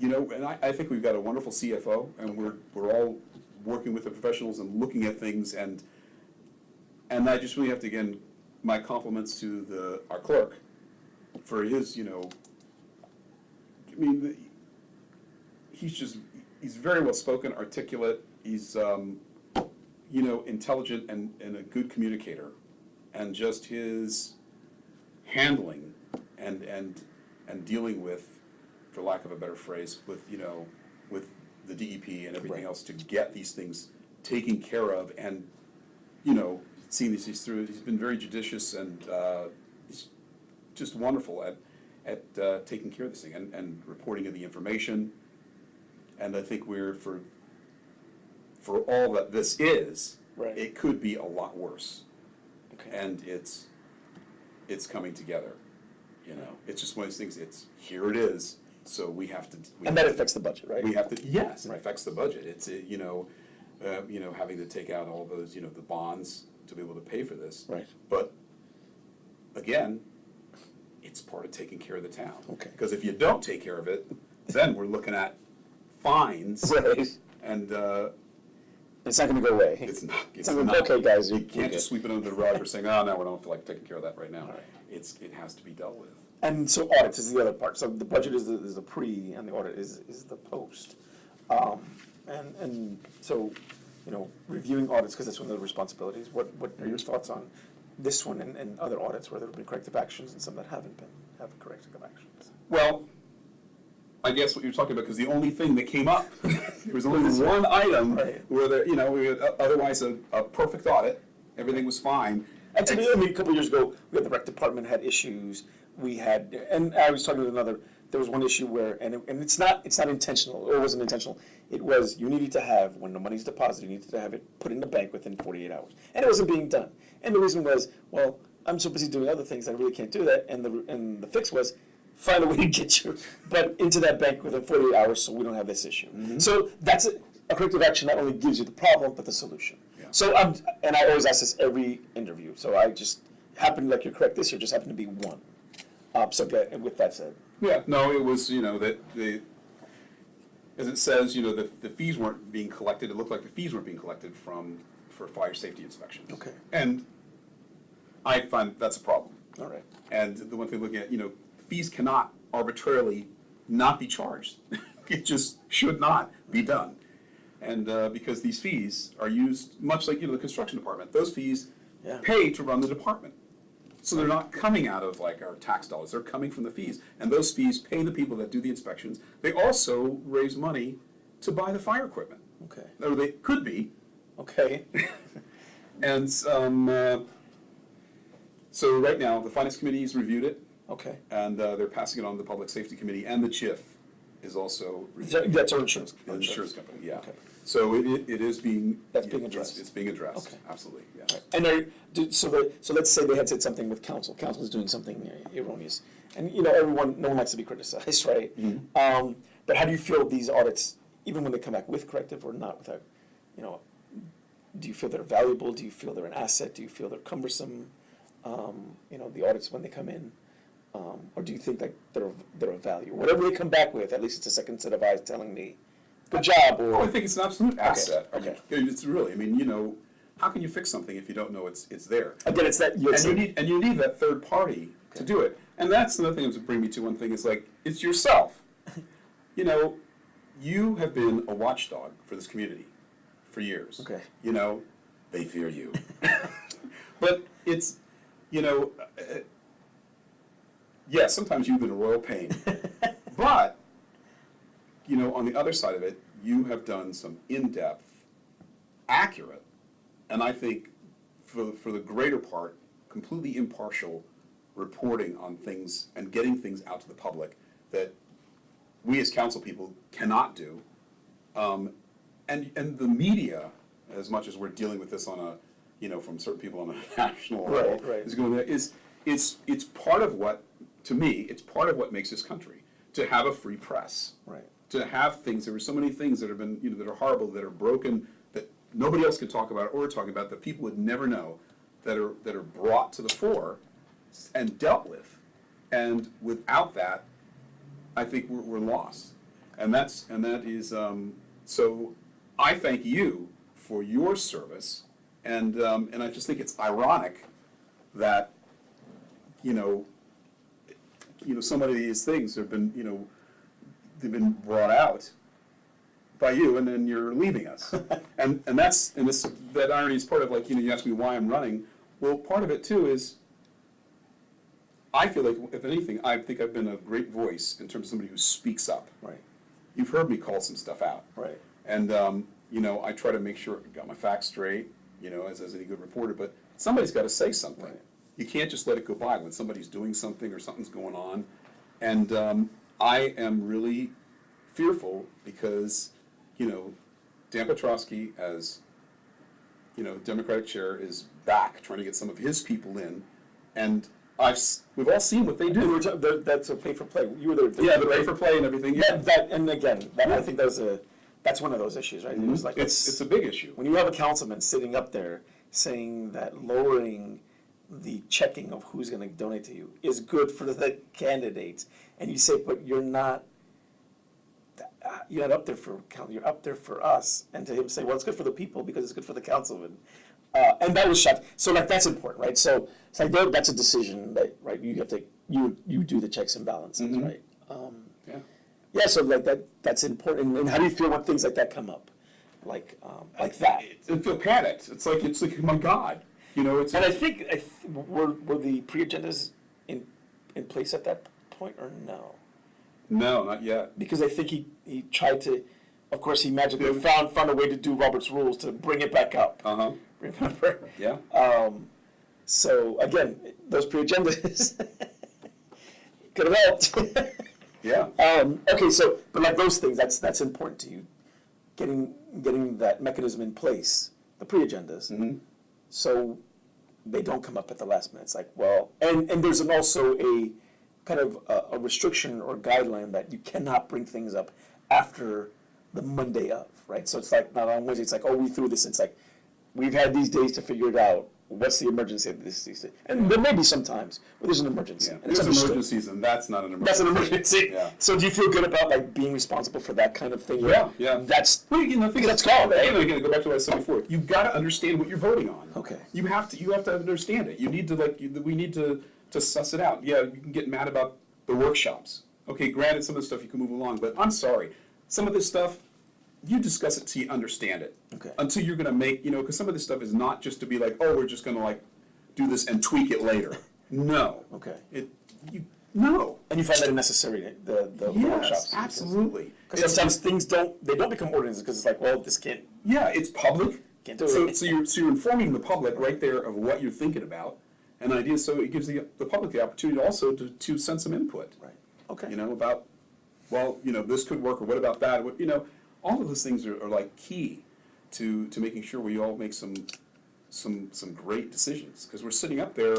and I think we've got a wonderful CFO, and we're all working with the professionals and looking at things, and I just really have to, again, my compliments to our clerk for his, he's very well spoken, articulate, he's, intelligent and a good communicator, and just his handling and dealing with, for lack of a better phrase, with the DEP and everything Right. else to get these things taken care of, and seeing these through. He's been very judicious, and he's just wonderful at taking care of this thing and reporting of the information. And I think we're for all that this is, Right. it could be a lot worse. Okay. And it's coming together. It's just one of those things. Here it is. So we have to. And that affects the budget, right? We have to. Yes, it Right. affects the budget. It's having to take out all those the bonds to be able to pay for this. Right. But again, it's part of taking care of the town. Okay. Because if you don't take care of it, then we're looking at fines. Right. And It's not gonna go away. it's not. It's not gonna, okay, guys, You you're can't just sweep it under the rug or saying, "Oh, no, we don't feel like taking care of that right now." Right. It has to be dealt with. And so audits is the other part. So the budget is the pre, and the audit is the post. And so, reviewing audits, because that's one of the responsibilities. What are your thoughts on this one and other audits where there have been corrective actions and some that haven't corrective actions? Well, I guess what you're talking about, because the only thing that came up, there was only one item Right. where we had otherwise a perfect audit, everything was fine. And to me, a couple of years ago, we had the rec department had issues. We had, and I was talking to another. There was one issue where, and it's not intentional, or it wasn't intentional. It was you needed to have, when the money's deposited, you needed to have it put in the bank within 48 hours, and it wasn't being done. And the reason was, well, I'm so busy doing other things, I really can't do that. And the fix was, find a way to get you, but into that bank within 48 hours, so we don't have this issue. Mm-hmm. So that's a corrective action not only gives you the problem, but the solution. Yeah. So and I always ask this every interview. So I just happened, like you're correct this year, just happened to be one. With that said. Yeah, no, it was, that as it says, the fees weren't being collected. It looked like the fees weren't being collected for fire safety inspections. Okay. And I find that's a problem. All right. And the one thing looking at, fees cannot arbitrarily not be charged. It just should not be done. And because these fees are used, much like, the construction department, those fees Yeah. pay to run the department. So they're not coming out of like our tax dollars, they're coming from the fees. And those fees pay the people that do the inspections. They also raise money to buy the fire equipment. Okay. Or they could be. Okay. And so right now, the Finance Committee has reviewed it, Okay. and they're passing it on to the Public Safety Committee, and the CHIF is also reviewing it. That's our insurance. The insurance company, yeah. Okay. So it is being. That's being addressed. It's being addressed, Okay. absolutely, yes. And so let's say they had said something with council. Council is doing something erroneous, and no one likes to be criticized, right? But how do you feel these audits, even when they come back with corrective or not without, do you feel they're valuable? Do you feel they're an asset? Do you feel they're cumbersome? The audits when they come in, or do you think that they're of value? Whatever they come back with, at least it's a second set of eyes telling me, good job. Or I think it's an absolute asset. Okay. It's really. How can you fix something if you don't know it's there? Again, it's that You need that third party to do it. And that's another thing that brings me to one thing is like it's yourself. You have been a watchdog for this community for years. Okay. They fear you. But it's yes, sometimes you've been a royal pain. But on the other side of it, you have done some in-depth, accurate, and I think for the greater part, completely impartial reporting on things and getting things out to the public that we as council people cannot do. And the media, as much as we're dealing with this on a, from certain people on a national level, is going there, it's part of what, to me, it's part of what makes this country, to have a free press. Right. To have things, there were so many things that have been, that are horrible, that are broken, that nobody else could talk about or talking about, that people would never know, that are brought to the fore and dealt with. And without that, I think we're lost. And that is, so I thank you for your service, and I just think it's ironic that, so many of these things have been, they've been brought out by you, and then you're leaving us. and that irony is part of, like, you asked me why I'm running. Well, part of it too is I feel like, if anything, I think I've been a great voice in terms of somebody who speaks up. Right. You've heard me call some stuff out. Right. And I try to make sure I got my facts straight, as any good reporter, but somebody's got to say something. Right. You can't just let it go by when somebody's doing something or something's going on. And I am really fearful because, Dan Petrosky, as, Democratic chair, is back trying to get some of his people in. And we've all seen what they do. That's a pay for play. You were there. Yeah, the pay for play and everything. Yeah. I think that's one of those issues, right? Mm-hmm. It was like it's a big issue. When you have a councilman sitting up there saying that lowering the checking of who's going to donate to you is good for the candidates, and you say, but you're not up there for you're up there for us, and to him say, well, it's good for the people because it's good for the councilman. And that was shocking. So that's important, right? So it's like that's a decision that, right? You have to you do the checks and balances, Mm-hmm. right? Yeah. Yeah. So that's important. And how do you feel when things like that come up, like that? I feel panicked. It's like oh my God, It's And I think were the pre-agendas in place at that point or no? No, not yet. Because I think he tried to. Of course, he magically found a way to do Robert's rules to bring it back up. Remember? Yeah. So again, those pre-agendas could have helped. Yeah. Okay, so but like those things, that's important to you, getting that mechanism in place, the pre-agendas, so they don't come up at the last minute. It's like, well, and there's also a kind of a restriction or guideline that you cannot bring things up after the Monday of, right? So it's like not on Wednesday. It's like, oh, we threw this. It's like we've had these days to figure it out. What's the emergency of this? And there may be some times where there's an emergency. Yeah. And it's There's understood. emergencies, and that's not an emergency. That's an emergency. Yeah. So do you feel good about like being responsible for that kind of thing? Yeah, yeah. That's that's called. Again, go back to what I said before. You've got to understand what you're voting on. Okay. You have to understand it. You need to we need to suss it out. Yeah, you can get mad about the workshops. Okay, granted, some of the stuff you can move along, but I'm sorry, some of this stuff you discuss it till you understand it. Okay. Until you're going to make because some of this stuff is not just to be like, oh, we're just going to like do this and tweak it later. No. Okay. No. And you find that necessary, the workshops. Yes, absolutely. Because sometimes things don't become ordinances because it's like, well, this can't. Yeah, it's public. Can't do so, it. So you're informing the public right there of what you're thinking about and ideas. So it gives the public the opportunity also to send some input. Right. Okay. About, well, this could work, or what about that? What, all of those things are like key to making sure we all make some great decisions, because we're sitting up there.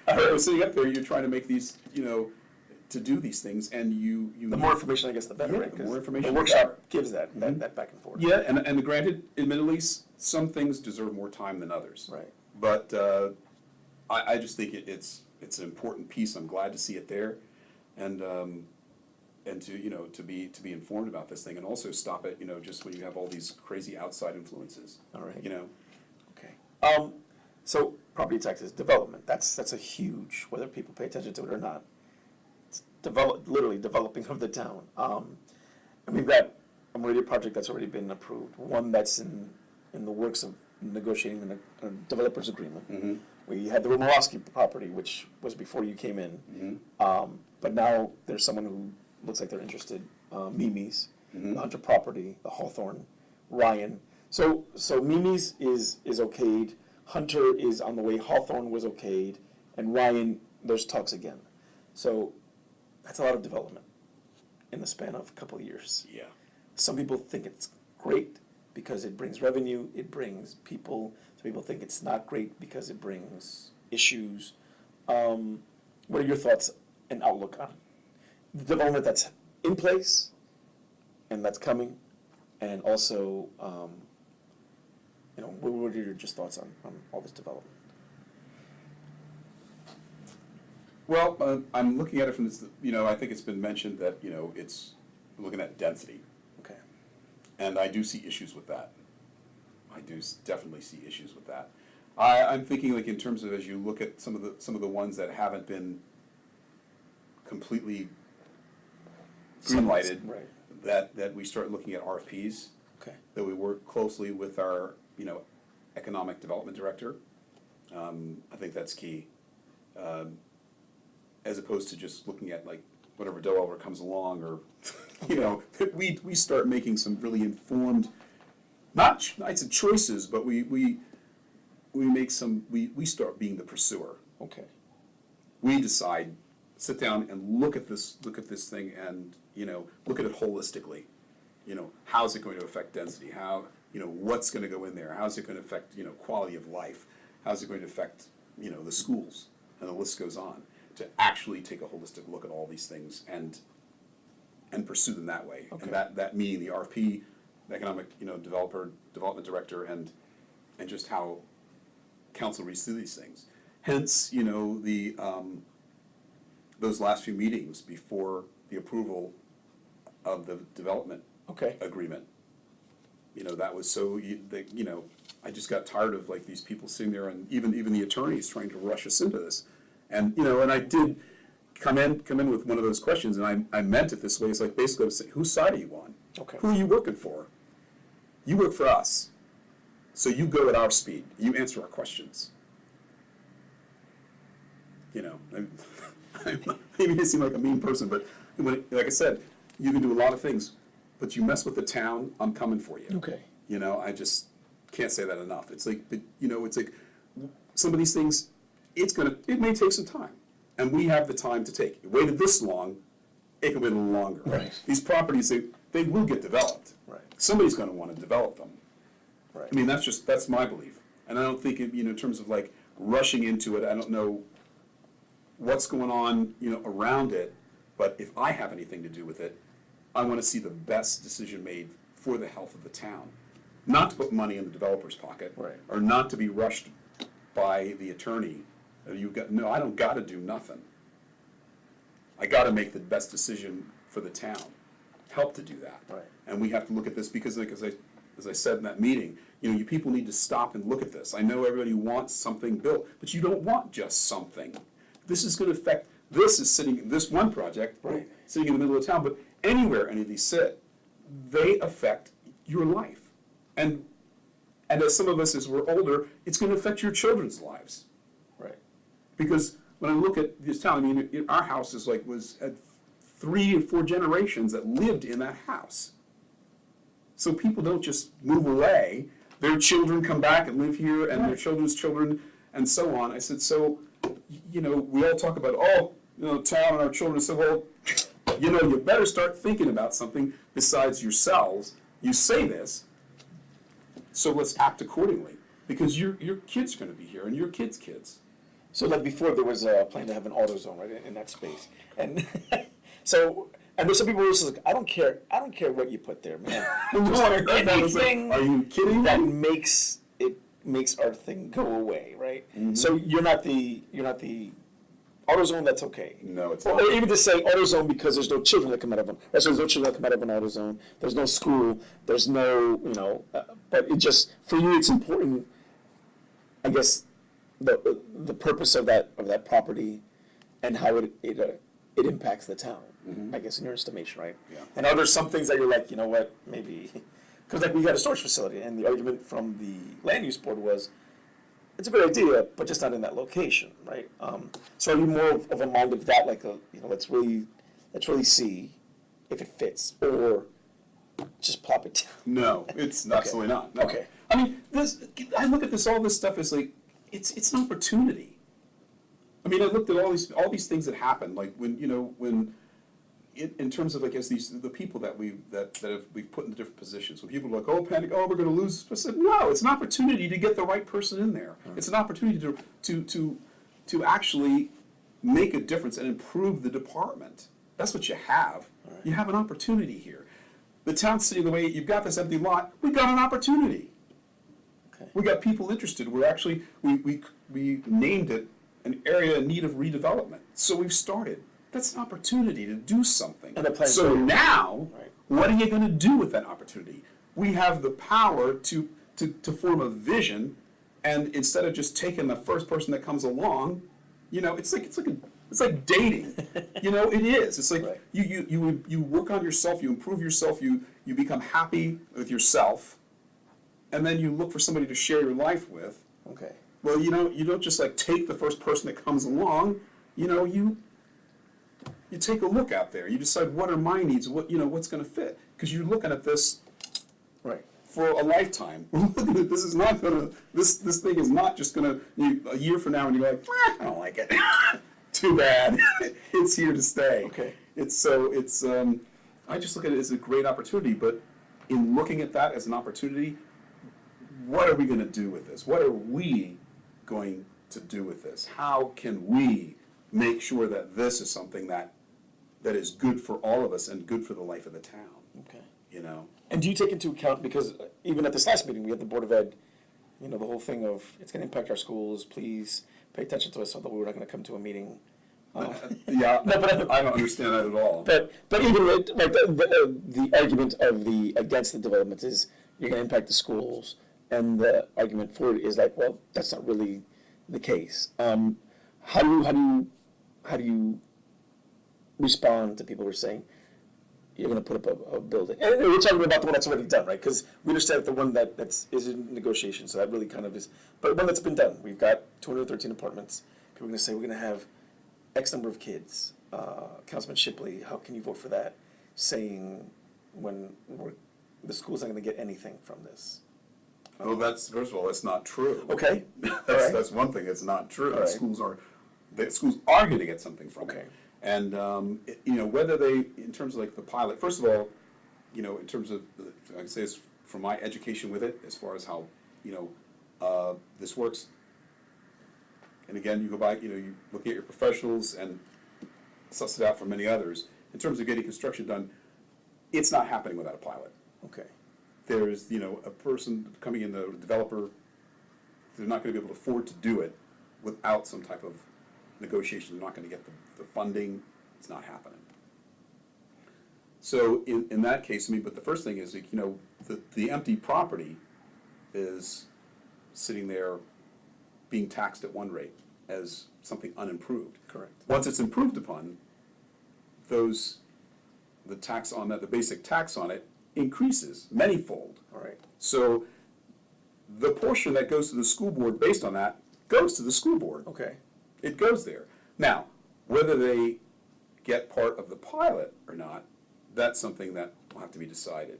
We're sitting up there. You're trying to make these, to do these things, and you The more information, I guess, the better, Yeah, right? the 'Cause more information the the workshop better. gives that back and forth. Yeah, and granted, admittedly, some things deserve more time than others. Right. But I just think it's an important piece. I'm glad to see it there, and to be informed about this thing, and also stop it. Just when you have all these crazy outside influences. All right. Okay. So property taxes, development, that's a huge, whether people pay attention to it or not. It's literally developing of the town. And we've got a Meridian project that's already been approved, one that's in the works of negotiating a developer's agreement. Mm-hmm. We had the Romanowski property, which was before you came in. Mm-hmm. But now there's someone who looks like they're interested, Mimi's, Mm-hmm. the Hunter property, the Hawthorne, Ryan. So Mimi's is okayed, Hunter is on the way, Hawthorne was okayed, and Ryan, there's talks again. So that's a lot of development in the span of a couple of years. Yeah. Some people think it's great because it brings revenue, it brings people. Some people think it's not great because it brings issues. What are your thoughts and outlook on the development that's in place and that's coming, and also, what are your just thoughts on all this development? Well, I'm looking at it from this. I think it's been mentioned that it's looking at density. Okay. And I do see issues with that. I do definitely see issues with that. I'm thinking, like, in terms of, as you look at some of the ones that haven't been completely green-lighted, Right. that we start looking at RFPs, Okay. that we work closely with our economic development director. I think that's key, as opposed to just looking at, like, whatever developer comes along, or we start making some really informed, not I'd say choices, but we make some, we start being the pursuer. Okay. We decide, sit down and look at this thing, and look at it holistically. How's it going to affect density? How, what's going to go in there? How's it going to affect quality of life? How's it going to affect the schools? And the list goes on. To actually take a holistic look at all these things and pursue them that way. Okay. And that meaning the RFP, the economic development director, and just how council reads through these things. Hence, the those last few meetings before the approval of the development Okay. agreement. That was so, I just got tired of, like, these people sitting there, and even the attorneys trying to rush us into this. And, and I did come in with one of those questions, and I meant it this way. It's like, basically, I was saying, whose side are you on? Okay. Who are you working for? You work for us. So you go at our speed. You answer our questions. Maybe I seem like a mean person, but like I said, you can do a lot of things, but you mess with the town, I'm coming for you. Okay. I just can't say that enough. It's like, it's like some of these things, it may take some time, and we have the time to take. You waited this long, it can wait a little longer. Right. These properties, they will get developed. Right. Somebody's going to want to develop them. Right. I mean, that's my belief, and I don't think in terms of, like, rushing into it. I don't know what's going on around it, but if I have anything to do with it, I want to see the best decision made for the health of the town, not to put money in the developer's pocket, Right. or not to be rushed by the attorney. I don't got to do nothing. I got to make the best decision for the town. Help to do that. Right. And we have to look at this because, like, as I said in that meeting, you people need to stop and look at this. I know everybody wants something built, but you don't want just something. This is going to affect. This one project, Right. sitting in the middle of town, but anywhere any of these sit, they affect your life. And as some of us, as we're older, it's going to affect your children's lives. Right. Because when I look at this town, I mean, our house was at 3 and 4 generations that lived in that house. So people don't just move away. Their children come back and live here, and their children's children, and so on. I said, so, we all talk about, town and our children. I said, well, you better start thinking about something besides yourselves. You say this, so let's act accordingly. Because your kids are going to be here, and your kids' kids. So like before, there was a plan to have an auto zone, right, in that space, and so and there's some people who are just like, I don't care what you put there, man. Anything Are you kidding that me? makes our thing go away, right? Mm-hmm. So you're not the auto zone. That's okay. No, it's or not. even to say auto zone because there's no children that come out of them. There's no children that come out of an auto zone. There's no school. There's no but it just for you it's important. I guess the purpose of that property and how it impacts the town. Mm-hmm. I guess in your estimation, right? Yeah. And are there some things that you're like, you know what, maybe because like we had a storage facility and the argument from the land use board was it's a good idea, but just not in that location, right? So are you more of a mind of that, like let's really see if it fits, or just plop it down? No, it's absolutely not. No. Okay. I mean, I look at all this stuff as like, it's an opportunity. I mean, I looked at all these things that happen, like when in terms of, I guess, the people that we've put in the different positions. When people are like, oh, panic, oh, we're going to lose this person. No, it's an opportunity to get the right person in there. Right. It's an opportunity to actually make a difference and improve the department. That's what you have. Right. You have an opportunity here. The town's sitting the way you've got this empty lot. We got an opportunity. Okay. We got people interested. We're actually we named it an area in need of redevelopment. So we've started. That's an opportunity to do something. So now, right. What are you going to do with that opportunity? We have the power to form a vision, and instead of just taking the first person that comes along, it's like dating. It is. It's like right. you work on yourself, you improve yourself, you become happy with yourself, and then you look for somebody to share your life with. Okay. Well, you don't just like take the first person that comes along. You take a look out there. You decide what are my needs, what's going to fit, because you're looking at this right for a lifetime. This is not going to. This thing is not just going to a year from now, and you're like, I don't like it. Too bad. It's here to stay. Okay. It's I just look at it as a great opportunity, but in looking at that as an opportunity, what are we going to do with this? What are we going to do with this? How can we make sure that this is something that is good for all of us and good for the life of the town? Okay. And do you take into account, because even at this last meeting, we had the Board of Ed, the whole thing of it's going to impact our schools, please pay attention to us, although we're not going to come to a meeting. Yeah, no, but I don't understand that at all. But even like the argument of the against the development is you're going to impact the schools, and the argument for it is like, well, that's not really the case. How do you respond to people who are saying you're going to put up a building? And we're talking about the one that's already done, right? Because we understand the one that's in negotiation, so that really kind of is. But one that's been done, we've got 213 apartments. People are going to say we're going to have X number of kids. Councilman Shipley, how can you vote for that? Saying the school's not going to get anything from this. Oh, that's first of all, that's not true. Okay, that's one thing. It's not true. Right. Schools are going to get something from it. And whether they, in terms of like the pilot, first of all, in terms of, I can say it's from my education with it, as far as how this works. And again, you go by, you look at your professionals and suss it out from many others. In terms of getting construction done, it's not happening without a pilot. Okay. There's, a person coming in, the developer, they're not going to be able to afford to do it without some type of negotiation. They're not going to get the funding. It's not happening. So in that case, but the first thing is, the empty property is sitting there being taxed at one rate as something unimproved. Correct. Once it's improved upon, the tax on that, the basic tax on it, increases manyfold. All right. So the portion that goes to the school board based on that goes to the school board. Okay. It goes there. Now, whether they get part of the pilot or not, that's something that will have to be decided.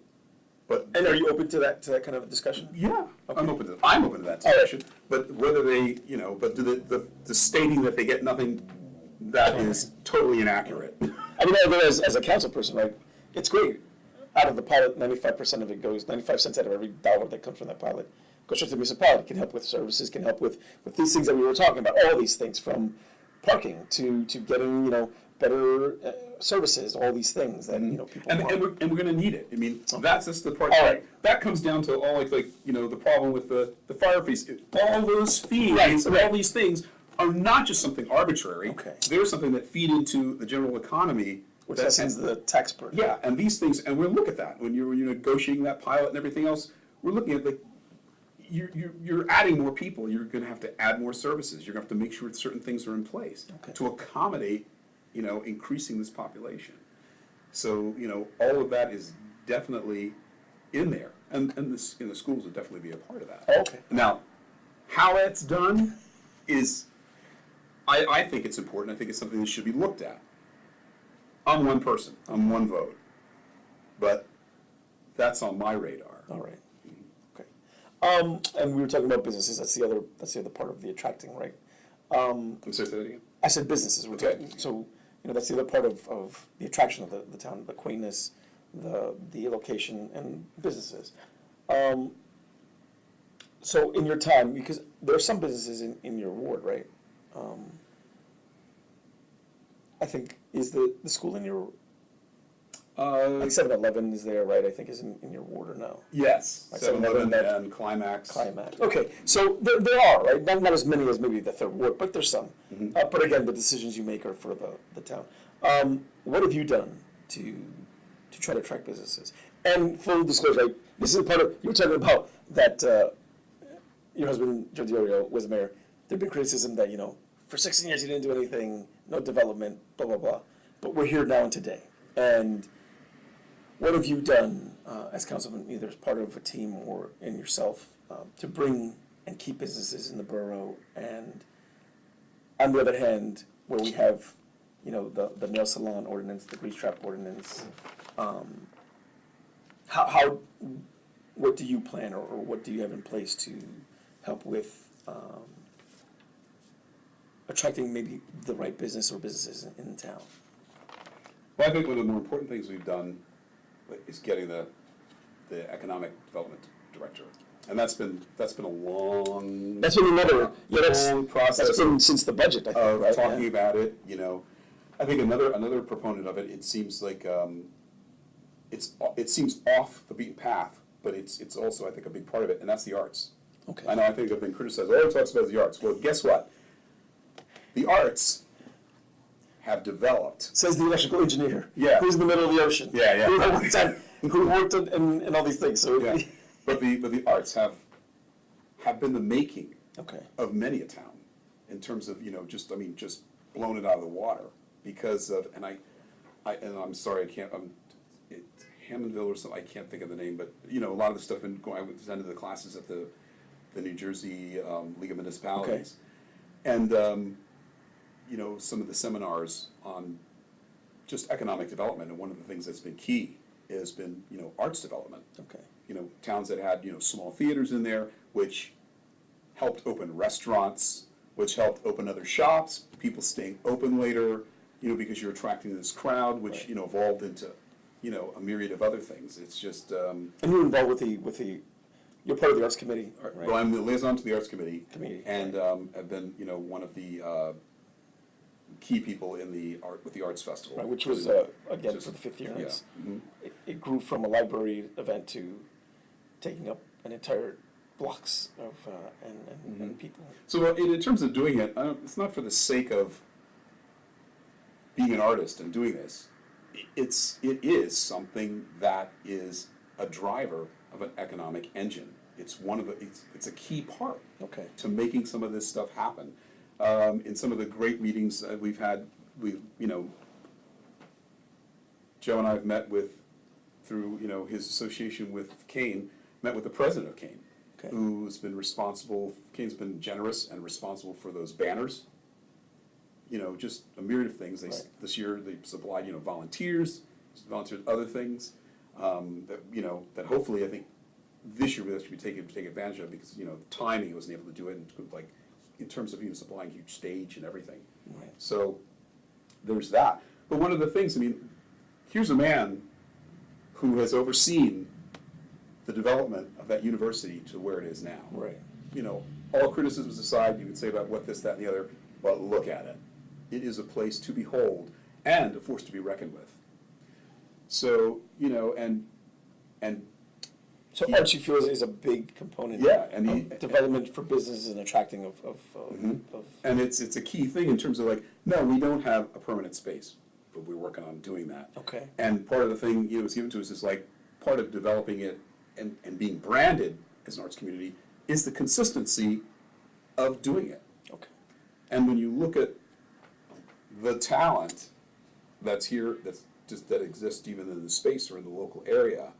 And are you open to that kind of discussion? Yeah, okay. I'm open to that discussion. Right. But whether they, but the stating that they get nothing, that is totally inaccurate. I mean, I realize as a council person, right, it's great. Out of the pilot, 95% of it goes, 95 cents out of every dollar that comes from that pilot goes straight to the municipality, can help with services, can help with these things that we were talking about, all these things from parking to getting, better services, all these things that, people And, want. and we're going to need it. I mean, that's just the part. All right. That comes down to all the problem with the fire fees. All those fees, Right, and right. all these things are not just something arbitrary. Okay. They're something that feed into the general economy. Which lessens the tax burden. Yeah, and these things, and we'll look at that when you're negotiating that pilot and everything else. We're looking at you're adding more people. You're going to have to add more services. You're going to have to make sure certain things are in place to accommodate, increasing this population. So all of that is definitely in there, and the schools would definitely be a part of that. Okay. Now, how that's done is, I think it's important. I think it's something that should be looked at. I'm one person. I'm one vote. But that's on my radar. All right. Okay. And we were talking about businesses. That's the other part of the attracting, right? I'm sorry, say that again? I said businesses. We're Okay. talking, so that's the other part of the attraction of the town, the quaintness, the location, and businesses. So in your time, because there are some businesses in your ward, right? I think, is the school in your, like 7-Eleven is there, right? I think is in your ward or no? Yes. Like 7-Eleven 7-Eleven and Climax. Climax. Okay, so there are, right? Not as many as maybe the third ward, but there's some. But again, the decisions you make are for the town. What have you done to try to attract businesses? And full disclosure, right, this is a part of, you were talking about that your husband, Joe DiOrio, was mayor. There'd been criticism that, for 16 years he didn't do anything, no development, blah, blah, blah. But we're here now and today. And what have you done as councilman, either as part of a team or in yourself, to bring and keep businesses in the borough? And on the other hand, where we have, the nail salon ordinance, the grease trap ordinance, what do you plan or what do you have in place to help with attracting maybe the right business or businesses in town? Well, I think one of the more important things we've done is getting the economic development director, and that's been a long. That's been another long process. That's been since the budget, I think, Of right? talking about it. I think another proponent of it. It seems like it seems off the beaten path, but it's also, I think, a big part of it, and that's the arts. Okay. I know, I think I've been criticized. All it talks about is the arts. Well, guess what? The arts have developed. Says the electrical engineer. Yeah. Who's in the middle of the ocean. Yeah, yeah. Who worked in all these things. So Yeah. But the arts have been the making Okay. of many a town in terms of, just blown it out of the water because of, and I'm sorry, I can't, it's Hammondville or something, I can't think of the name, but, a lot of the stuff I attended the classes at the New Jersey League of Municipalities. Okay. And, some of the seminars on just economic development, and one of the things that's been key has been, arts development. Okay. Towns that had, small theaters in there, which helped open restaurants, which helped open other shops, people staying open later, because you're attracting this crowd, which, Right. Evolved into, a myriad of other things. It's just. And you're involved with the, you're part of the arts committee, right? Well, I'm the liaison to the arts committee. And right. have been, one of the key people in with the arts festival. Right, which was, again, for the 5th year. Yeah. Mm-hmm. It grew from a library event to taking up an entire blocks of, and people. So in terms of doing it, it's not for the sake of being an artist and doing this. It is something that is a driver of an economic engine. It's it's a key part to making some of this stuff happen. In some of the great meetings that we've had, Joe and I have met through his association with Kane, met with the president of Kane, who's been responsible. Kane's been generous and responsible for those banners. Just a myriad of things. This year they supplied volunteers, volunteered other things that hopefully I think this year we should be taking advantage of because timing he wasn't able to do it and in terms of supplying a huge stage and everything. Right. So there's that. But one of the things, I mean, here's a man who has overseen the development of that university to where it is now. Right. You know, all criticisms aside, you can say about what this, that, and the other, but look at it. It is a place to behold and a force to be reckoned with. So, you know, and So arts, you feel, is a big component. Yeah, and of development for businesses and attracting of and it's a key thing in terms of like, no, we don't have a permanent space, but we're working on doing that. Okay. And part of the thing, you know, was given to us is like, part of developing it and being branded as an arts community is the consistency of doing it. Okay. And when you look at the talent that's here, that exists even in the space or in the local area,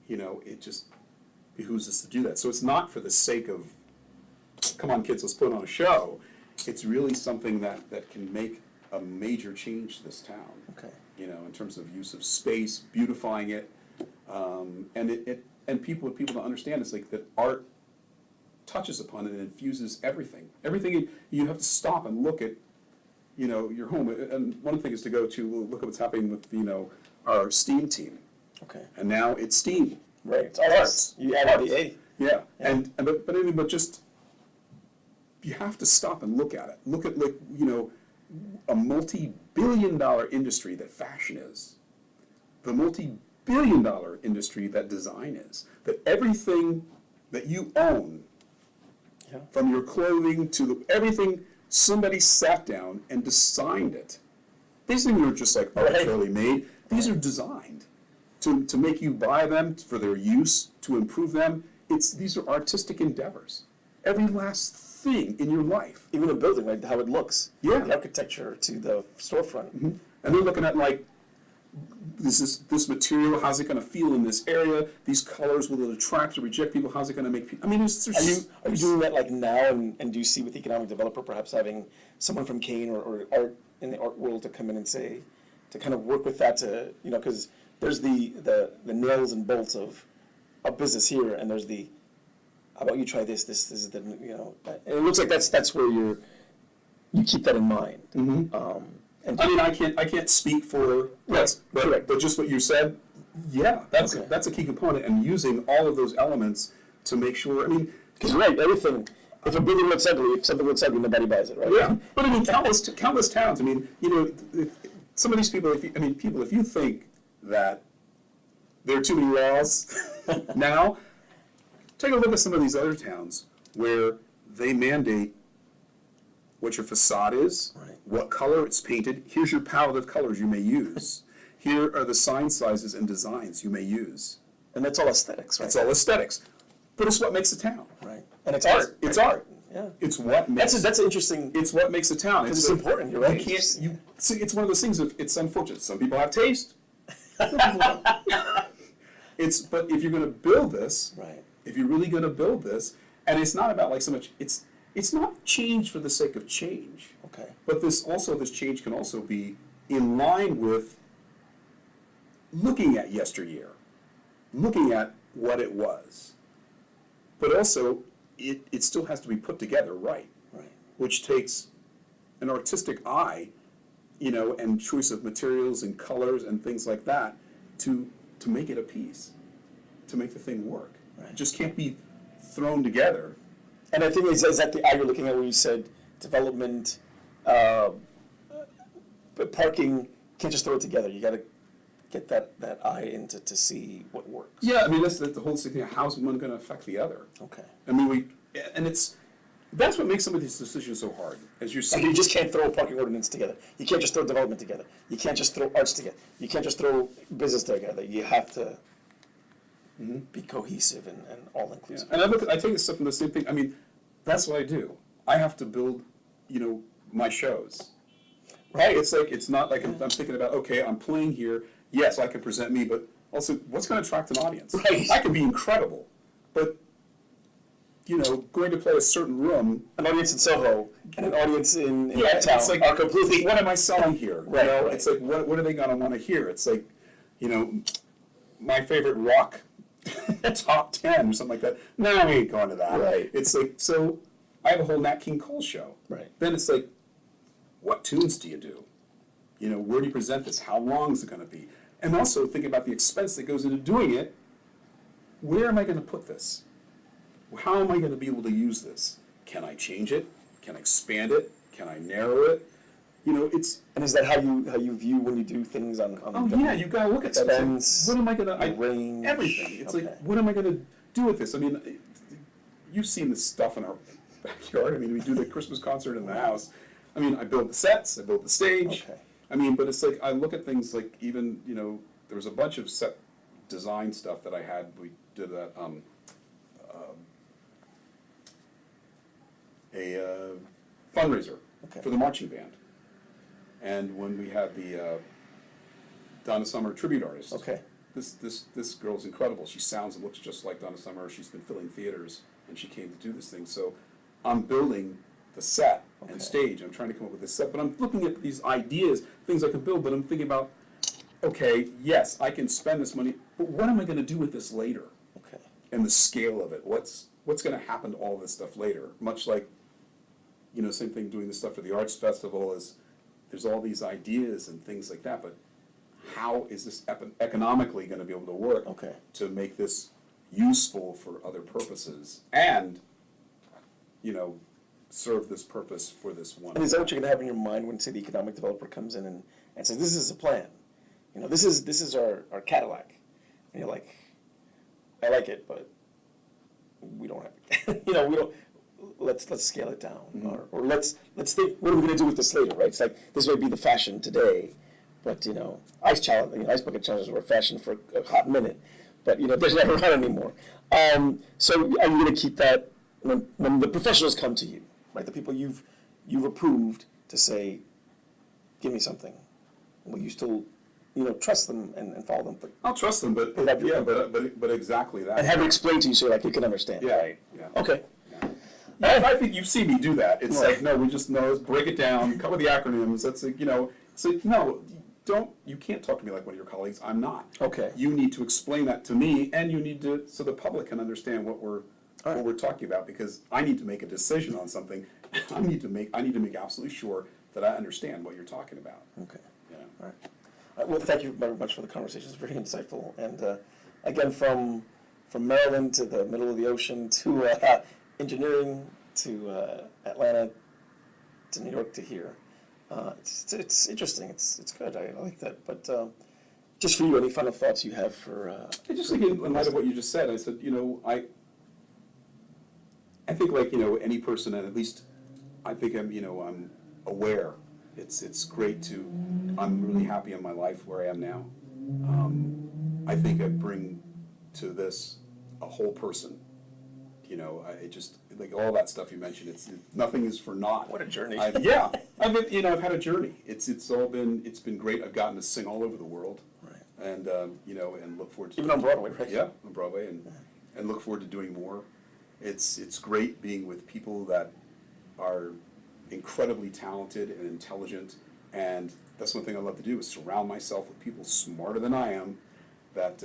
you know, it just behooves us to do that. So it's not for the sake of, come on kids, let's put on a show. It's really something that can make a major change to this town. Okay. You know, in terms of use of space, beautifying it, and people to understand it's like that art touches upon it and infuses everything. Everything you have to stop and look at, you know, your home. And one thing is to go to look at what's happening with, you know, our STEAM team. Okay. And now it's STEAM. Right. It's arts. You added the A. Yeah. But just you have to stop and look at it. Look at, like, you know, a multi-billion-dollar industry that fashion is, the multi-billion-dollar industry that design is, that everything that you own, Yeah. from your clothing to everything, somebody sat down and designed it. These things are just like arbitrarily made. These are designed to make you buy them, for their use, to improve them. These are artistic endeavors. Every last thing in your life. Even a building, like how it looks. Yeah. The architecture to the storefront. Mm-hmm. And they're looking at, like, this material, how's it going to feel in this area? These colors, will it attract or reject people? How's it going to make people? I mean, Are you doing that like now, and do you see with economic developer perhaps having someone from Kane or art in the art world to come in and say, to kind of work with that to, you know, because there's the nails and bolts of a business here, and there's the, how about you try this is the, you know, and it looks like that's where you keep that in mind. Mm-hmm. And I mean, I can't speak for this, but just what you said, yeah, that's a key component, and using all of those elements to make sure. I mean, because you're right, everything. If a building looks ugly, if something looks ugly, nobody buys it, right? Yeah, but I mean, countless towns. I mean, you know, some of these people. If you think that there are too many laws now, take a look at some of these other towns where they mandate what your facade is, right, what color it's painted. Here's your palette of colors you may use. Here are the sign sizes and designs you may use. And that's all aesthetics, right? It's all aesthetics, but it's what makes a town. Right. And it's art. It's art. Yeah. It's what makes. That's interesting. It's what makes a town. It's important. You're right. You can't. See, it's one of those things. It's unfortunate. Some people have taste. Some people don't. But if you're going to build this, right, if you're really going to build this, and it's not about like so much. It's not change for the sake of change. Okay. But this change can also be in line with looking at yesteryear, looking at what it was, but also it still has to be put together right, which takes an artistic eye, you know, and choice of materials and colors and things like that to make it a piece, to make the thing work. Right. It just can't be thrown together. And I think is that the eye you're looking at when you said development, but parking, can't just throw it together. You got to get that eye into to see what works. Yeah, I mean that's the whole thing. How's one going to affect the other? Okay. I mean that's what makes some of these decisions so hard. As you see, you just can't throw a parking ordinance together. You can't just throw development together. You can't just throw arts together. You can't just throw business together. You have to be cohesive and all inclusive. Yeah. And I take this stuff from the same thing. I mean, that's what I do. I have to build, you know, my shows. Right. It's not like I'm thinking about, okay, I'm playing here. Yes, I can present me, but also what's going to attract an audience? Right. I can be incredible, but you know, going to play a certain room, an audience in Soho and an audience in Uptown it's like, are completely. What am I selling here? Right. You know, right. It's like what are they going to want to hear? It's like, you know, my favorite rock top 10 or something like that. No, we ain't going to that. Right. It's like, so I have a whole Nat King Cole show. Right. Then it's like, what tunes do you do? You know, where do you present this? How long is it going to be? And also think about the expense that goes into doing it. Where am I going to put this? How am I going to be able to use this? Can I change it? Can I expand it? Can I narrow it? You know, it's. And is that how you view when you do things on Oh the yeah, you got to look at that. expense, What am I going to? range? Everything. It's Okay. like, what am I going to do with this? I mean, you've seen this stuff in our backyard. I mean, we do the Christmas concert in the house. I mean, I build the sets, I build the stage. Okay. I mean, but it's like, I look at things like even, you know, there was a bunch of set design stuff that I had. We did a fundraiser Okay. for the marching band. And when we had the Donna Summer tribute artist. Okay. This girl's incredible. She sounds and looks just like Donna Summer. She's been filling theaters, and she came to do this thing. So I'm building the set Okay. and stage. I'm trying to come up with this set, but I'm looking at these ideas, things I can build, but I'm thinking about, okay, yes, I can spend this money, but what am I going to do with this later? Okay. And the scale of it. What's going to happen to all this stuff later? Much like, you know, same thing doing this stuff for the Arts Festival is there's all these ideas and things like that, but how is this economically going to be able to work Okay. to make this useful for other purposes and, you know, serve this purpose for this one? And is that what you're going to have in your mind when, say, the economic developer comes in and says, this is a plan? You know, this is our Cadillac. And you're like, I like it, but we don't have it. You know, we don't. Let's scale it down, or let's think, what are we going to do with this later, right? It's like this may be the fashion today, but you know, ice bucket challenges were fashion for a hot minute, but you know, there's never run anymore. So are you going to keep that when the professionals come to you, right? The people you've approved to say, give me something. Will you still, you know, trust them and follow them? I'll trust them, but That'd be yeah, okay. but exactly that. And have it explained to you so like you can understand. Yeah, Right. yeah. Okay. Yeah, I think you've seen me do that. It's Right. like, no, let's break it down, come with the acronyms. That's like, you know, it's like, no, you can't talk to me like one of your colleagues. I'm not. Okay. You need to explain that to me, and you need to, so the public can understand what we're right. what we're talking about, because I need to make a decision on something. I need to make absolutely sure that I understand what you're talking about. Okay. You know? All right. Well, thank you very much for the conversation. It's very insightful. And again, from Maryland to the middle of the ocean to engineering to Atlanta to New York to here, it's interesting. It's good. I like that. But just for you, any final thoughts you have for? I just think in light of what you just said, I said, you know, I think like, you know, any person, and at least I think I'm aware. It's great I'm really happy in my life where I am now. I think I bring to this a whole person. You know, it just, like all that stuff you mentioned, nothing is for naught. What a journey. I've had a journey. It's been great. I've gotten to sing all over the world. Right. And, you know, and look forward to. Even on Broadway, right? Yeah, on Broadway, and look forward to doing more. It's great being with people that are incredibly talented and intelligent, and that's one thing I love to do is surround myself with people smarter than I am that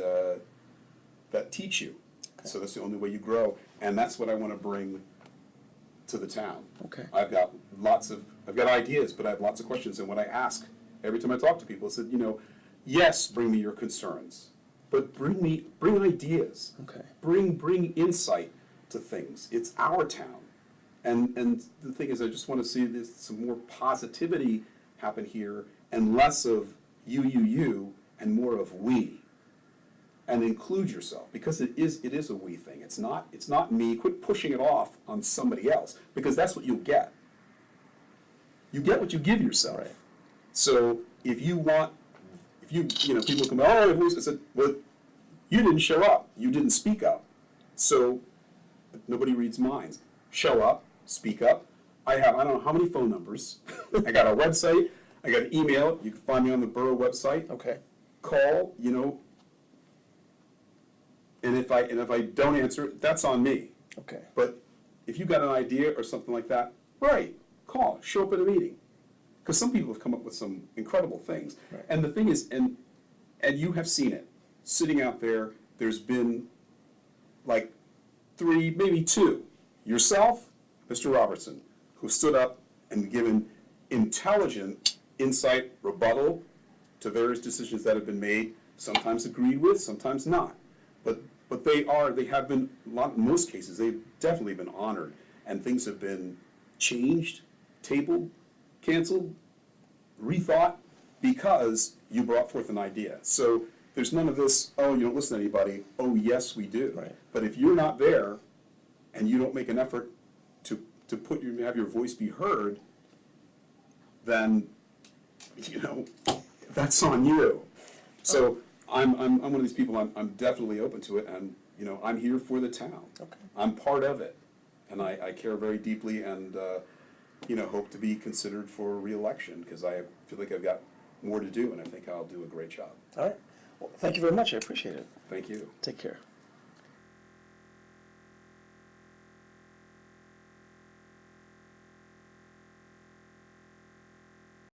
teach you. Okay. So that's the only way you grow, and that's what I want to bring to the town. Okay. I've got ideas, but I have lots of questions, and what I ask every time I talk to people is that, you know, yes, bring me your concerns, but bring ideas. Okay. Bring insight to things. It's our town. And the thing is, I just want to see some more positivity happen here, and less of you, and more of we. And include yourself, because it is a we thing. It's not me. Quit pushing it off on somebody else, because that's what you'll get. You get what you give yourself. Right. So if you know, people come, I said, well, you didn't show up. You didn't speak up. So nobody reads minds. Show up, speak up. I don't know how many phone numbers. I got a website. I got an email. You can find me on the borough website. Okay. Call, you know. And if I don't answer, that's on me. Okay. But if you got an idea or something like that, right, call, show up at a meeting. Because some people have come up with some incredible things. Right. And the thing is, and you have seen it, sitting out there, there's been like 3, maybe 2. Yourself, Mr. Robertson, who stood up and given intelligent insight, rebuttal to various decisions that have been made, sometimes agreed with, sometimes not. But they have been, in most cases, they've definitely been honored, and things have been changed, tabled, canceled, rethought, because you brought forth an idea. So there's none of this, oh, you don't listen to anybody, oh, yes, we do. Right. But if you're not there, and you don't make an effort to have your voice be heard, then, that's on you. So I'm one of these people, I'm definitely open to it, and, I'm here for the town. Okay. I'm part of it, and I care very deeply, and, hope to be considered for re-election, because I feel like I've got more to do, and I think I'll do a great job. All right. Well, thank you very much. I appreciate it. Thank you. Take care.